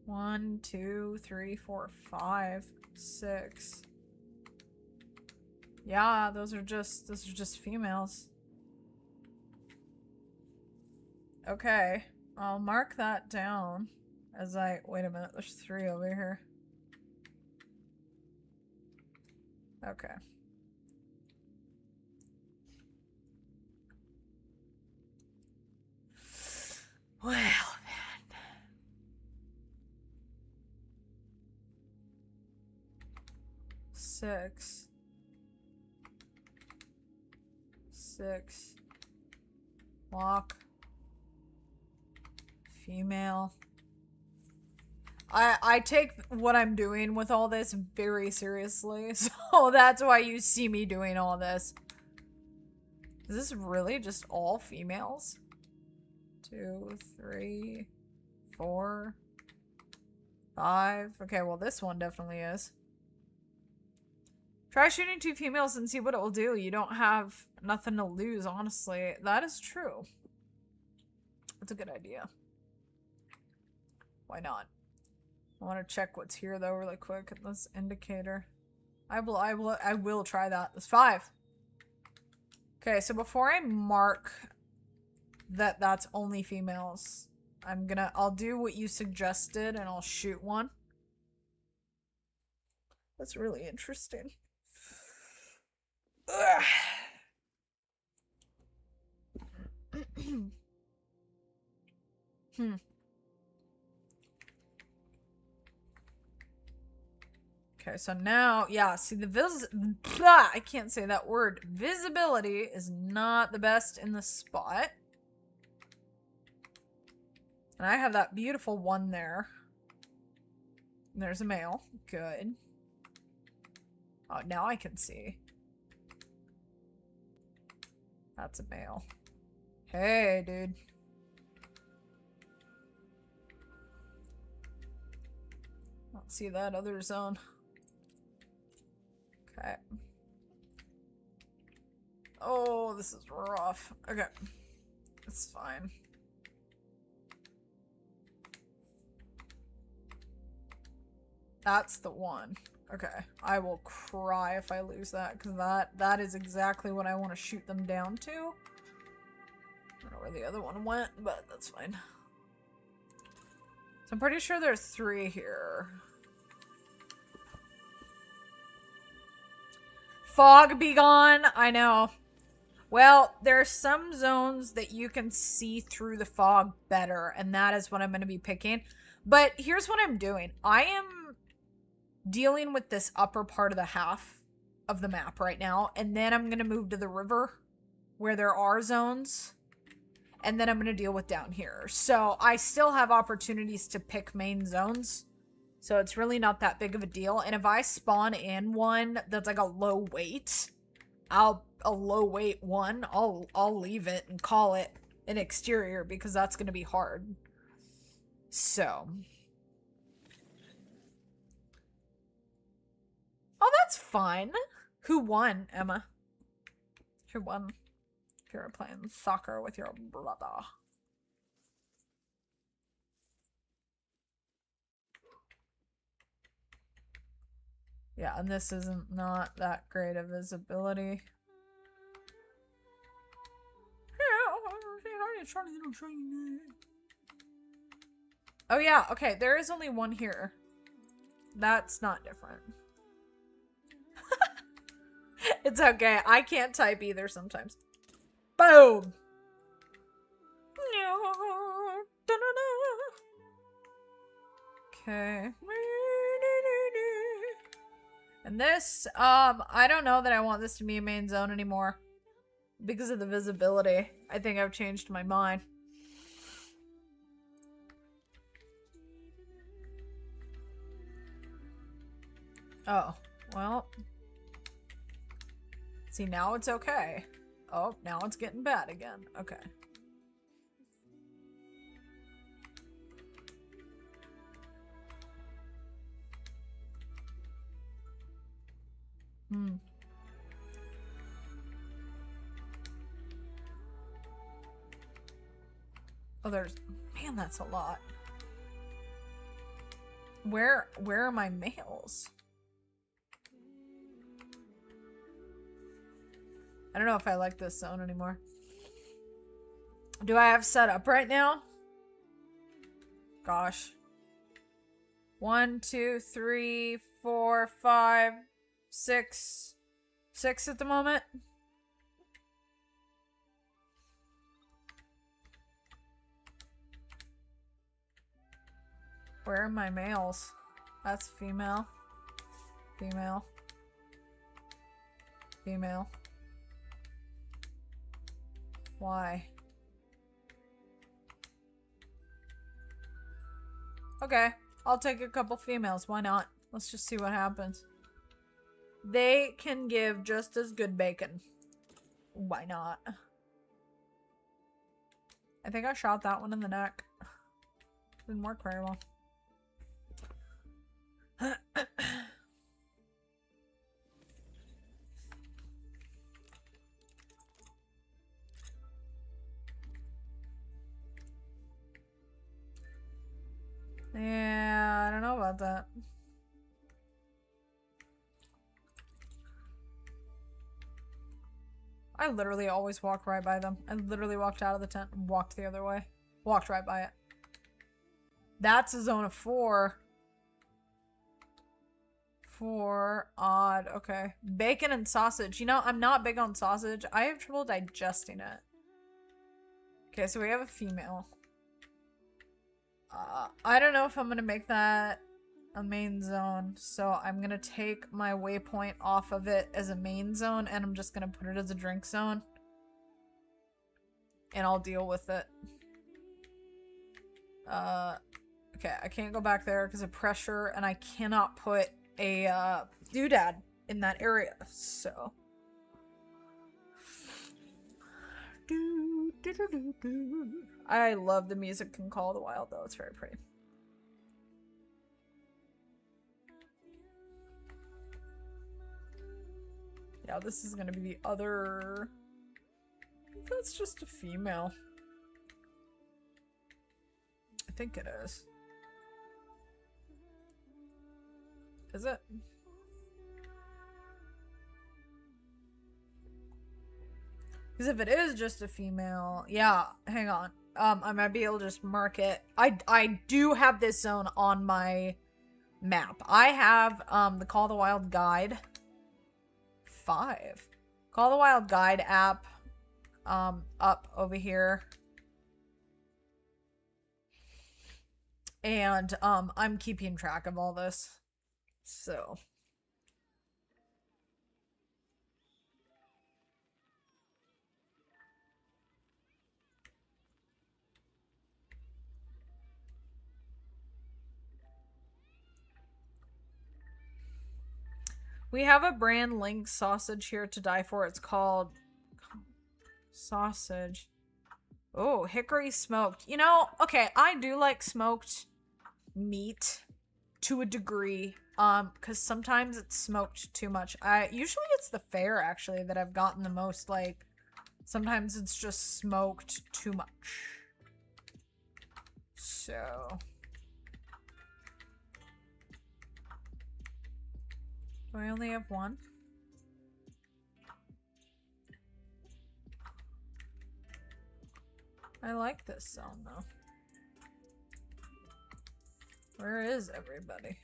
One, 2, 3, 4, 5, 6. Yeah, those are just females. Okay, I'll mark that down as I wait a minute. There's 3 over here. Okay. Well, man. 6. 6. Walk. Female. I take what I'm doing with all this very seriously, so that's why you see me doing all this. Is this really just all females? 2, 3, 4, 5. Okay, well this one definitely is. Try shooting 2 females and see what it will do. You don't have nothing to lose, honestly. That is true. That's a good idea. Why not? I want to check what's here though really quick at this indicator. I will try that. There's 5. Okay, so before I mark that that's only females, I'll do what you suggested and I'll shoot one. That's really interesting. Okay, so now, yeah, see I can't say that word. Visibility is not the best in the spot. And I have that beautiful one there. There's a male. Good. Oh, now I can see. That's a male. Hey, dude. Let's see that other zone. Okay. Oh, this is rough. Okay. It's fine. That's the one. Okay. I will cry if I lose that, because that is exactly what I want to shoot them down to. I don't know where the other one went, but that's fine. So I'm pretty sure there's 3 here. Fog be gone. I know. Well, there are some zones that you can see through the fog better, and that is what I'm going to be picking. But here's what I'm doing. I am dealing with this upper part of the half of the map right now, and then I'm going to move to the river where there are zones, and then I'm going to deal with down here. So I still have opportunities to pick main zones. So it's really not that big of a deal. And if I spawn in one that's like a low weight, a low weight one, I'll leave it and call it an exterior, because that's going to be hard. So. Oh, that's fine. Who won, Emma? Who won? You're playing soccer with your brother. Yeah, and this isn't not that great of visibility. Oh yeah, okay, there is only one here. That's not different. It's okay, I can't type either sometimes. Boom! Okay. And this, I don't know that I want this to be a main zone anymore. Because of the visibility. I think I've changed my mind. Oh, well. See, now it's okay. Oh, now it's getting bad again. Okay. Hmm. Oh, there's... Man, that's a lot. Where are my males? I don't know if I like this zone anymore. Do I have set up right now? Gosh. 1, 2, 3, 4, 5, 6. 6 at the moment. Where are my males? That's female. Female. Female. Why? Okay, I'll take a couple females. Why not? Let's just see what happens. They can give just as good bacon. Why not? I think I shot that one in the neck. Didn't work very well. Yeah, I don't know about that. I literally always walk right by them. I literally walked out of the tent and walked the other way. Walked right by it. That's a zone of 4. 4 odd. Okay. Bacon and sausage. You know, I'm not big on sausage. I have trouble digesting it. Okay, so we have a female. I don't know if I'm gonna make that a main zone, so I'm gonna take my waypoint off of it as a main zone, and I'm just gonna put it as a drink zone. And I'll deal with it. Okay, I can't go back there because of pressure, and I cannot put a doodad in that area, so. I love the music in Call of the Wild, though. It's very pretty. Yeah, this is gonna be the other... That's just a female. I think it is. Is it? Because if it is just a female, yeah, hang on. I might be able to just mark it. I do have this zone on my map. I have the Call of the Wild guide 5. Call of the Wild guide app up over here. And I'm keeping track of all this. So we have a brand link sausage here to die for. It's called sausage. Oh, hickory smoked. You know, okay, I do like smoked meat to a degree. Because sometimes it's smoked too much. Usually it's the fair, actually, that I've gotten the most, like, sometimes it's just smoked too much. So... do I only have one? I like this zone, though. Where is everybody?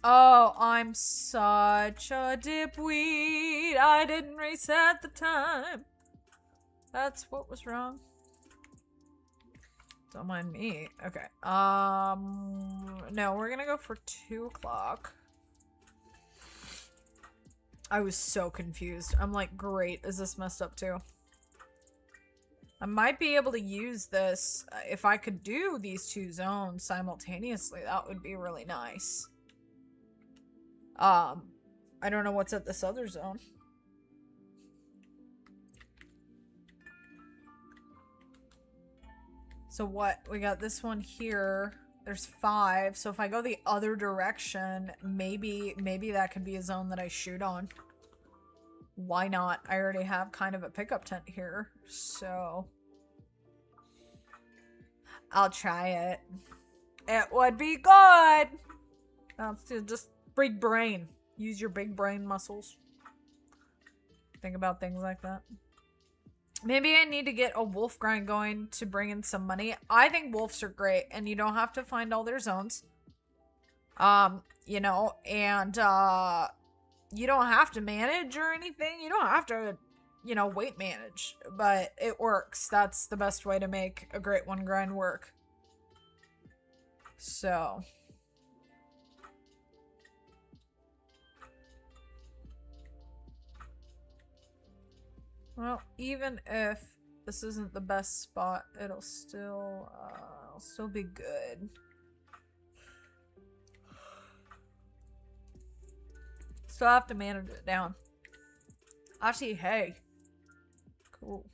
Oh, I'm such a dipweed. I didn't reset the time. That's what was wrong. Don't mind me. Okay. No, we're gonna go for 2 o'clock. I was so confused. I'm like, great. Is this messed up too? I might be able to use this. If I could do these 2 zones simultaneously, that would be really nice. I don't know what's at this other zone. So what? We got this one here. There's 5. So if I go the other direction, maybe that could be a zone that I shoot on. Why not? I already have kind of a pickup tent here, so I'll try it. It would be good. Just big brain. Use your big brain muscles. Think about things like that. Maybe I need to get a wolf grind going to bring in some money. I think wolves are great, and you don't have to find all their zones. You know, and you don't have to manage or anything. You don't have to, you know, weight manage, but it works. That's the best way to make a great one grind work. So... well, even if this isn't the best spot, it'll still be good. Still have to manage it down. Actually, hey. Cool.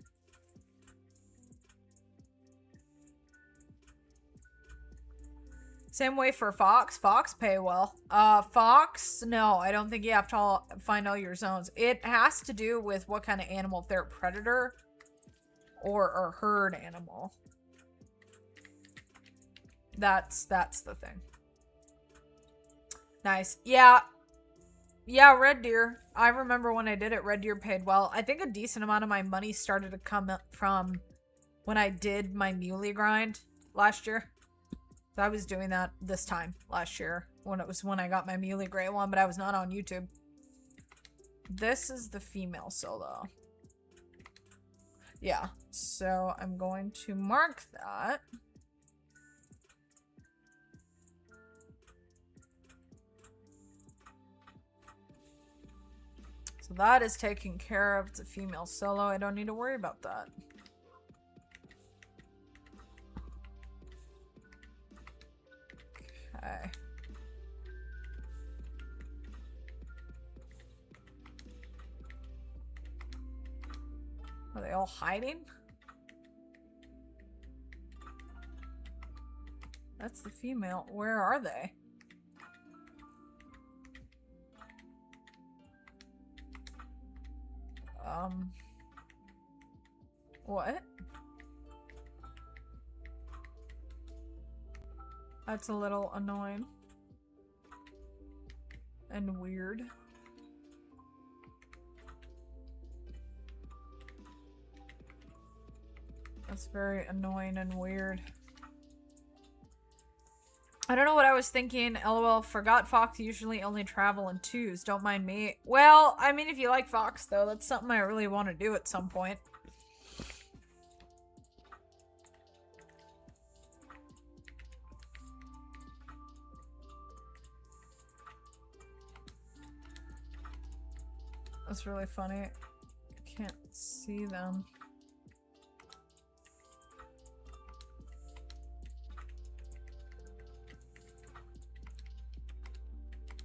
Same way for Fox. Fox pay well. Fox, no, I don't think you have to find all your zones. It has to do with what kind of animal. If they're a predator or a herd animal. That's the thing. Nice. Yeah. Yeah, red deer. I remember when I did it, red deer paid well. I think a decent amount of my money started to come up from when I did my muley grind last year. I was doing that this time last year when I got my muley gray one, but I was not on YouTube. This is the female solo. Yeah, so I'm going to mark that. So that is taken care of. It's a female solo. I don't need to worry about that. Okay. Are they all hiding? That's the female. Where are they? What? That's a little annoying. And weird. That's very annoying and weird. I don't know what I was thinking. LOL, forgot Fox usually only travel in twos. Don't mind me. Well, I mean, if you like Fox, though, that's something I really want to do at some point. That's really funny. I can't see them.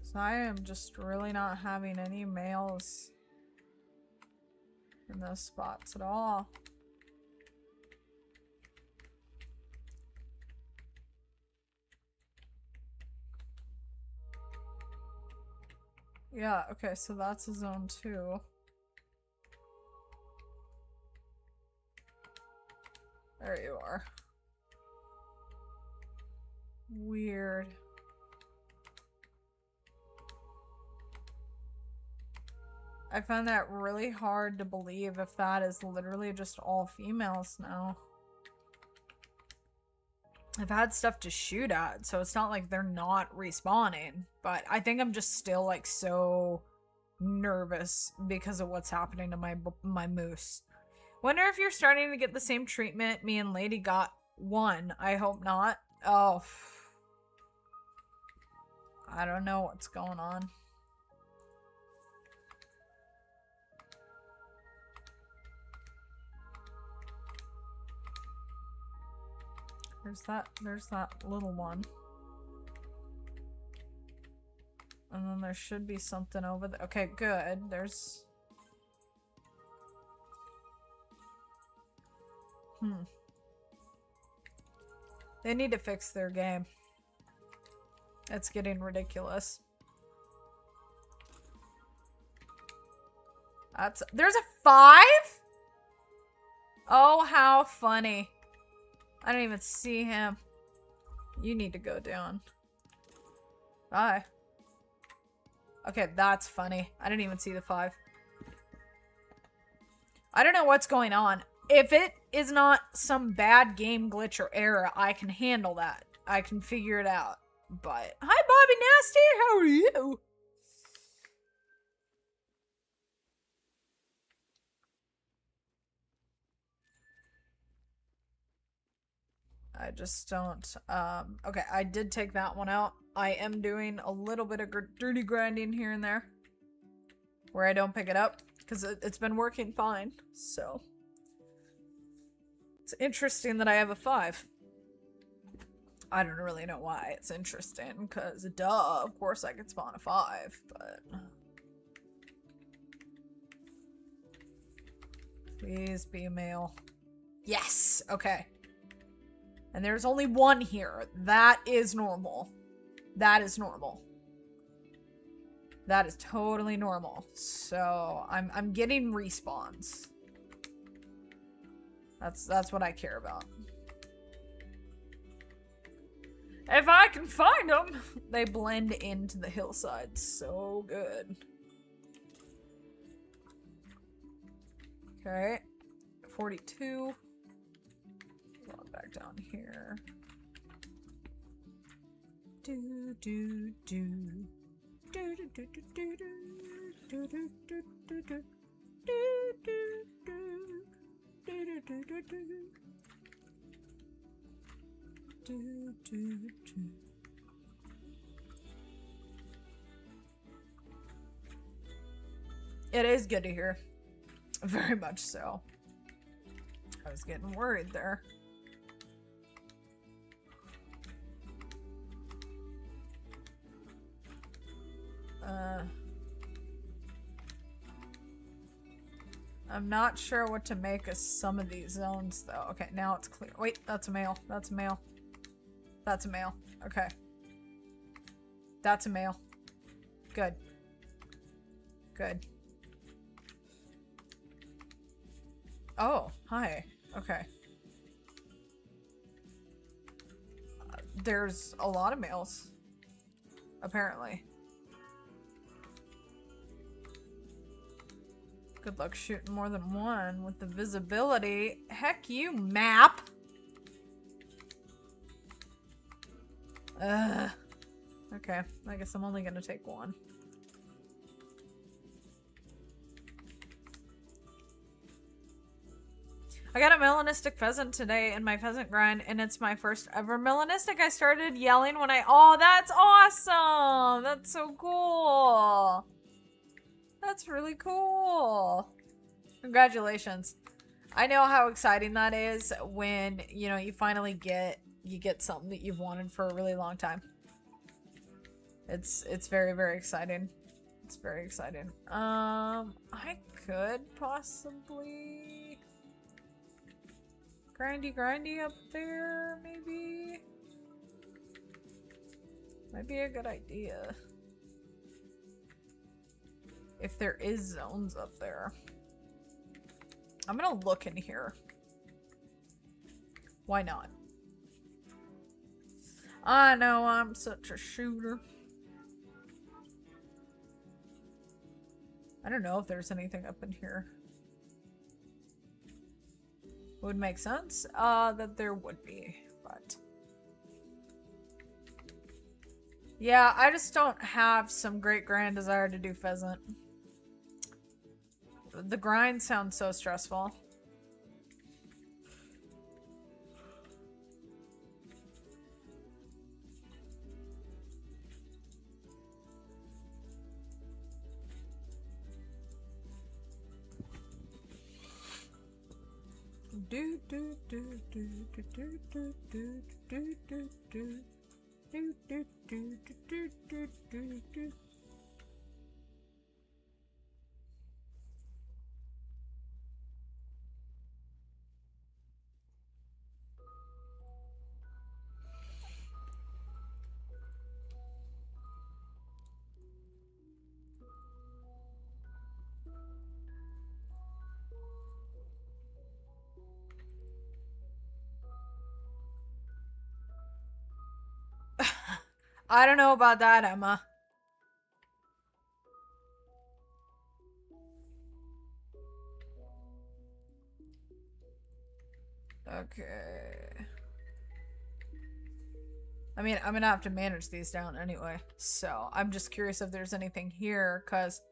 So I am just really not having any males in those spots at all. Yeah, okay, so that's a zone 2. There you are. Weird. I find that really hard to believe if that is literally just all females now. I've had stuff to shoot at, so it's not like they're not respawning. But I think I'm just still like so nervous because of what's happening to my moose. Wonder if you're starting to get the same treatment me and Lady got. One. I hope not. Oh. I don't know what's going on. There's that little one. And then there should be something over there. Okay, good. There's... They need to fix their game. It's getting ridiculous. There's a 5? Oh, how funny. I don't even see him. You need to go down. Bye. Okay, that's funny. I didn't even see the 5. I don't know what's going on. If it is not some bad game glitch or error, I can handle that. I can figure it out. But, hi Bobby Nasty, how are you? I just don't, okay, I did take that one out. I am doing a little bit of dirty grinding here and there. Where I don't pick it up. Because it's been working fine, so. It's interesting that I have a 5. I don't really know why it's interesting, because duh, of course I could spawn a 5, but... Please be a male. Yes! Okay. And there's only 1 here. That is normal. That is normal. That is totally normal. So, I'm getting respawns. That's what I care about. If I can find them, they blend into the hillside so good. Okay, 42. Go back down here. Do do do do do do do do do do do do do do. It is good to hear. Very much so. I was getting worried there. I'm not sure what to make of some of these zones, though. Okay, now it's clear. Wait, that's a male. That's a male. That's a male. Okay. That's a male. Good. Good. Oh, hi. Okay. There's a lot of males, apparently. Good luck shooting more than one with the visibility. Heck you, map! Ugh. Okay, I guess I'm only gonna take one. I got a melanistic pheasant today in my pheasant grind, and it's my first ever melanistic. I started yelling when I... Oh, that's awesome! That's so cool! That's really cool. Congratulations. I know how exciting that is when, you know, you finally get something that you've wanted for a really long time. It's very, very exciting. It's very exciting. I could possibly grindy up there, maybe. Might be a good idea. If there is zones up there. I'm gonna look in here. Why not? I know I'm such a shooter. I don't know if there's anything up in here. It would make sense that there would be, but... Yeah, I just don't have some great grand desire to do pheasant. The grind sounds so stressful. Do do do do do do do do do do do do do do do do do do. I don't know about that, Emma. Okay. I mean, I'm gonna have to manage these down anyway. So, I'm just curious if there's anything here, because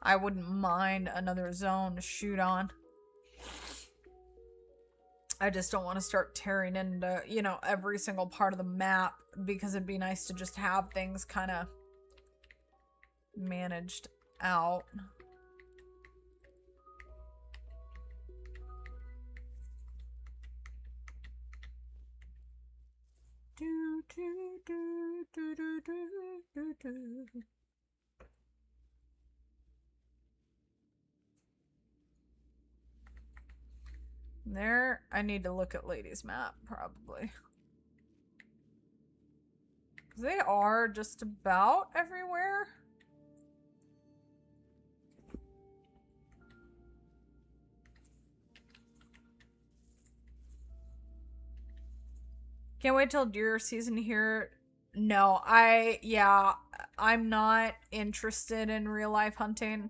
I wouldn't mind another zone to shoot on. I just don't want to start tearing into, you know, every single part of the map, because it'd be nice to just have things kind of managed out. Do, do, do, do, do, do, do, do. There, I need to look at Lady's map, probably. They are just about everywhere. Can't wait till deer season here. No, I'm not interested in real life hunting.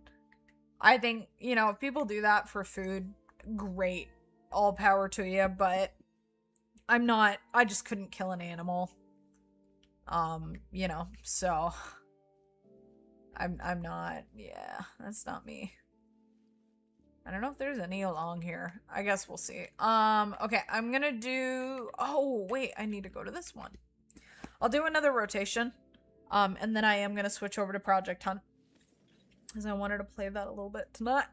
I think, you know, if people do that for food, great. All power to you, but I just couldn't kill an animal. You know, so I'm not, yeah, that's not me. I don't know if there's any along here. I guess we'll see. Okay, I'm gonna do, oh, wait, I need to go to this one. I'll do another rotation. And then I am gonna switch over to Project Hunt, because I wanted to play that a little bit tonight.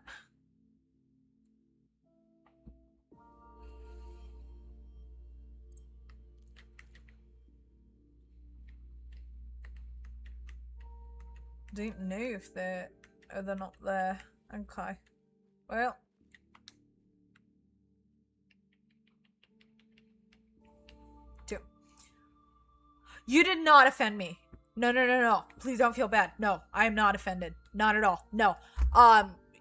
Don't know if they're not there. Okay. Well. Two. You did not offend me. No, no, no, no. Please don't feel bad. No, I am not offended. Not at all. No.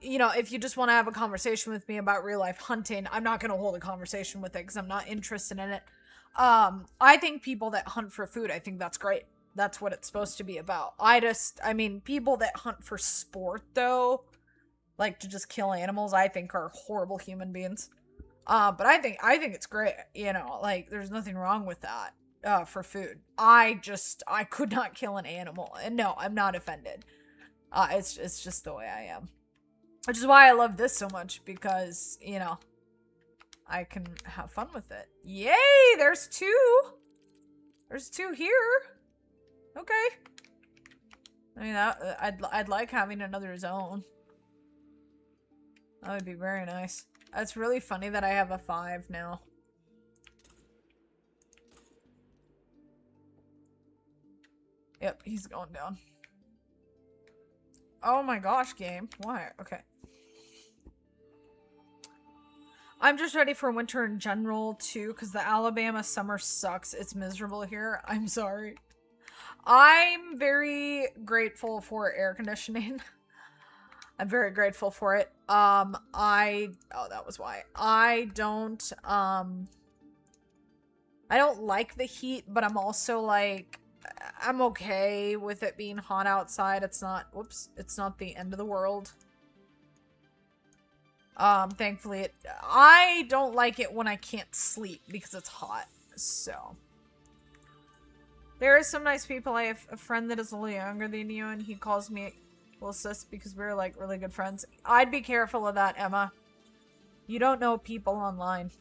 You know, if you just want to have a conversation with me about real life hunting, I'm not going to hold a conversation with it because I'm not interested in it. I think people that hunt for food, I think that's great. That's what it's supposed to be about. I mean, people that hunt for sport, though, like to just kill animals, I think are horrible human beings. But I think it's great. You know, like there's nothing wrong with that. For food, I could not kill an animal, and no, I'm not offended. It's just the way I am, which is why I love this so much because you know, I can have fun with it. Yay! There's two. There's two here. Okay. I mean, I'd like having another zone. That would be very nice. It's really funny that I have a 5 now. Yep, he's going down. Oh my gosh, game. Why? Okay. I'm just ready for winter in general, too, because the Alabama summer sucks. It's miserable here. I'm sorry. I'm very grateful for air conditioning. I'm very grateful for it. Oh, that was why. I don't like the heat, but I'm also like, I'm okay with it being hot outside. It's not, whoops, it's not the end of the world. Thankfully I don't like it when I can't sleep because it's hot, so. There are some nice people. I have a friend that is a little younger than you, and he calls me little sis because we're like really good friends. I'd be careful of that, Emma. You don't know people online.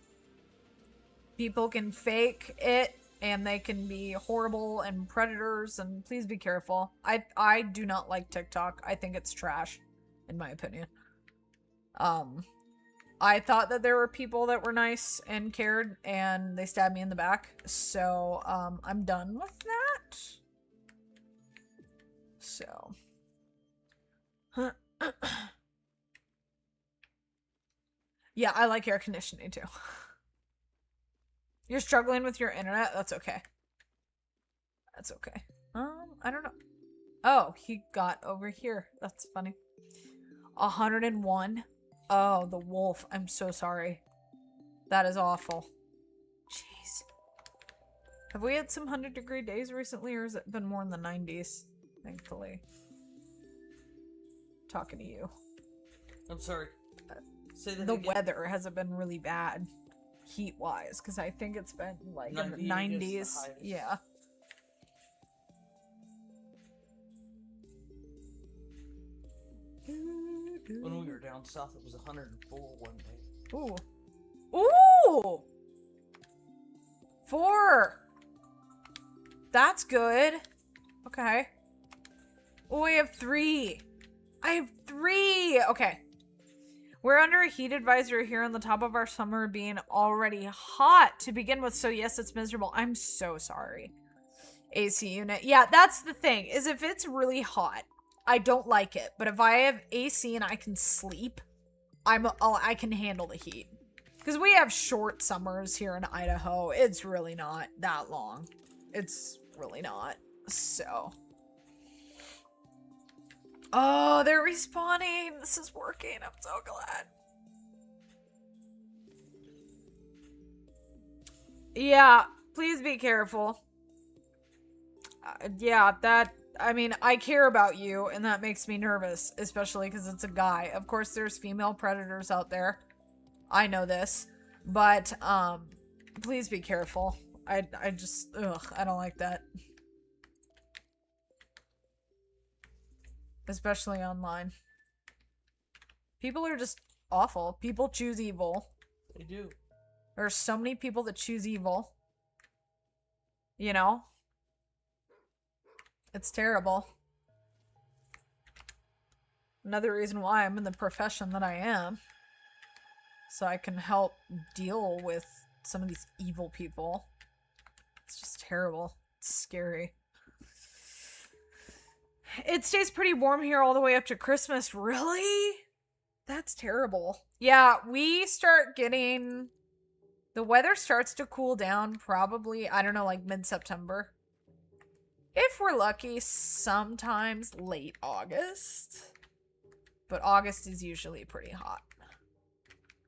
People can fake it, and they can be horrible and predators, and please be careful. I do not like TikTok. I think it's trash, in my opinion. I thought that there were people that were nice and cared, and they stabbed me in the back. So, I'm done with that. So. Yeah, I like air conditioning too. You're struggling with your internet? That's okay. That's okay. I don't know. Oh, he got over here. That's funny. 101. Oh, the wolf. I'm so sorry. That is awful. Jeez. Have we had some 100-degree days recently, or has it been more in the 90s? Thankfully. Talking to you. I'm sorry. Say that the again. Weather hasn't been really bad heat-wise, because I think it's been like in the 90s. Yeah. When we were down south, it was 104 one day. Ooh. Ooh! 4! That's good. Okay. Oh, I have 3. I have 3! Okay. We're under a heat advisory here on the top of our summer being already hot to begin with, so yes, it's miserable. I'm so sorry. AC unit. Yeah, that's the thing, is if it's really hot, I don't like it. But if I have AC and I can sleep, I can handle the heat. Because we have short summers here in Idaho. It's really not that long. It's really not. So. Oh, they're respawning. This is working. I'm so glad. Yeah, please be careful. Yeah, I mean, I care about you, and that makes me nervous, especially because it's a guy. Of course, there's female predators out there. I know this. But, please be careful. I just, I don't like that. Especially online. People are just awful. People choose evil. They do. There are so many people that choose evil. You know? It's terrible. Another reason why I'm in the profession that I am. So I can help deal with some of these evil people. It's just terrible. It's scary. It stays pretty warm here all the way up to Christmas. Really? That's terrible. Yeah, we start getting... The weather starts to cool down probably, I don't know, like mid-September. If we're lucky, sometimes late August. But August is usually pretty hot.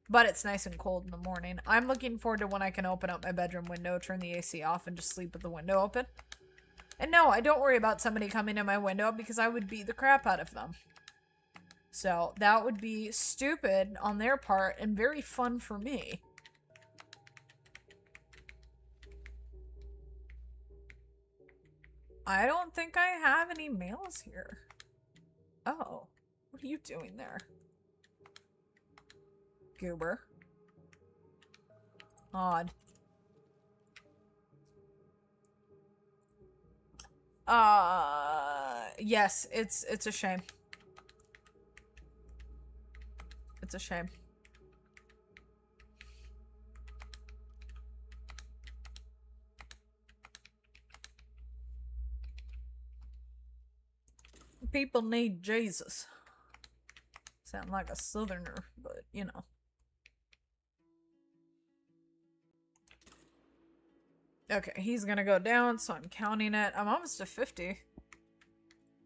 But it's nice and cold in the morning. I'm looking forward to when I can open up my bedroom window, turn the AC off, and just sleep with the window open. And no, I don't worry about somebody coming in my window because I would beat the crap out of them. So that would be stupid on their part and very fun for me. I don't think I have any males here. Oh, what are you doing there? Goober. Odd. Yes, it's a shame. It's a shame. People need Jesus. Sound like a southerner, but you know. Okay, he's gonna go down, so I'm counting it. I'm almost to 50. I'm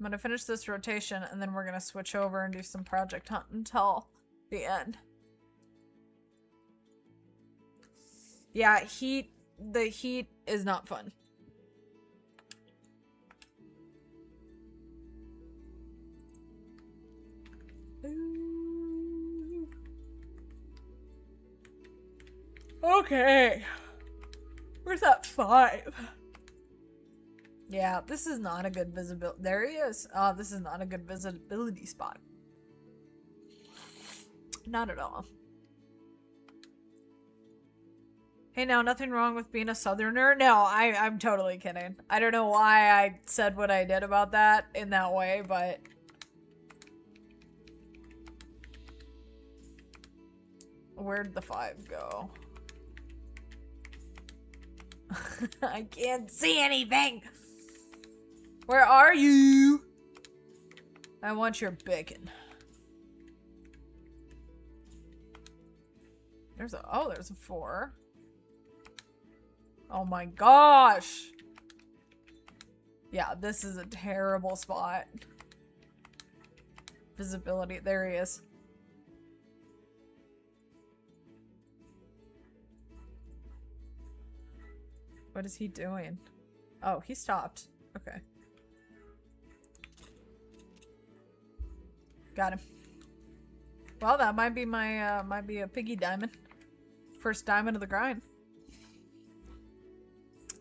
gonna finish this rotation, and then we're gonna switch over and do some project hunt until the end. Yeah, the heat is not fun. Okay. Where's that 5? Yeah, this is not a good visibility. There he is. Oh, this is not a good visibility spot. Not at all. Hey, now, nothing wrong with being a southerner? No, I'm totally kidding. I don't know why I said what I did about that in that way, but... Where'd the 5 go? I can't see anything! Where are you? I want your bacon. There's a 4. Oh my gosh! Yeah, this is a terrible spot. Visibility, there he is. What is he doing? Oh, he stopped. Okay. Got him. Well, that might be my, might be a piggy diamond. First diamond of the grind.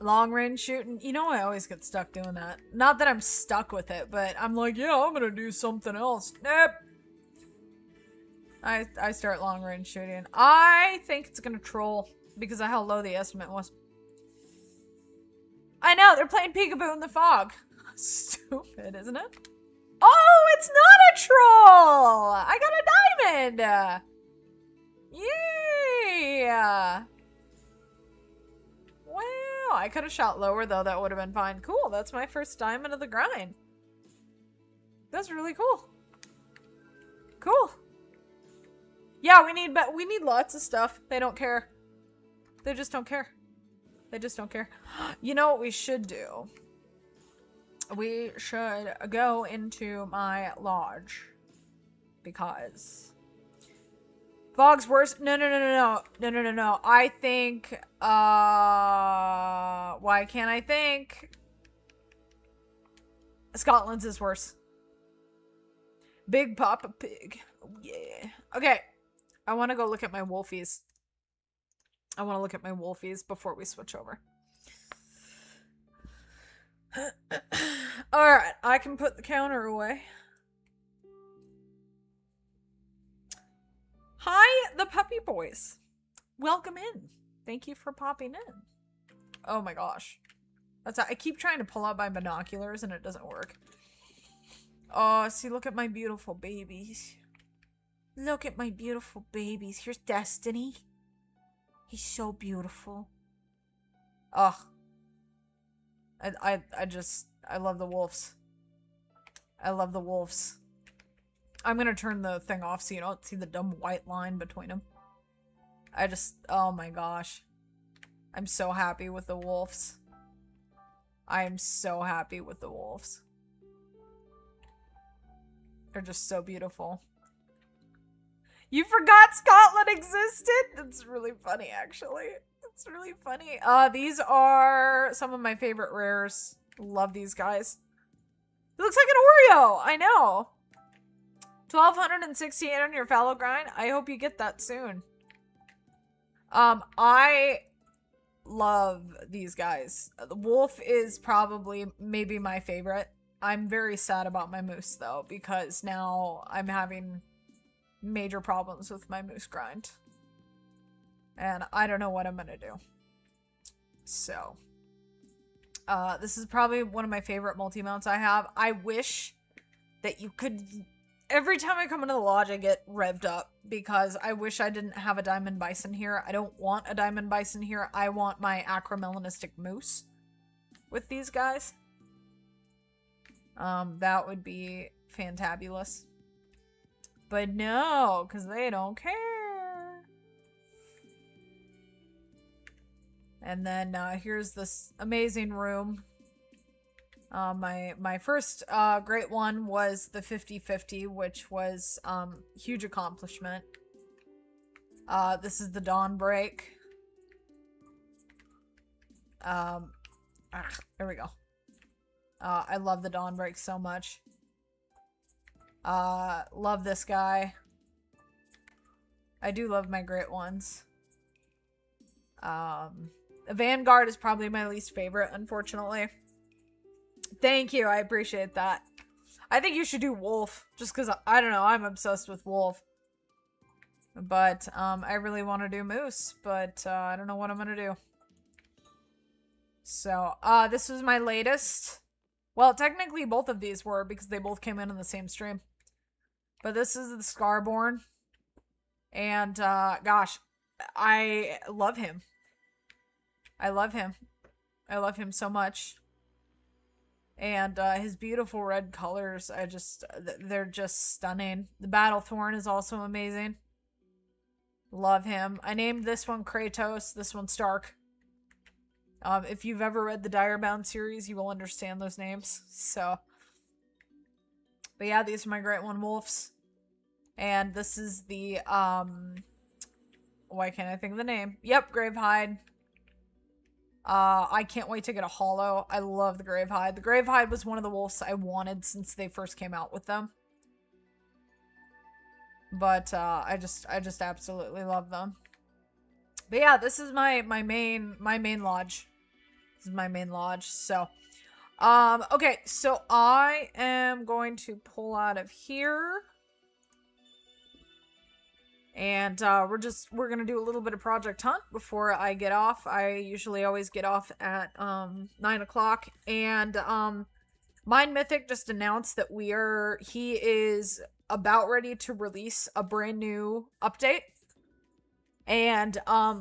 Long range shooting. You know, I always get stuck doing that. Not that I'm stuck with it, but I'm like, yeah, I'm gonna do something else. Nope. I start long range shooting. I think it's gonna troll because of how low the estimate was. I know, they're playing peekaboo in the fog. Stupid, isn't it? Oh, it's not a troll! I got a diamond! Yeah! Wow, I could have shot lower though, that would have been fine. Cool, that's my first diamond of the grind. That's really cool. Cool. Yeah, we need lots of stuff. They don't care. They just don't care. They just don't care. You know what we should do? We should go into my lodge. Because... Fog's worse. No. I think, why can't I think? Scotland's is worse. Big Papa Pig. Oh, yeah. Okay. I want to go look at my wolfies. I want to look at my wolfies before we switch over. Alright, I can put the counter away. Hi, the puppy boys. Welcome in. Thank you for popping in. Oh my gosh. I keep trying to pull out my binoculars and it doesn't work. Oh, see, look at my beautiful babies. Look at my beautiful babies. Here's Destiny. He's so beautiful. Ugh. I love the wolves. I love the wolves. I'm gonna turn the thing off so you don't see the dumb white line between them. Oh my gosh. I'm so happy with the wolves. I am so happy with the wolves. They're just so beautiful. You forgot Scotland existed? That's really funny, actually. It's really funny. These are some of my favorite rares. Love these guys. It looks like an Oreo! I know. 1,268 on your fallow grind. I hope you get that soon. I love these guys. The wolf is probably maybe my favorite. I'm very sad about my moose though, because now I'm having major problems with my moose grind. And I don't know what I'm gonna do. So, this is probably one of my favorite multi-mounts I have. I wish that you could... Every time I come into the lodge, I get revved up because I wish I didn't have a diamond bison here. I don't want a diamond bison here. I want my acromelanistic moose with these guys. That would be fantabulous. But no, because they don't care. And then here's this amazing room. My first great one was the 50-50, which was huge accomplishment. This is the Dawnbreak. There we go. I love the Dawnbreak so much. Love this guy. I do love my great ones. Vanguard is probably my least favorite, unfortunately. Thank you, I appreciate that. I think you should do Wolf, just because, I don't know, I'm obsessed with Wolf. But, I really want to do Moose, but, I don't know what I'm gonna do. So, this was my latest. Well, technically both of these were, because they both came in the same stream. But this is the Scarborn. And, gosh, I love him. I love him. I love him so much. And his beautiful red colors, they're just stunning. The Battlethorn is also amazing. Love him. I named this one Kratos, this one Stark. If you've ever read the Direbound series, you will understand those names. So, but yeah, these are my Great One Wolves. And this is the, why can't I think of the name? Yep, Gravehide. I can't wait to get a holo. I love the Gravehide. The Gravehide was one of the wolves I wanted since they first came out with them. But, I just absolutely love them. But yeah, this is my main lodge. This is my main lodge, so. Okay, so I am going to pull out of here. And we're gonna do a little bit of Project Hunt before I get off. I usually always get off at 9 o'clock. And Mind Mythic just announced that he is about ready to release a brand new update. And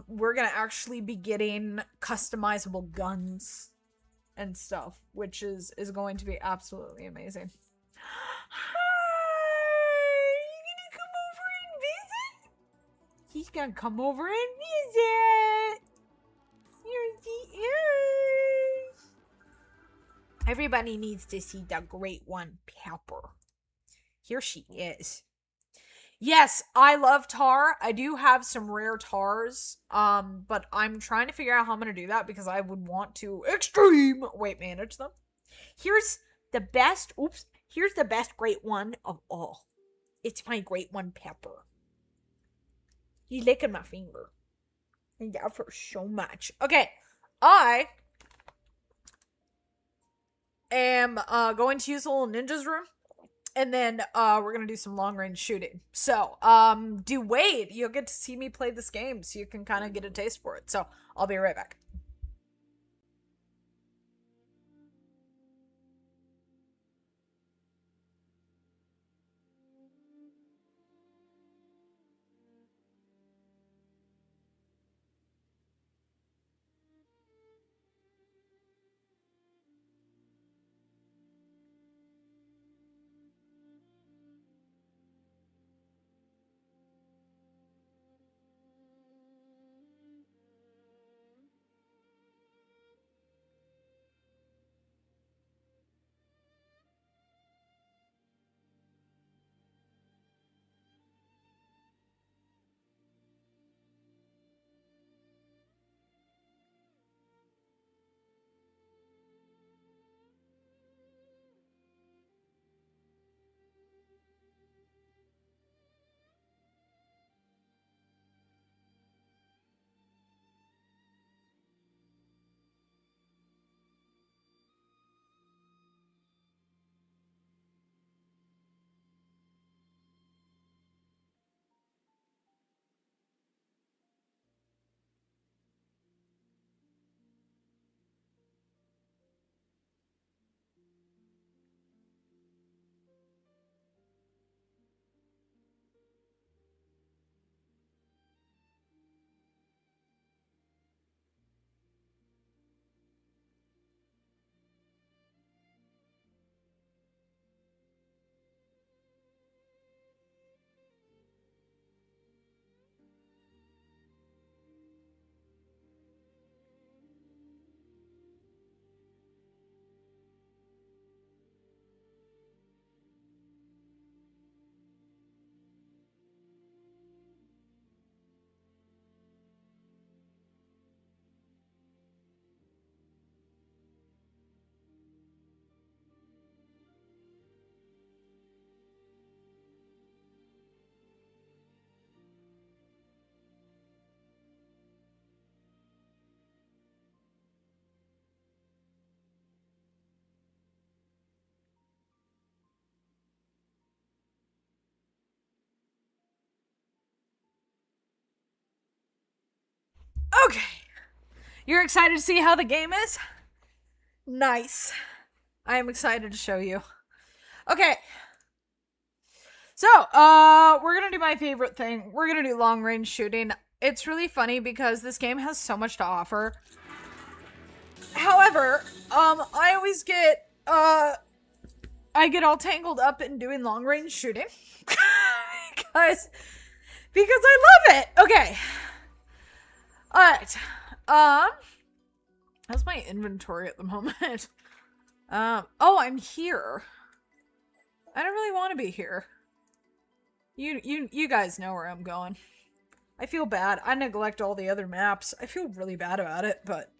we're gonna actually be getting customizable guns and stuff, which is going to be absolutely amazing. He's gonna come over and visit. Here he is. Everybody needs to see the Great One Pepper. Here she is. Yes, I love tar. I do have some rare tars. But I'm trying to figure out how I'm gonna do that because I would want to extreme weight manage them. Here's the best Great One of all. It's my Great One Pepper. He's licking my finger. I love her so much. Okay, I am going to use a little ninja's room. And then we're going to do some long-range shooting. So, do wait. You'll get to see me play this game so you can kind of get a taste for it. So, I'll be right back. You're excited to see how the game is? Nice. I am excited to show you. Okay. So, we're gonna do my favorite thing. We're gonna do long range shooting. It's really funny because this game has so much to offer. However, I always get, I get all tangled up in doing long range shooting. because I love it. Okay. Alright. How's my inventory at the moment? Oh, I'm here. I don't really want to be here. You guys know where I'm going. I feel bad. I neglect all the other maps. I feel really bad about it, but...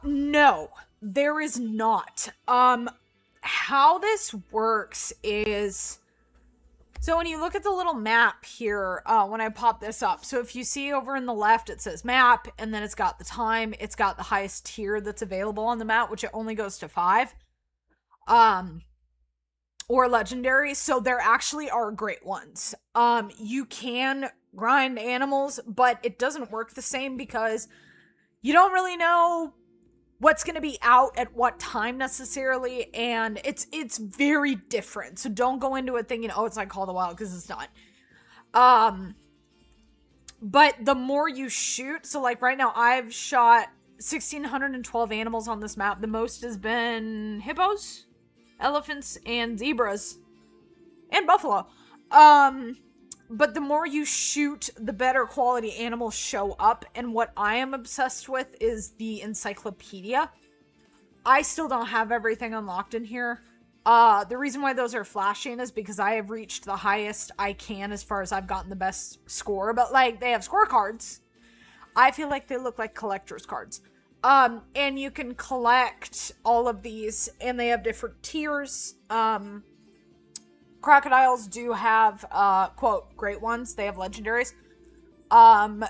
no. There is not. How this works is... So when you look at the little map here, when I pop this up, so if you see over in the left, it says map, and then it's got the time, it's got the highest tier that's available on the map, which it only goes to 5. Or legendary, so there actually are great ones. You can grind animals, but it doesn't work the same because you don't really know what's going to be out at what time necessarily, and it's very different. So don't go into it thinking, oh, it's like Call of the Wild, because it's not. But the more you shoot, so like right now I've shot 1,612 animals on this map. The most has been hippos, elephants, and zebras, and buffalo. But the more you shoot, the better quality animals show up. And what I am obsessed with is the encyclopedia. I still don't have everything unlocked in here. The reason why those are flashing is because I have reached the highest I can as far as I've gotten the best score. But like, they have scorecards. I feel like they look like collector's cards. And you can collect all of these, and they have different tiers. Crocodiles do have, quote, great ones. They have legendaries.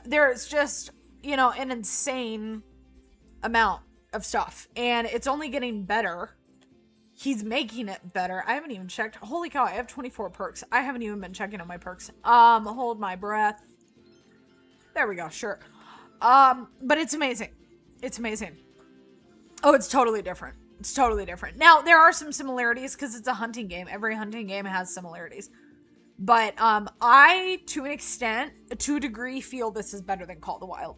There's just, you know, an insane amount of stuff. And it's only getting better. He's making it better. I haven't even checked. Holy cow, I have 24 perks. I haven't even been checking on my perks. Hold my breath. There we go, sure. But it's amazing. It's amazing. Oh, it's totally different. It's totally different. Now, there are some similarities because it's a hunting game. Every hunting game has similarities. But I, to an extent, to a degree, feel this is better than Call of the Wild.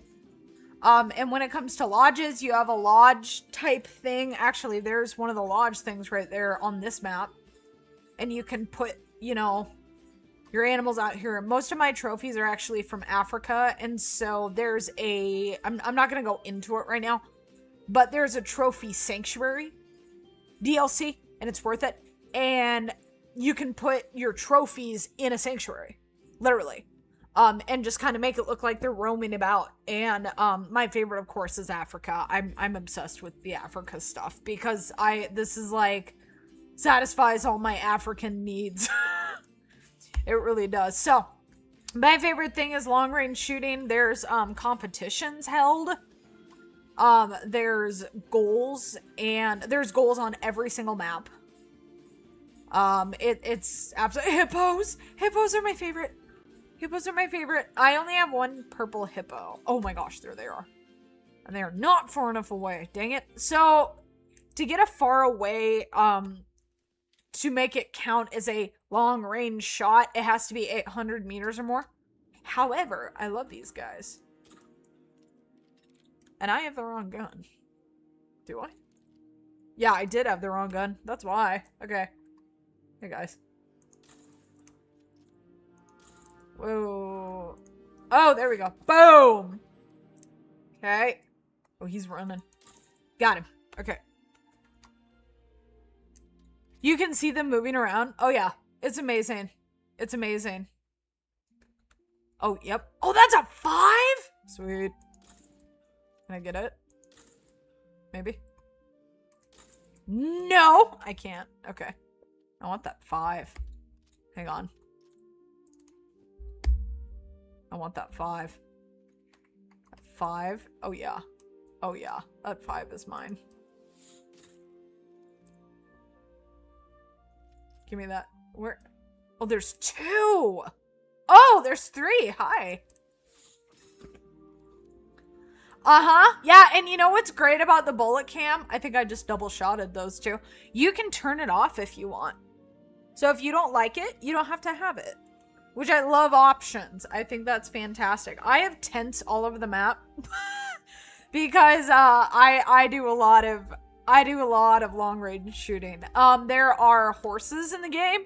And when it comes to lodges, you have a lodge type thing. Actually, there's one of the lodge things right there on this map. And you can put, you know, your animals out here. Most of my trophies are actually from Africa. And so there's a... I'm not going to go into it right now. But there's a trophy sanctuary DLC, and it's worth it. And you can put your trophies in a sanctuary, literally, and just kind of make it look like they're roaming about. And my favorite, of course, is Africa. I'm obsessed with the Africa stuff because this is like satisfies all my African needs. It really does. So my favorite thing is long range shooting. There's competitions held. There's goals, and there's goals on every single map. It's absolutely... Hippos! Hippos are my favorite. Hippos are my favorite. I only have one purple hippo. Oh my gosh, there they are. And they are not far enough away. Dang it. So, to get a far away, to make it count as a long range shot, it has to be 800 meters or more. However, I love these guys. And I have the wrong gun. Do I? Yeah, I did have the wrong gun. That's why. Okay. Hey, guys. Whoa. Oh, there we go. Boom! Okay. Oh, he's running. Got him. Okay. You can see them moving around. Oh, yeah. It's amazing. It's amazing. Oh, yep. Oh, that's a 5? Sweet. Can I get it? Maybe? No! I can't. Okay. I want that 5. Hang on. I want that 5. That 5? Oh, yeah. Oh, yeah. That 5 is mine. Give me that. Where? Oh, there's 2. Oh, there's 3. Hi. Yeah, and you know what's great about the bullet cam? I think I just double shotted those 2. You can turn it off if you want. So if you don't like it, you don't have to have it. Which I love options. I think that's fantastic. I have tents all over the map. Because I do a lot of long range shooting. There are horses in the game.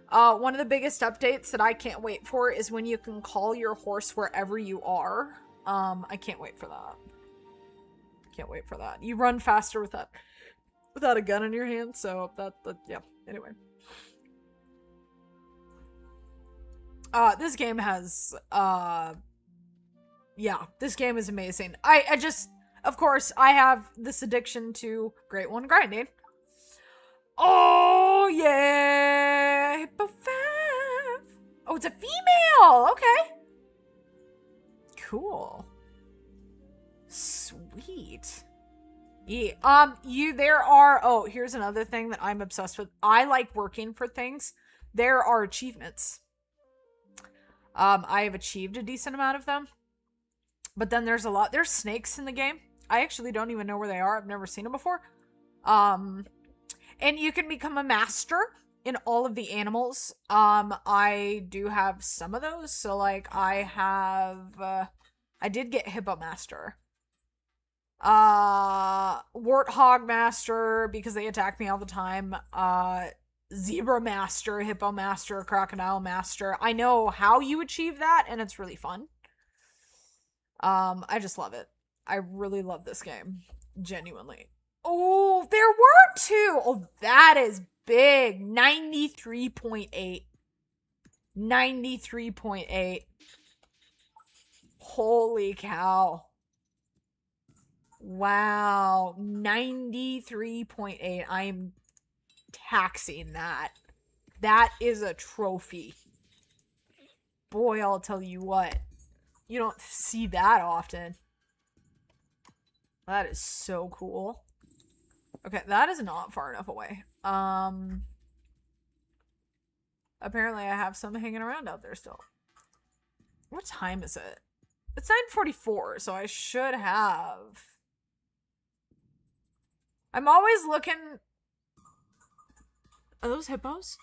One of the biggest updates that I can't wait for is when you can call your horse wherever you are. I can't wait for that. Can't wait for that. You run faster without a gun in your hand, so yeah. Anyway. This game has, yeah, this game is amazing. I just, of course, I have this addiction to Great One grinding. Oh, yeah! Hippo 5! Oh, it's a female! Okay. Cool. Sweet. Yeah, oh, here's another thing that I'm obsessed with. I like working for things. There are achievements. I have achieved a decent amount of them. But then there's snakes in the game. I actually don't even know where they are. I've never seen them before. And you can become a master in all of the animals. I do have some of those. So like I did get Hippo Master. Warthog Master, because they attack me all the time. Zebra Master, Hippo Master, Crocodile Master. I know how you achieve that, and it's really fun. I just love it. I really love this game. Genuinely. Oh, there were 2. Oh, that is big. 93.8. 93.8. Holy cow. Wow. 93.8. I am taxing that. That is a trophy. Boy, I'll tell you what. You don't see that often. That is so cool. Okay, that is not far enough away. Apparently I have some hanging around out there still. What time is it? It's 9:44, so I should have... I'm always looking... Are those hippos?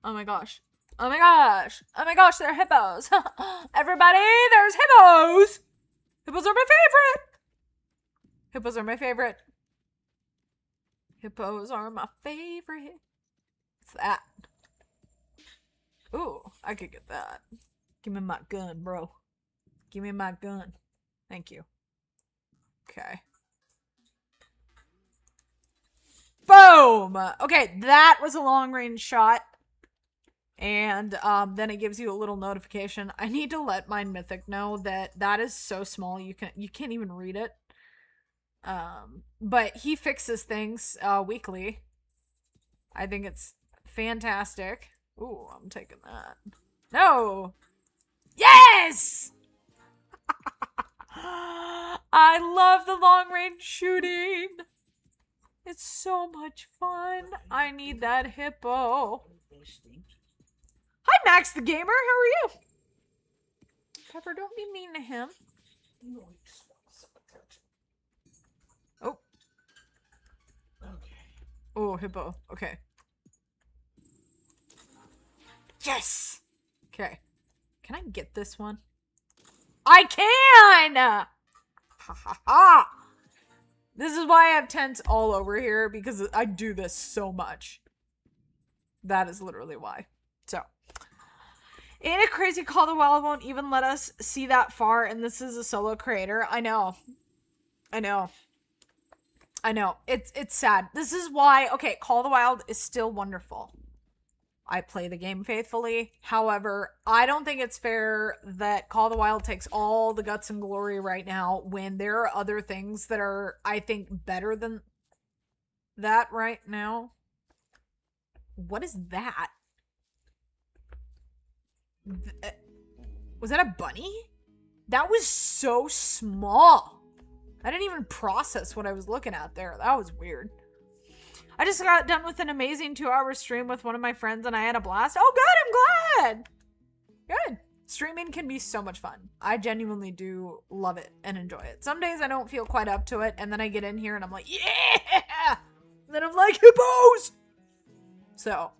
Oh my gosh. Oh my gosh. Oh my gosh, they're hippos. Everybody, there's hippos! Hippos are my favorite! Hippos are my favorite. Hippos are my favorite. What's that? Ooh, I could get that. Give me my gun, bro. Give me my gun. Thank you. Okay. Boom! Okay, that was a long-range shot. And then it gives you a little notification. I need to let my mythic know that that is so small you can't even read it. But he fixes things weekly. I think it's fantastic. Ooh, I'm taking that. No! Yes! I love the long-range shooting. It's so much fun. I need that hippo. Hi, Max the Gamer. How are you? Pepper, don't be mean to him. Oh. Okay. Oh, hippo. Okay. Yes! Okay. Can I get this one? I can! Ha ha ha! This is why I have tents all over here, because I do this so much. That is literally why. So. Ain't it crazy Call of the Wild won't even let us see that far, and this is a solo creator? I know. I know. I know. It's sad. This is why, okay, Call of the Wild is still wonderful. I play the game faithfully. However, I don't think it's fair that Call of the Wild takes all the guts and glory right now when there are other things that are, I think, better than that right now. What is that? Was that a bunny? That was so small. I didn't even process what I was looking at there. That was weird. I just got done with an amazing 2-hour stream with one of my friends and I had a blast. Oh, good. I'm glad. Good. Streaming can be so much fun. I genuinely do love it and enjoy it. Some days I don't feel quite up to it, and then I get in here and I'm like, yeah! And then I'm like, hippos! So,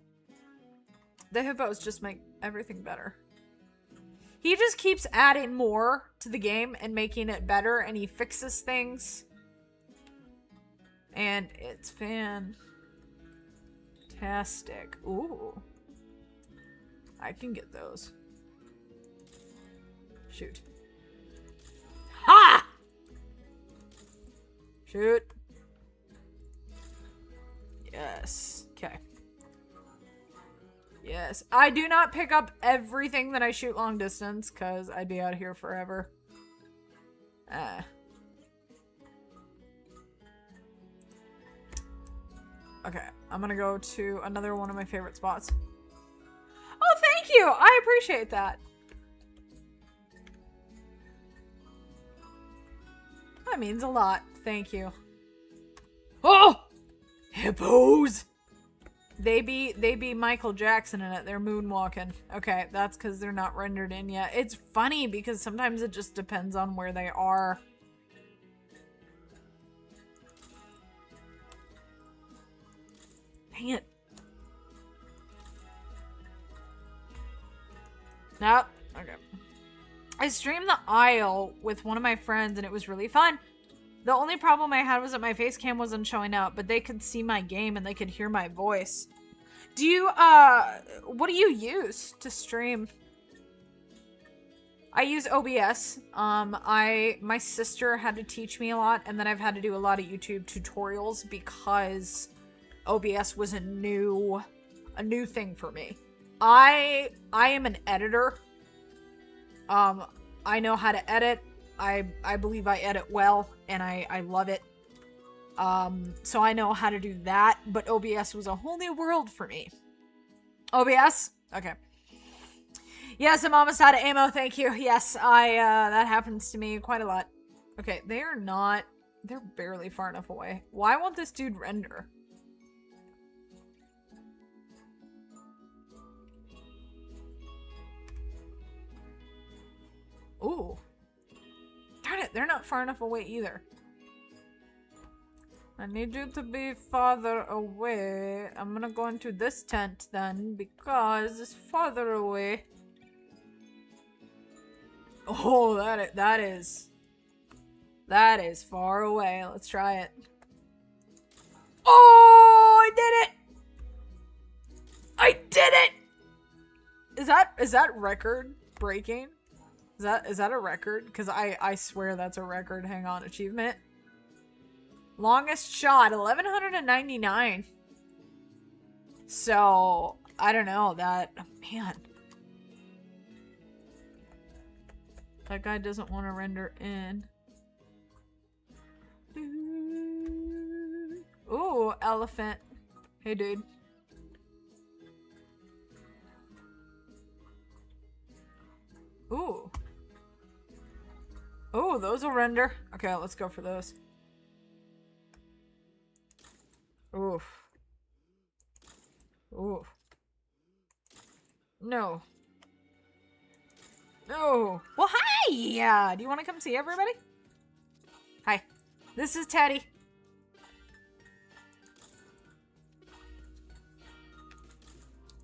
the hippos just make everything better. He just keeps adding more to the game and making it better, and he fixes things. And it's fantastic. Ooh. I can get those. Shoot. Ha! Shoot. Yes. Okay. Yes. I do not pick up everything that I shoot long distance, because I'd be out here forever. Okay. I'm gonna go to another one of my favorite spots. Oh, thank you! I appreciate that. That means a lot. Thank you. Oh! Hippos! They be Michael Jackson in it. They're moonwalking. Okay, that's because they're not rendered in yet. It's funny because sometimes it just depends on where they are. Dang it. Nope. Okay. I streamed the Isle with one of my friends and it was really fun. The only problem I had was that my face cam wasn't showing up, but they could see my game and they could hear my voice. Do you, what do you use to stream? I use OBS. My sister had to teach me a lot, and then I've had to do a lot of YouTube tutorials because OBS was a new thing for me. I am an editor. I know how to edit. I believe I edit well, and I love it. So I know how to do that, but OBS was a whole new world for me. OBS? Okay. Yes, I'm almost out of ammo, thank you. Yes, that happens to me quite a lot. Okay, they're barely far enough away. Why won't this dude render? Ooh. Darn it, they're not far enough away either. I need you to be farther away. I'm gonna go into this tent then, because it's farther away. Oh, that is far away. Let's try it. Oh, I did it! I did it! Is that record breaking? Is that a record? Because I swear that's a record. Hang on, achievement. Longest shot, 1199. So, I don't know, man. That guy doesn't want to render in. Ooh, elephant. Hey, dude. Ooh. Ooh, those will render. Okay, let's go for those. Oof. Oof. No. No. Well, hi! Do you want to come see everybody? Hi. This is Teddy.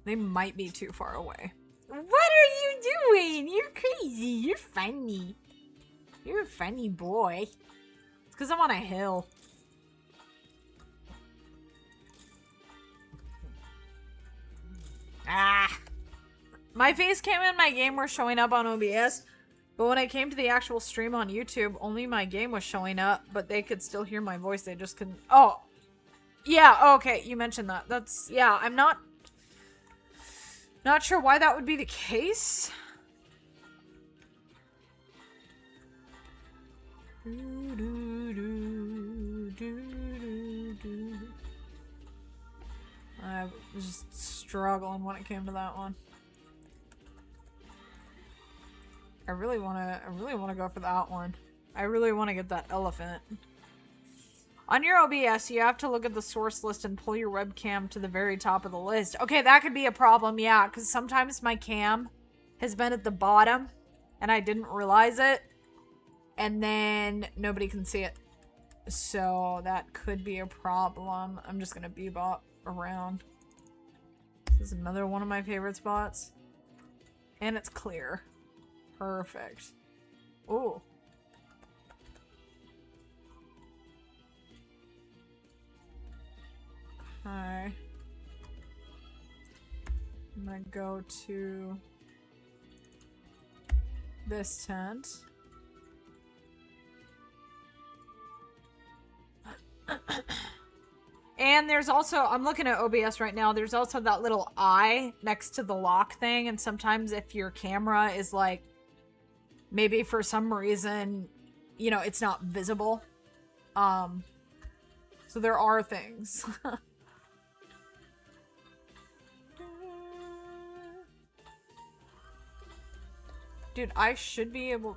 They might be too far away. What are you doing? You're crazy. You're funny. You're a funny boy. It's because I'm on a hill. Ah! My face cam and my game were showing up on OBS, but when I came to the actual stream on YouTube, only my game was showing up, but they could still hear my voice. They just couldn't. Oh! Yeah, okay, you mentioned that. That's, yeah, I'm not sure why that would be the case. I was just struggling when it came to that one. I really want to go for that one. I really want to get that elephant. On your OBS, you have to look at the source list and pull your webcam to the very top of the list. Okay, that could be a problem, yeah, because sometimes my cam has been at the bottom and I didn't realize it, and then nobody can see it. So that could be a problem. I'm just gonna bebop around. This is another one of my favorite spots. And it's clear. Perfect. Ooh. Hi. I'm gonna go to this tent. And there's also, I'm looking at OBS right now, there's also that little eye next to the lock thing, and sometimes if your camera is like, maybe for some reason, you know, it's not visible. So there are things. Dude, I should be able...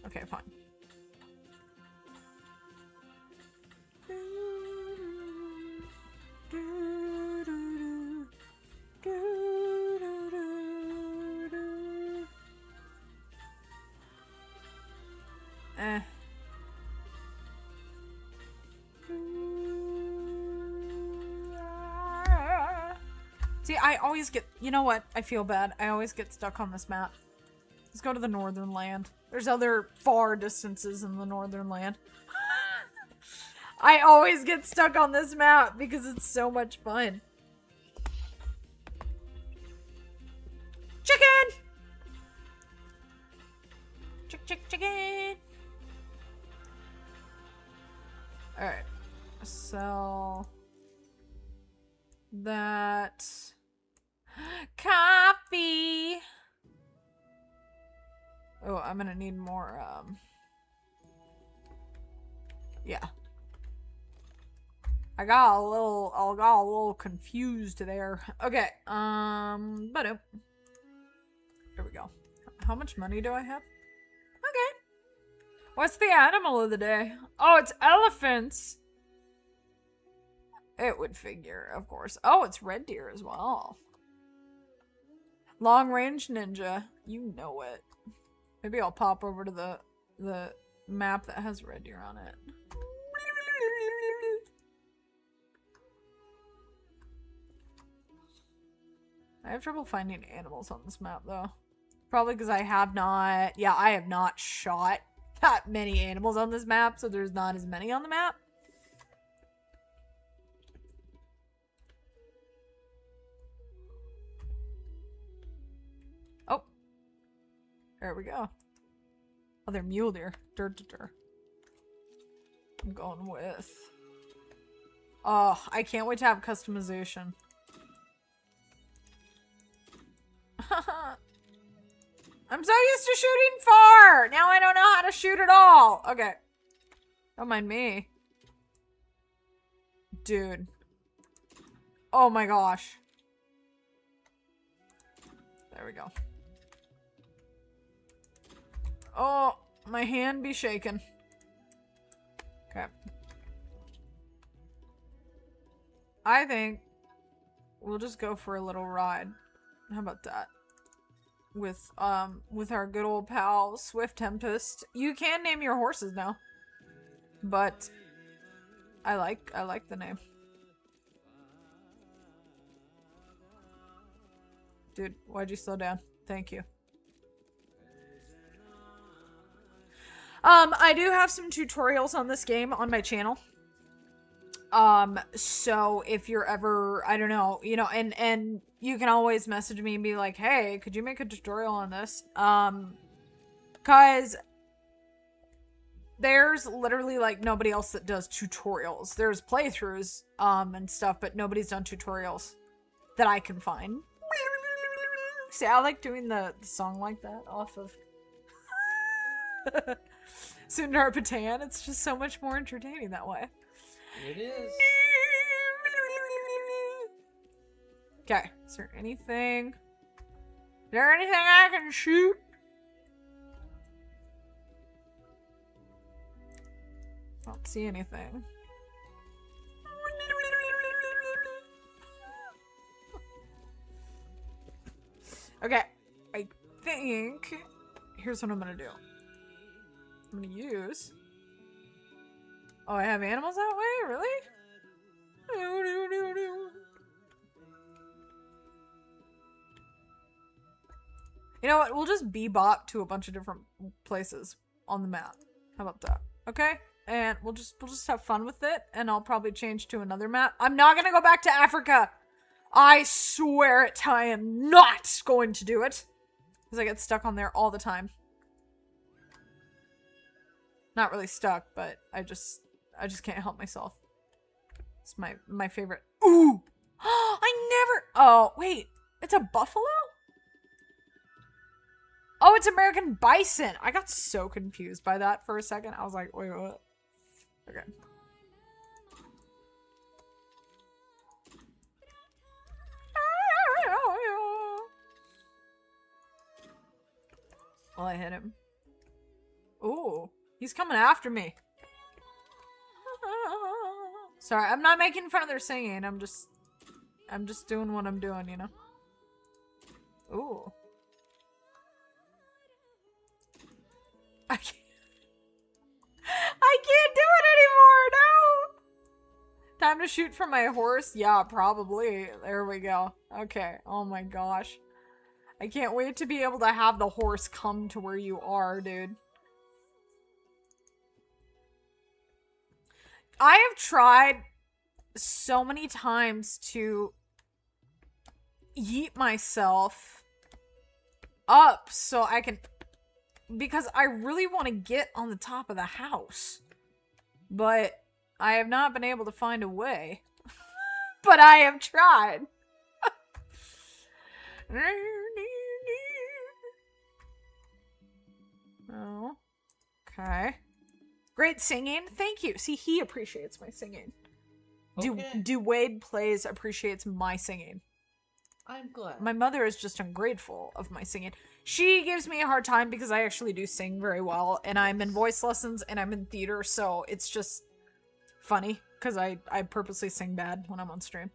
Okay, fine. See, I always get... You know what? I feel bad. I always get stuck on this map. Let's go to the northern land. There's other far distances in the northern land. I always get stuck on this map because it's so much fun. Chicken! Chicken! Alright. So... that... Coffee! Oh, I'm gonna need more, yeah. I got a little confused there. Okay, but here we go. How much money do I have? Okay. What's the animal of the day? Oh, it's elephants. It would figure, of course. Oh, it's red deer as well. Long range ninja. You know it. Maybe I'll pop over to the map that has red deer on it. I have trouble finding animals on this map though. Probably because I have not shot that many animals on this map, so there's not as many on the map. Oh. There we go. Oh, they're mule deer. I'm going with... Oh, I can't wait to have customization. I'm so used to shooting far! Now I don't know how to shoot at all! Okay. Don't mind me. Dude. Oh my gosh. There we go. Oh, my hand be shaking. Okay. I think we'll just go for a little ride. How about that? With our good old pal Swift Tempest. You can name your horses now, but I like the name. Dude, why'd you slow down? Thank you. I do have some tutorials on this game on my channel. So if you're ever, I don't know, you know, and you can always message me and be like, hey, could you make a tutorial on this? Cause there's literally like nobody else that does tutorials. There's playthroughs, and stuff, but nobody's done tutorials that I can find. See, I like doing the song like that off of Sundar Patan. It's just so much more entertaining that way. It is. Okay, is there anything? Is there anything I can shoot? Don't see anything. Okay, I think here's what I'm gonna do. I'm gonna use. Oh, I have animals that way? Really? You know what? We'll just bebop to a bunch of different places on the map. How about that? Okay? And we'll just have fun with it, and I'll probably change to another map. I'm not gonna go back to Africa. I swear it, I am not going to do it. Because I get stuck on there all the time. Not really stuck, but I just can't help myself. It's my favorite. Ooh! I never... Oh, wait. It's a buffalo? Oh, it's American bison. I got so confused by that for a second. I was like, wait, what? Okay. Well, I hit him. Ooh, he's coming after me. Sorry, I'm not making fun of their singing. I'm just doing what I'm doing, you know? Ooh. I can't do it anymore, no! Time to shoot from my horse? Yeah, probably. There we go. Okay, oh my gosh. I can't wait to be able to have the horse come to where you are, dude. I have tried so many times to yeet myself up so I can... Because I really want to get on the top of the house. But I have not been able to find a way. But I have tried. Oh. Okay. Great singing. Thank you. See, he appreciates my singing. Okay. Do Wade plays appreciates my singing. I'm glad. My mother is just ungrateful of my singing. She gives me a hard time because I actually do sing very well, and I'm in voice lessons and I'm in theater, so it's just funny because I purposely sing bad when I'm on stream.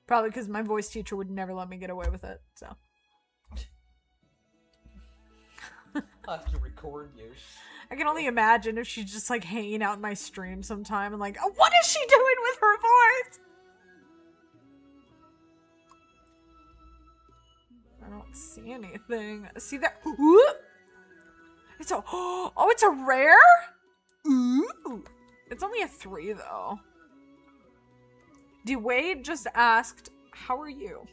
Probably because my voice teacher would never let me get away with it, so. I'll have to record you. I can only imagine if she's just like hanging out in my stream sometime and like, oh, what is she doing with her voice? I don't see anything. See that? Ooh! It's a oh, it's a rare? Ooh. It's only a 3 though. Wade just asked, how are you?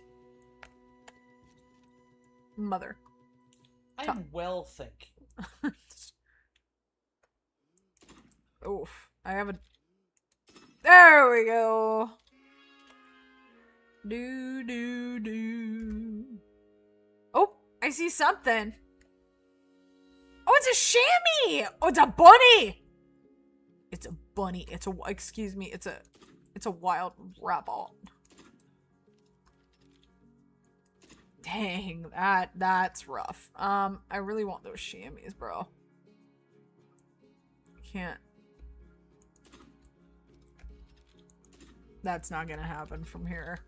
Mother. I'm well, thank you. Oof. I have a... There we go. Do. Oh, I see something. Oh, it's a chamois. Oh, it's a bunny. It's a bunny. It's a... Excuse me. It's a wild rabbit. Dang, that's rough. I really want those chamois, bro. Can't. That's not gonna happen from here.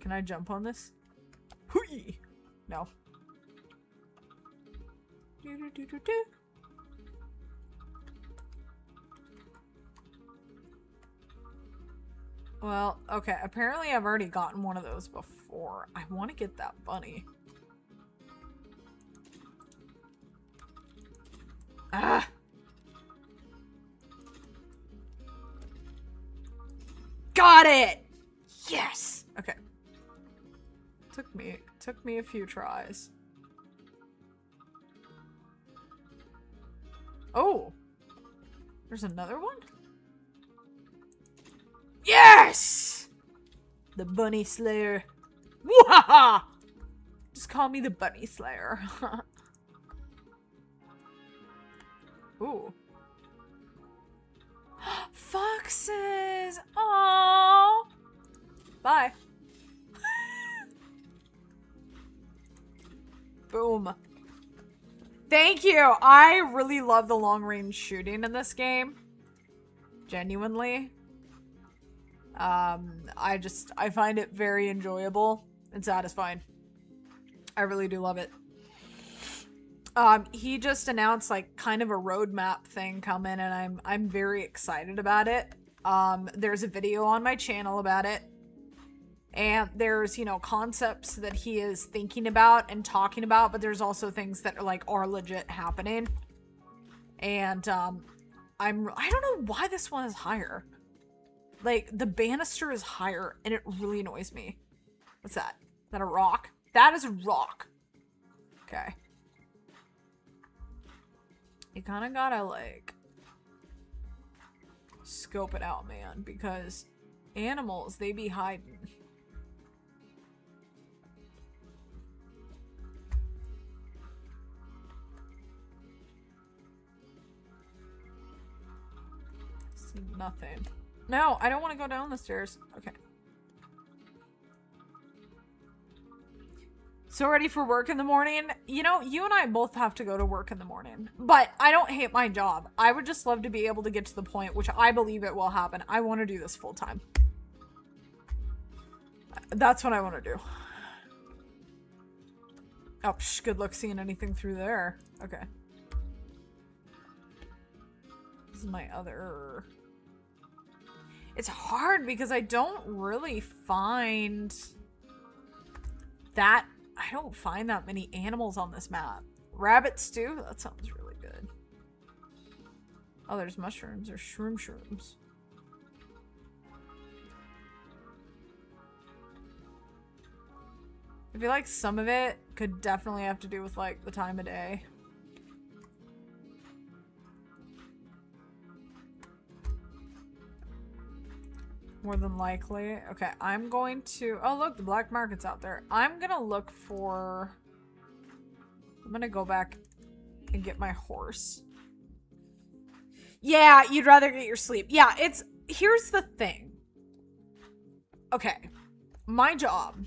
Can I jump on this? Hui! No. Do. Well, okay, apparently I've already gotten one of those before. I want to get that bunny. Ah! Got it! Yes! Okay. Took me a few tries. Oh! There's another one? Yes! The bunny slayer. Wahaha! Just call me the bunny slayer. Ooh. Foxes! Aww! Bye. Boom. Thank you. I really love the long range shooting in this game. Genuinely. I find it very enjoyable and satisfying. I really do love it. He just announced like kind of a roadmap thing coming, and I'm very excited about it. There's a video on my channel about it. And there's, you know, concepts that he is thinking about and talking about, but there's also things that are like are legit happening. And I don't know why this one is higher. Like the banister is higher and it really annoys me. What's that? Is that a rock? That is a rock. Okay. You kind of gotta like scope it out, man, because animals, they be hiding. See nothing. No, I don't want to go down the stairs. Okay. So ready for work in the morning? You know, you and I both have to go to work in the morning, but I don't hate my job. I would just love to be able to get to the point, which I believe it will happen. I want to do this full time. That's what I want to do. Oh, good luck seeing anything through there. Okay. This is my other... It's hard because I don't really find that... I don't find that many animals on this map. Rabbit stew? That sounds really good. Oh, there's mushrooms. There's shrooms. I feel like some of it could definitely have to do with, like, the time of day. More than likely. Okay, I'm going to... Oh, look, the black market's out there. I'm gonna look for... I'm gonna go back and get my horse. Yeah, you'd rather get your sleep. Yeah, it's... Here's the thing. Okay. My job.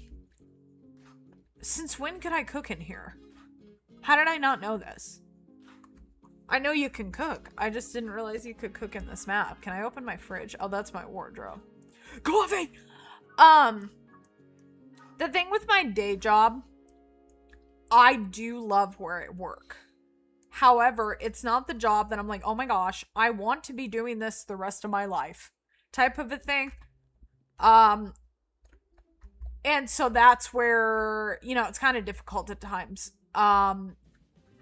Since when could I cook in here? How did I not know this? I know you can cook. I just didn't realize you could cook in this map. Can I open my fridge? Oh, that's my wardrobe. Coffee! The thing with my day job, I do love where I work. However, it's not the job that I'm like, oh my gosh, I want to be doing this the rest of my life type of a thing. And so that's where, you know, it's kind of difficult at times.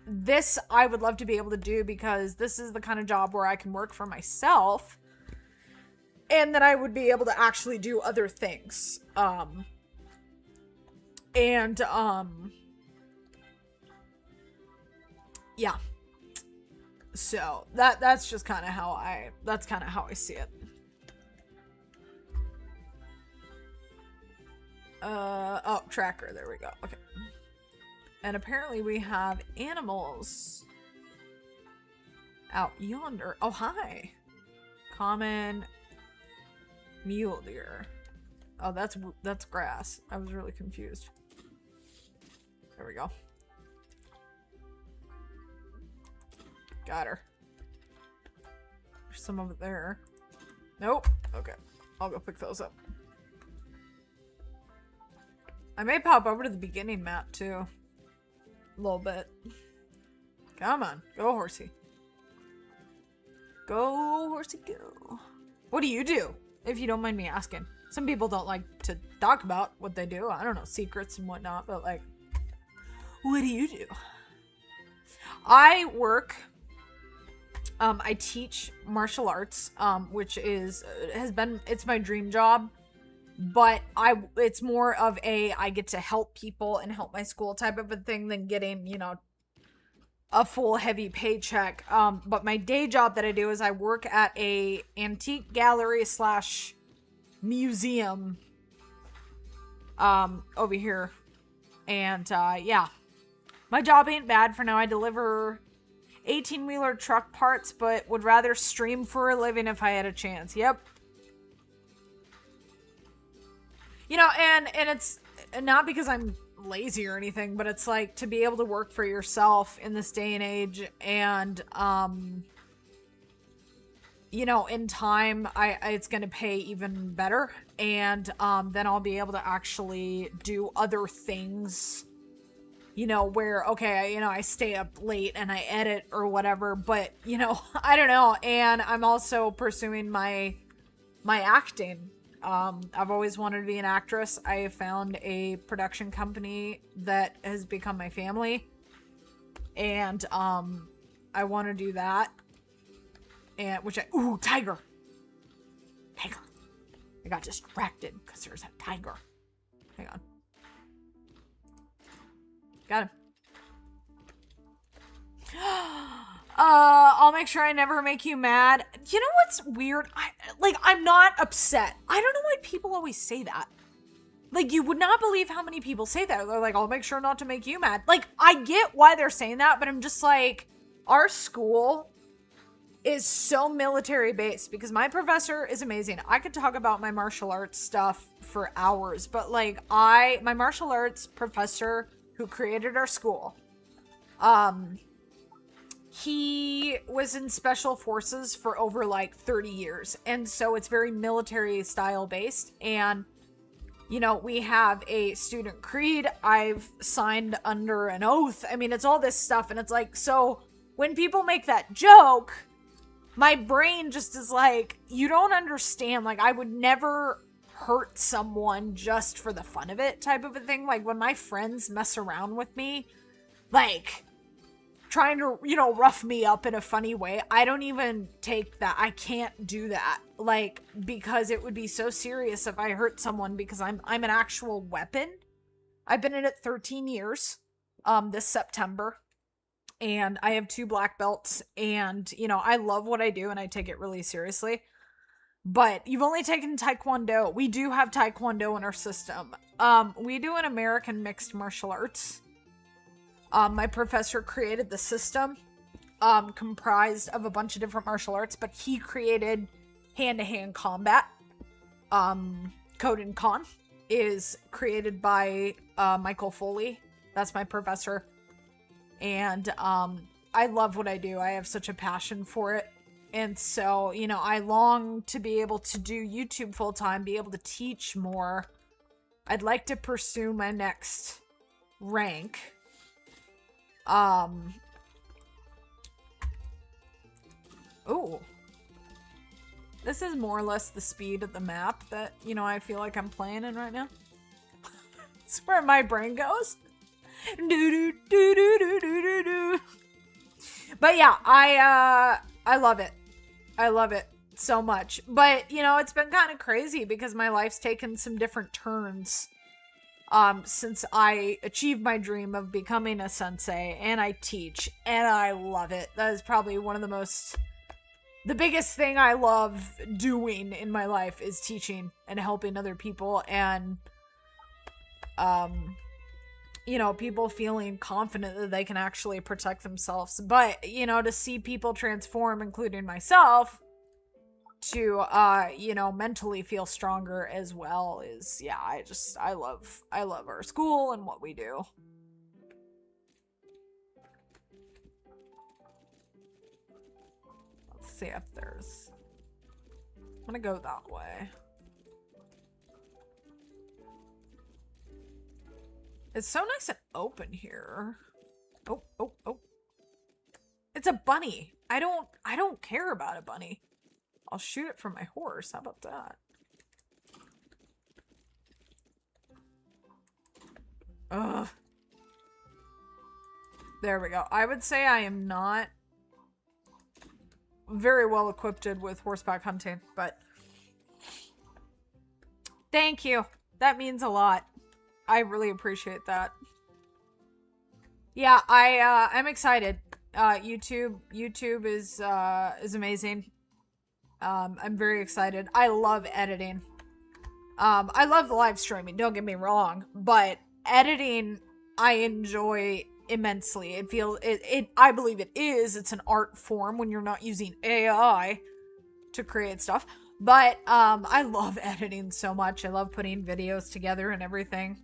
This I would love to be able to do because this is the kind of job where I can work for myself. And that I would be able to actually do other things. Yeah. So that's just kind of how I see it. Oh, tracker, there we go. Okay. And apparently we have animals out yonder. Oh, hi. Common mule deer. Oh, that's grass. I was really confused. There we go. Got her. There's some of it there. Nope. Okay. I'll go pick those up. I may pop over to the beginning map too. A little bit. Come on. Go, horsey. Go, horsey, go. What do you do? If you don't mind me asking. Some people don't like to talk about what they do. I don't know, secrets and whatnot, but like, what do you do? I work, I teach martial arts, which it's my dream job, but it's more of I get to help people and help my school type of a thing than getting, you know, a full heavy paycheck. But my day job that I do is I work at a antique gallery / museum over here. And yeah, my job ain't bad for now. I deliver 18-wheeler truck parts, but would rather stream for a living if I had a chance. Yep. You know, and it's not because I'm lazy or anything, but it's like to be able to work for yourself in this day and age, and you know, in time, it's going to pay even better, and then I'll be able to actually do other things, you know, where, okay, you know, I stay up late and I edit or whatever, but, you know, I don't know, and I'm also pursuing my acting. I've always wanted to be an actress. I found a production company that has become my family, and I want to do that. And ooh, tiger. I got distracted because there's a tiger. Hang on. Got him. I'll make sure I never make you mad. You know what's weird? I'm not upset. I don't know why people always say that. Like, you would not believe how many people say that. They're like, I'll make sure not to make you mad. Like, I get why they're saying that, but I'm just like, our school is so military based because my professor is amazing. I could talk about my martial arts stuff for hours, but like my martial arts professor who created our school, he was in special forces for over like 30 years. And so it's very military style based. And, you know, we have a student creed. I've signed under an oath. I mean, it's all this stuff. And it's like, so when people make that joke, my brain just is like, you don't understand. Like, I would never hurt someone just for the fun of it type of a thing. Like, when my friends mess around with me, like, trying to, you know, rough me up in a funny way, I don't even take that. I can't do that. Like, because it would be so serious if I hurt someone because I'm an actual weapon. I've been in it 13 years, this September. And I have 2 black belts, and, you know, I love what I do, and I take it really seriously. But you've only taken Taekwondo. We do have Taekwondo in our system. We do an American mixed martial arts. My professor created the system, comprised of a bunch of different martial arts, but he created hand-to-hand combat. Code and Con is created by Michael Foley. That's my professor. And I love what I do. I have such a passion for it. And so, you know, I long to be able to do YouTube full time, be able to teach more. I'd like to pursue my next rank. Ooh. This is more or less the speed of the map that, you know, I feel like I'm playing in right now. It's where my brain goes. But yeah, I love it. I love it so much. But, you know, it's been kind of crazy because my life's taken some different turns since I achieved my dream of becoming a sensei, and I teach, and I love it. That is probably one of the biggest thing I love doing in my life is teaching and helping other people, and you know, people feeling confident that they can actually protect themselves. But, you know, to see people transform, including myself, to, you know, mentally feel stronger as well is, yeah, I love our school and what we do. Let's see if there's, I'm gonna go that way. It's so nice and open here. Oh. It's a bunny. I don't care about a bunny. I'll shoot it from my horse. How about that? Ugh. There we go. I would say I am not very well equipped with horseback hunting, but thank you. That means a lot. I really appreciate that. Yeah, I'm excited. YouTube is amazing. I'm very excited. I love editing. I love the live streaming, don't get me wrong, but editing I enjoy immensely. I believe it's an art form when you're not using AI to create stuff. But I love editing so much. I love putting videos together and everything.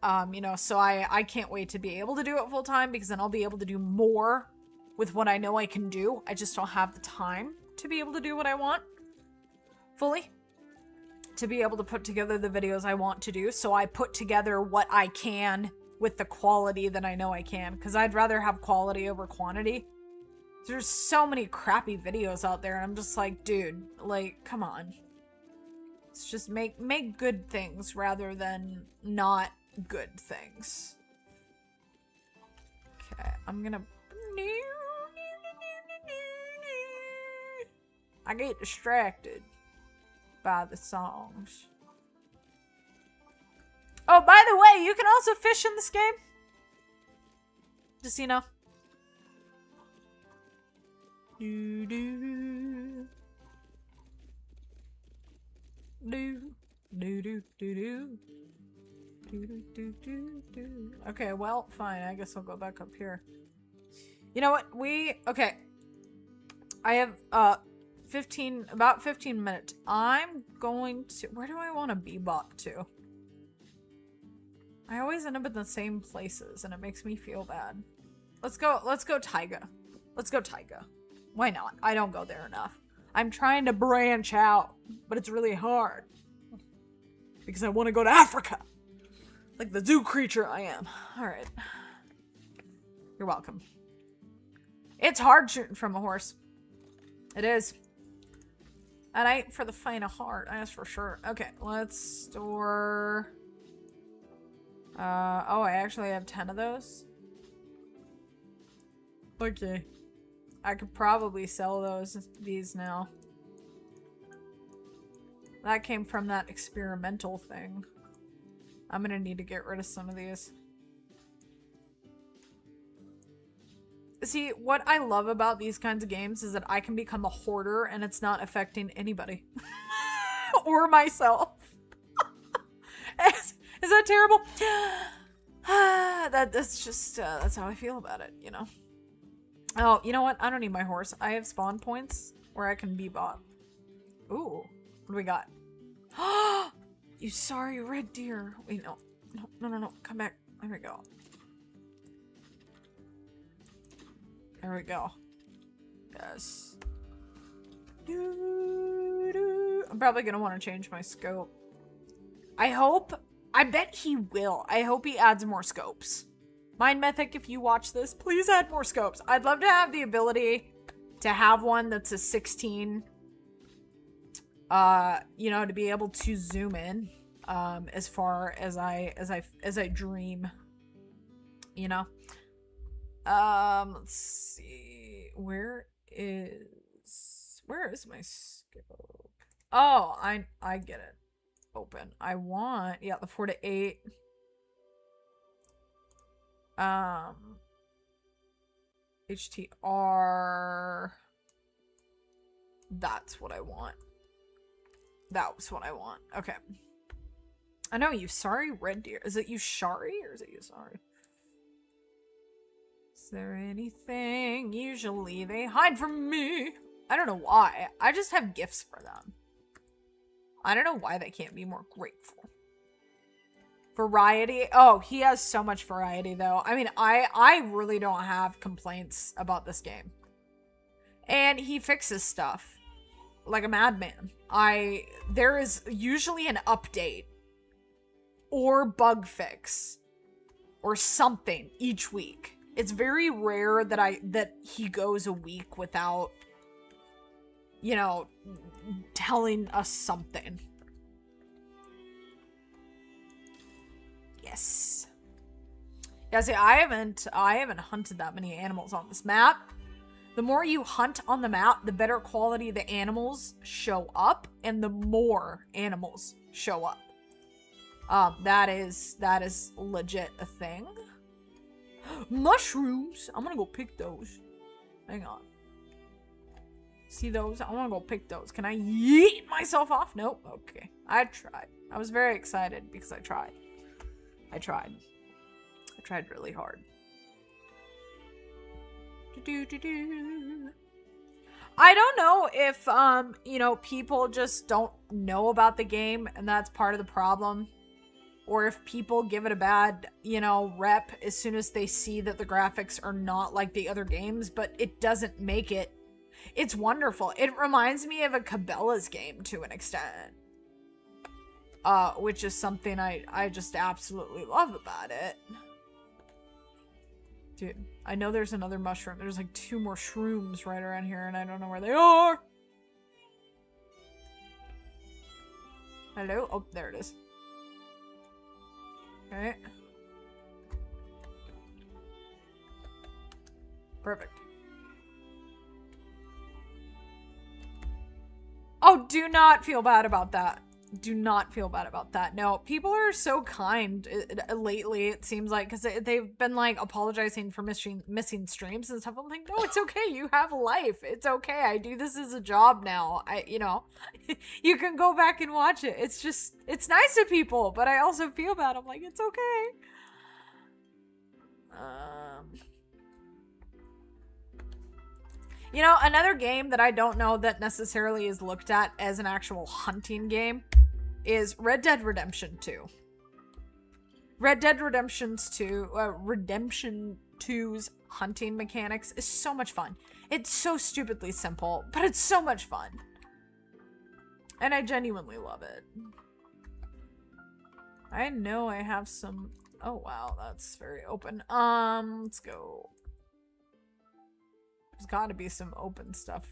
You know, so I can't wait to be able to do it full time, because then I'll be able to do more with what I know I can do. I just don't have the time to be able to do what I want fully, to be able to put together the videos I want to do. So I put together what I can with the quality that I know I can, because I'd rather have quality over quantity. There's so many crappy videos out there, and I'm just like, dude, like, come on. Let's just make good things rather than not good things. Okay, I'm gonna... I get distracted by the songs. Oh, by the way, you can also fish in this game. Just so you know. Do do do do do do do do do do do. Okay, well, fine. I guess I'll go back up here. You know what? Okay. I have about 15 minutes. I'm going to... Where do I want to bebop to? I always end up in the same places, and it makes me feel bad. Let's go Taiga. Let's go Taiga. Why not? I don't go there enough. I'm trying to branch out, but it's really hard. Because I want to go to Africa. Like the zoo creature I am. Alright. You're welcome. It's hard shooting from a horse. It is. And I ain't for the faint of heart, that's for sure. Okay, let's store... oh, I actually have 10 of those. Okay. I could probably sell these now. That came from that experimental thing. I'm gonna need to get rid of some of these. See, what I love about these kinds of games is that I can become a hoarder and it's not affecting anybody. Or myself. Is that terrible? That's just, that's how I feel about it, you know? Oh, you know what? I don't need my horse. I have spawn points where I can bebop. Ooh, what do we got? You sorry red deer. Wait, no. No. Come back. There we go. There we go. Yes. I'm probably gonna want to change my scope. I bet he will. I hope he adds more scopes. Mind Mythic, if you watch this, please add more scopes. I'd love to have the ability to have one that's a 16. You know, to be able to zoom in as far as I dream. You know? Let's see. Where is my scope? Oh, I get it. Open. I want, yeah, the 4 to 8. HTR. That's what I want. That was what I want. Okay. I know you sorry red deer. Is it you Shari or is it you sorry? Is there anything? Usually they hide from me. I don't know why. I just have gifts for them. I don't know why they can't be more grateful. Variety. Oh, he has so much variety though. I mean, I really don't have complaints about this game. And he fixes stuff like a madman. There is usually an update or bug fix or something each week. It's very rare that he goes a week without, you know, telling us something. Yes. Yeah, see, I haven't hunted that many animals on this map. The more you hunt on the map, the better quality the animals show up, and the more animals show up. That is legit a thing. Mushrooms! I'm gonna go pick those. Hang on. See those? I wanna go pick those. Can I yeet myself off? Nope. Okay. I tried. I was very excited because I tried. I tried really hard. I don't know if, you know, people just don't know about the game and that's part of the problem. or if people give it a bad, you know, rep as soon as they see that the graphics are not like the other games, but it doesn't make it. It's wonderful. It reminds me of a Cabela's game to an extent. Which is something I just absolutely love about it. Dude, I know there's another mushroom. There's like 2 more shrooms right around here, and I don't know where they are. Hello? Oh, there it is. Okay. Perfect. Oh, do not feel bad about that. Do not feel bad about that. No, people are so kind lately, it seems like, because they've been like apologizing for missing streams and stuff. I'm like, no, it's okay. You have a life. It's okay. I do this as a job now. You know, you can go back and watch it. It's just, it's nice to people, but I also feel bad. I'm like, it's okay. You know, another game that I don't know that necessarily is looked at as an actual hunting game is Red Dead Redemption 2. Red Dead Redemption 2's hunting mechanics is so much fun. It's so stupidly simple, but it's so much fun. And I genuinely love it. I know I have some... Oh, wow, that's very open. Let's go. There's gotta be some open stuff.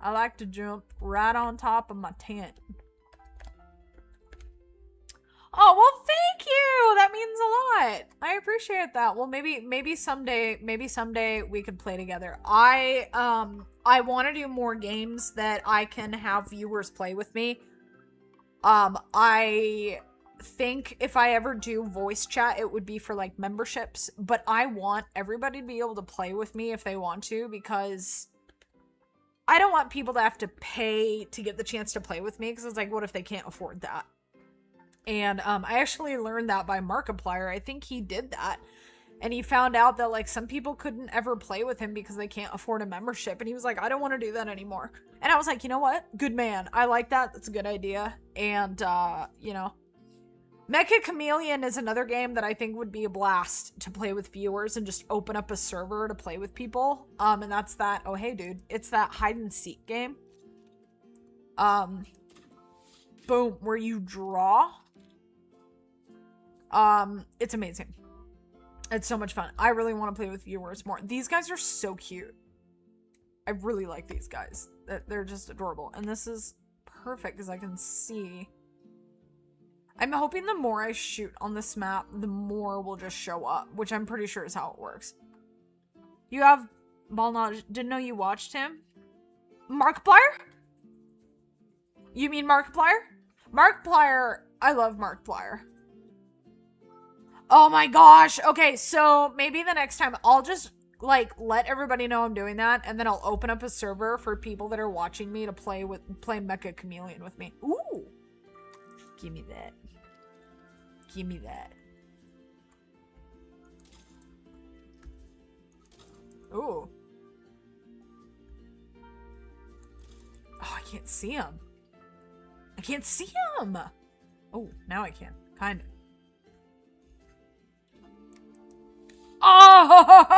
I like to jump right on top of my tent. Oh, well, thank you! That means a lot. I appreciate that. Well, maybe someday we could play together. I want to do more games that I can have viewers play with me. I think if I ever do voice chat, it would be for like memberships, but I want everybody to be able to play with me if they want to, because I don't want people to have to pay to get the chance to play with me, because it's like, what if they can't afford that? And I actually learned that by Markiplier. I think he did that, and he found out that like some people couldn't ever play with him because they can't afford a membership, and he was like, I don't want to do that anymore. And I was like, you know what, good man, I like that. That's a good idea. And you know, Mecha Chameleon is another game that I think would be a blast to play with viewers and just open up a server to play with people. And that's that. Oh, hey, dude. It's that hide and seek game. Boom. Where you draw. It's amazing. It's so much fun. I really want to play with viewers more. These guys are so cute. I really like these guys. They're just adorable. And this is perfect because I can see... I'm hoping the more I shoot on this map, the more will just show up, which I'm pretty sure is how it works. You have ball knowledge. Didn't know you watched him. Markiplier? You mean Markiplier? Markiplier. I love Markiplier. Oh my gosh. Okay, so maybe the next time I'll just like let everybody know I'm doing that, and then I'll open up a server for people that are watching me to play Mecha Chameleon with me. Ooh. Give me that. Give me that. Ooh. Oh, I can't see him. I can't see him. Oh, now I can. Kind of. Oh!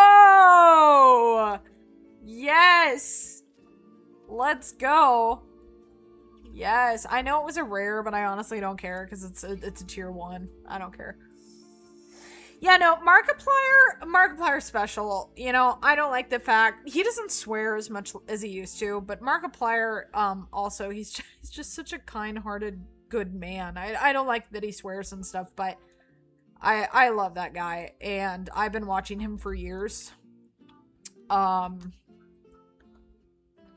Yes! Let's go. Yes, I know it was a rare, but I honestly don't care because it's a tier 1. I don't care. Yeah, no, Markiplier special. You know, I don't like the fact he doesn't swear as much as he used to, but Markiplier, also he's just such a kind-hearted, good man. I don't like that he swears and stuff, but I love that guy, and I've been watching him for years.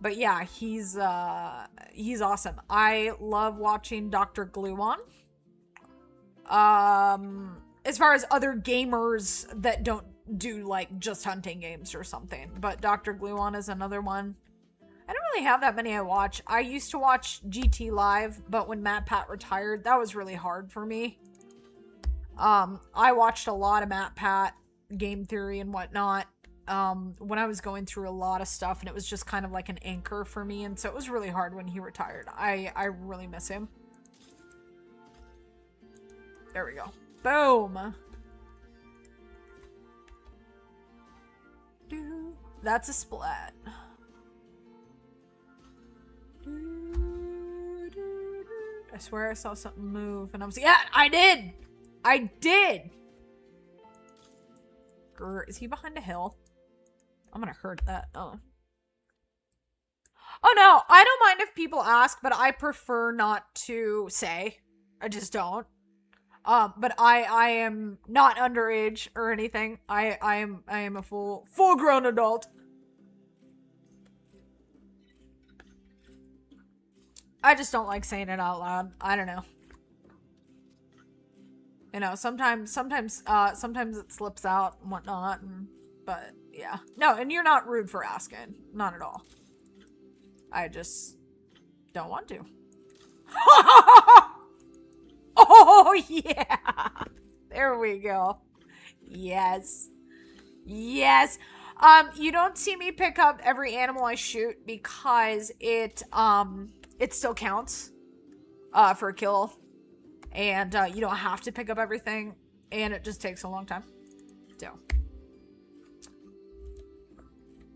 But yeah, he's awesome. I love watching Dr. Gluon. As far as other gamers that don't do like just hunting games or something, but Dr. Gluon is another one. I don't really have that many I watch. I used to watch GT Live, but when Matt Pat retired, that was really hard for me. I watched a lot of Matt Pat, Game Theory and whatnot. When I was going through a lot of stuff, and it was just kind of like an anchor for me, and so it was really hard when he retired. I really miss him. There we go. Boom. That's a splat. I swear I saw something move and I was, yeah, I did. I did. Grr, is he behind a hill? I'm gonna hurt that. Oh. Oh no, I don't mind if people ask, but I prefer not to say. I just don't. But I am not underage or anything. I am a full grown adult. I just don't like saying it out loud. I don't know. You know, sometimes it slips out and whatnot, but yeah. No, and you're not rude for asking. Not at all. I just don't want to. Oh, yeah. There we go. Yes. Yes. You don't see me pick up every animal I shoot because it still counts for a kill. And you don't have to pick up everything, and it just takes a long time. So.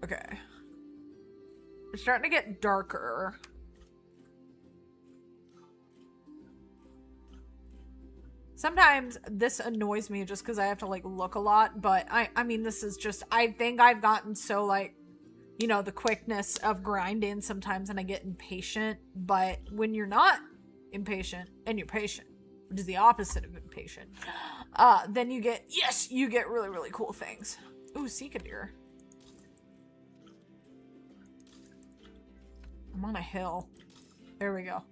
Okay. It's starting to get darker. Sometimes this annoys me just because I have to, like, look a lot, but I mean, this is just, I think I've gotten so, like, you know, the quickness of grinding sometimes, and I get impatient, but when you're not impatient, and you're patient, which is the opposite of impatient, then you get, yes, you get really, really cool things. Ooh, Seek deer. I'm on a hill. There we go.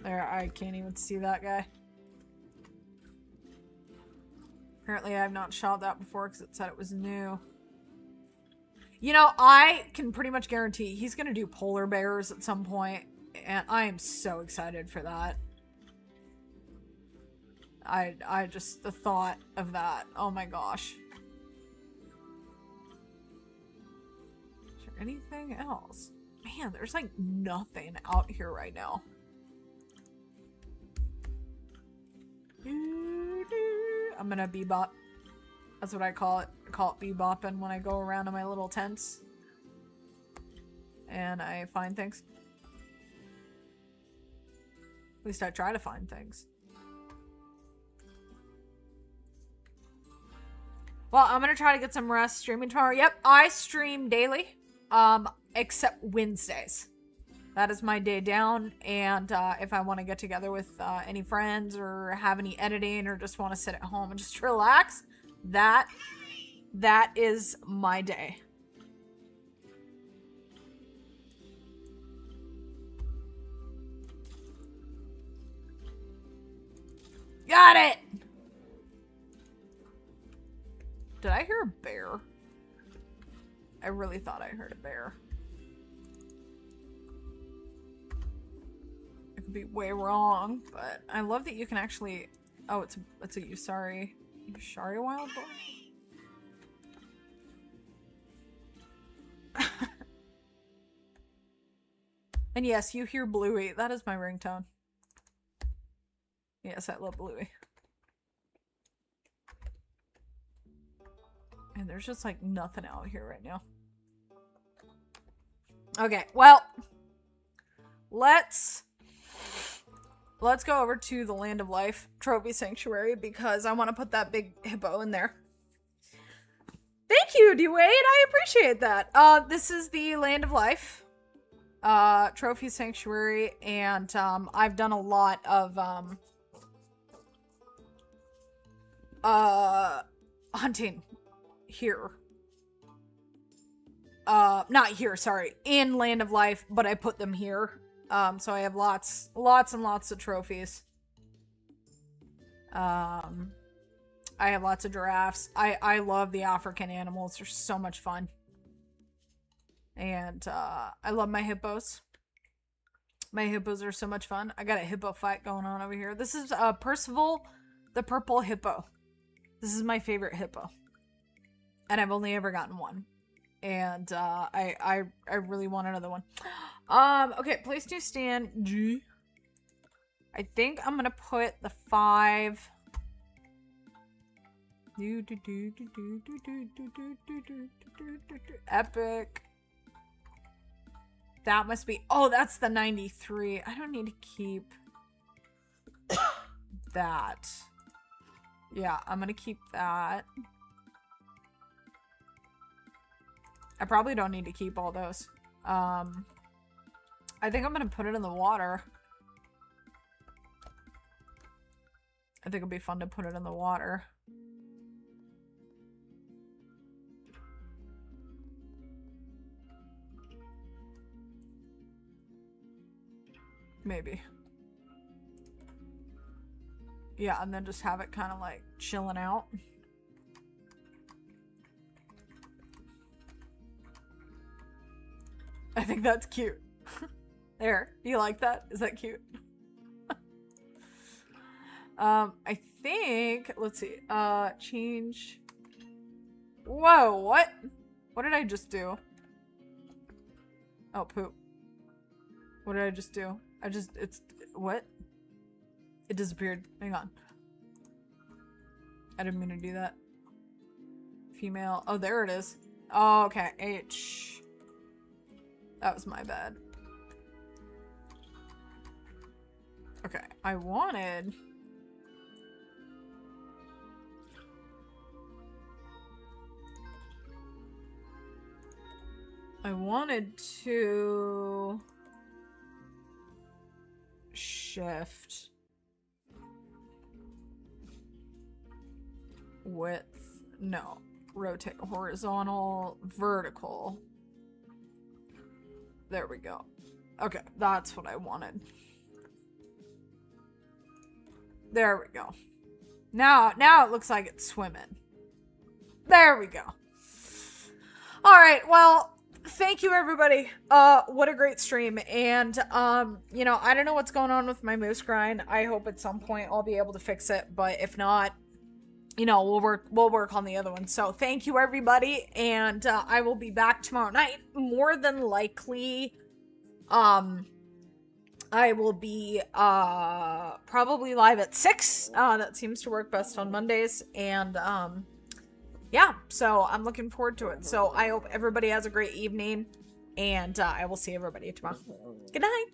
There, I can't even see that guy. Apparently I've not shot that before because it said it was new. You know, I can pretty much guarantee he's going to do polar bears at some point, and I am so excited for that. I just, the thought of that, oh my gosh. Is there anything else? Man, there's like nothing out here right now. I'm gonna bebop. That's what I call it. I call it bebopping when I go around in my little tents. And I find things. At least I try to find things. Well, I'm gonna try to get some rest streaming tomorrow. Yep, I stream daily. Except Wednesdays. That is my day down, and if I want to get together with any friends or have any editing or just want to sit at home and just relax, that is my day. Got it! Did I hear a bear? I really thought I heard a bear. I could be way wrong, but I love that you can actually... Oh, it's a Usari wild boar? And yes, you hear Bluey. That is my ringtone. Yes, I love Bluey. And there's just like nothing out here right now. Okay, well, let's go over to the Land of Life Trophy Sanctuary because I want to put that big hippo in there. Thank you, Dwayne. I appreciate that. This is the Land of Life Trophy Sanctuary, and I've done a lot of hunting here. Not here, sorry. In Land of Life, but I put them here. So I have lots and lots of trophies. I have lots of giraffes. I love the African animals. They're so much fun. And, I love my hippos. My hippos are so much fun. I got a hippo fight going on over here. This is, Percival the purple hippo. This is my favorite hippo. And I've only ever gotten one. And I really want another one. Okay, place to stand G. I think I'm gonna put the 5. Epic. That must be. Oh, that's the 93. I don't need to keep that. Yeah, I'm gonna keep that. I probably don't need to keep all those. I think I'm gonna put it in the water. I think it'll be fun to put it in the water. Maybe. Yeah, and then just have it kind of like chilling out. I think that's cute. There, you like that? Is that cute? I think, let's see, change. Whoa, what? What did I just do? Oh, poop. What did I just do? What? It disappeared. Hang on. I didn't mean to do that. Female. Oh, there it is. Oh, okay. H. That was my bad. Okay. I wanted to shift width. No. Rotate horizontal, vertical. There we go. Okay, that's what I wanted. There we go. Now it looks like it's swimming. There we go. All right, well, thank you everybody. What a great stream. And you know, I don't know what's going on with my moose grind. I hope at some point I'll be able to fix it, but if not, you know, we'll work on the other one. So thank you everybody, and I will be back tomorrow night. More than likely, I will be probably live at 6. That seems to work best on Mondays, and yeah, so I'm looking forward to it. So I hope everybody has a great evening, and I will see everybody tomorrow. Good night.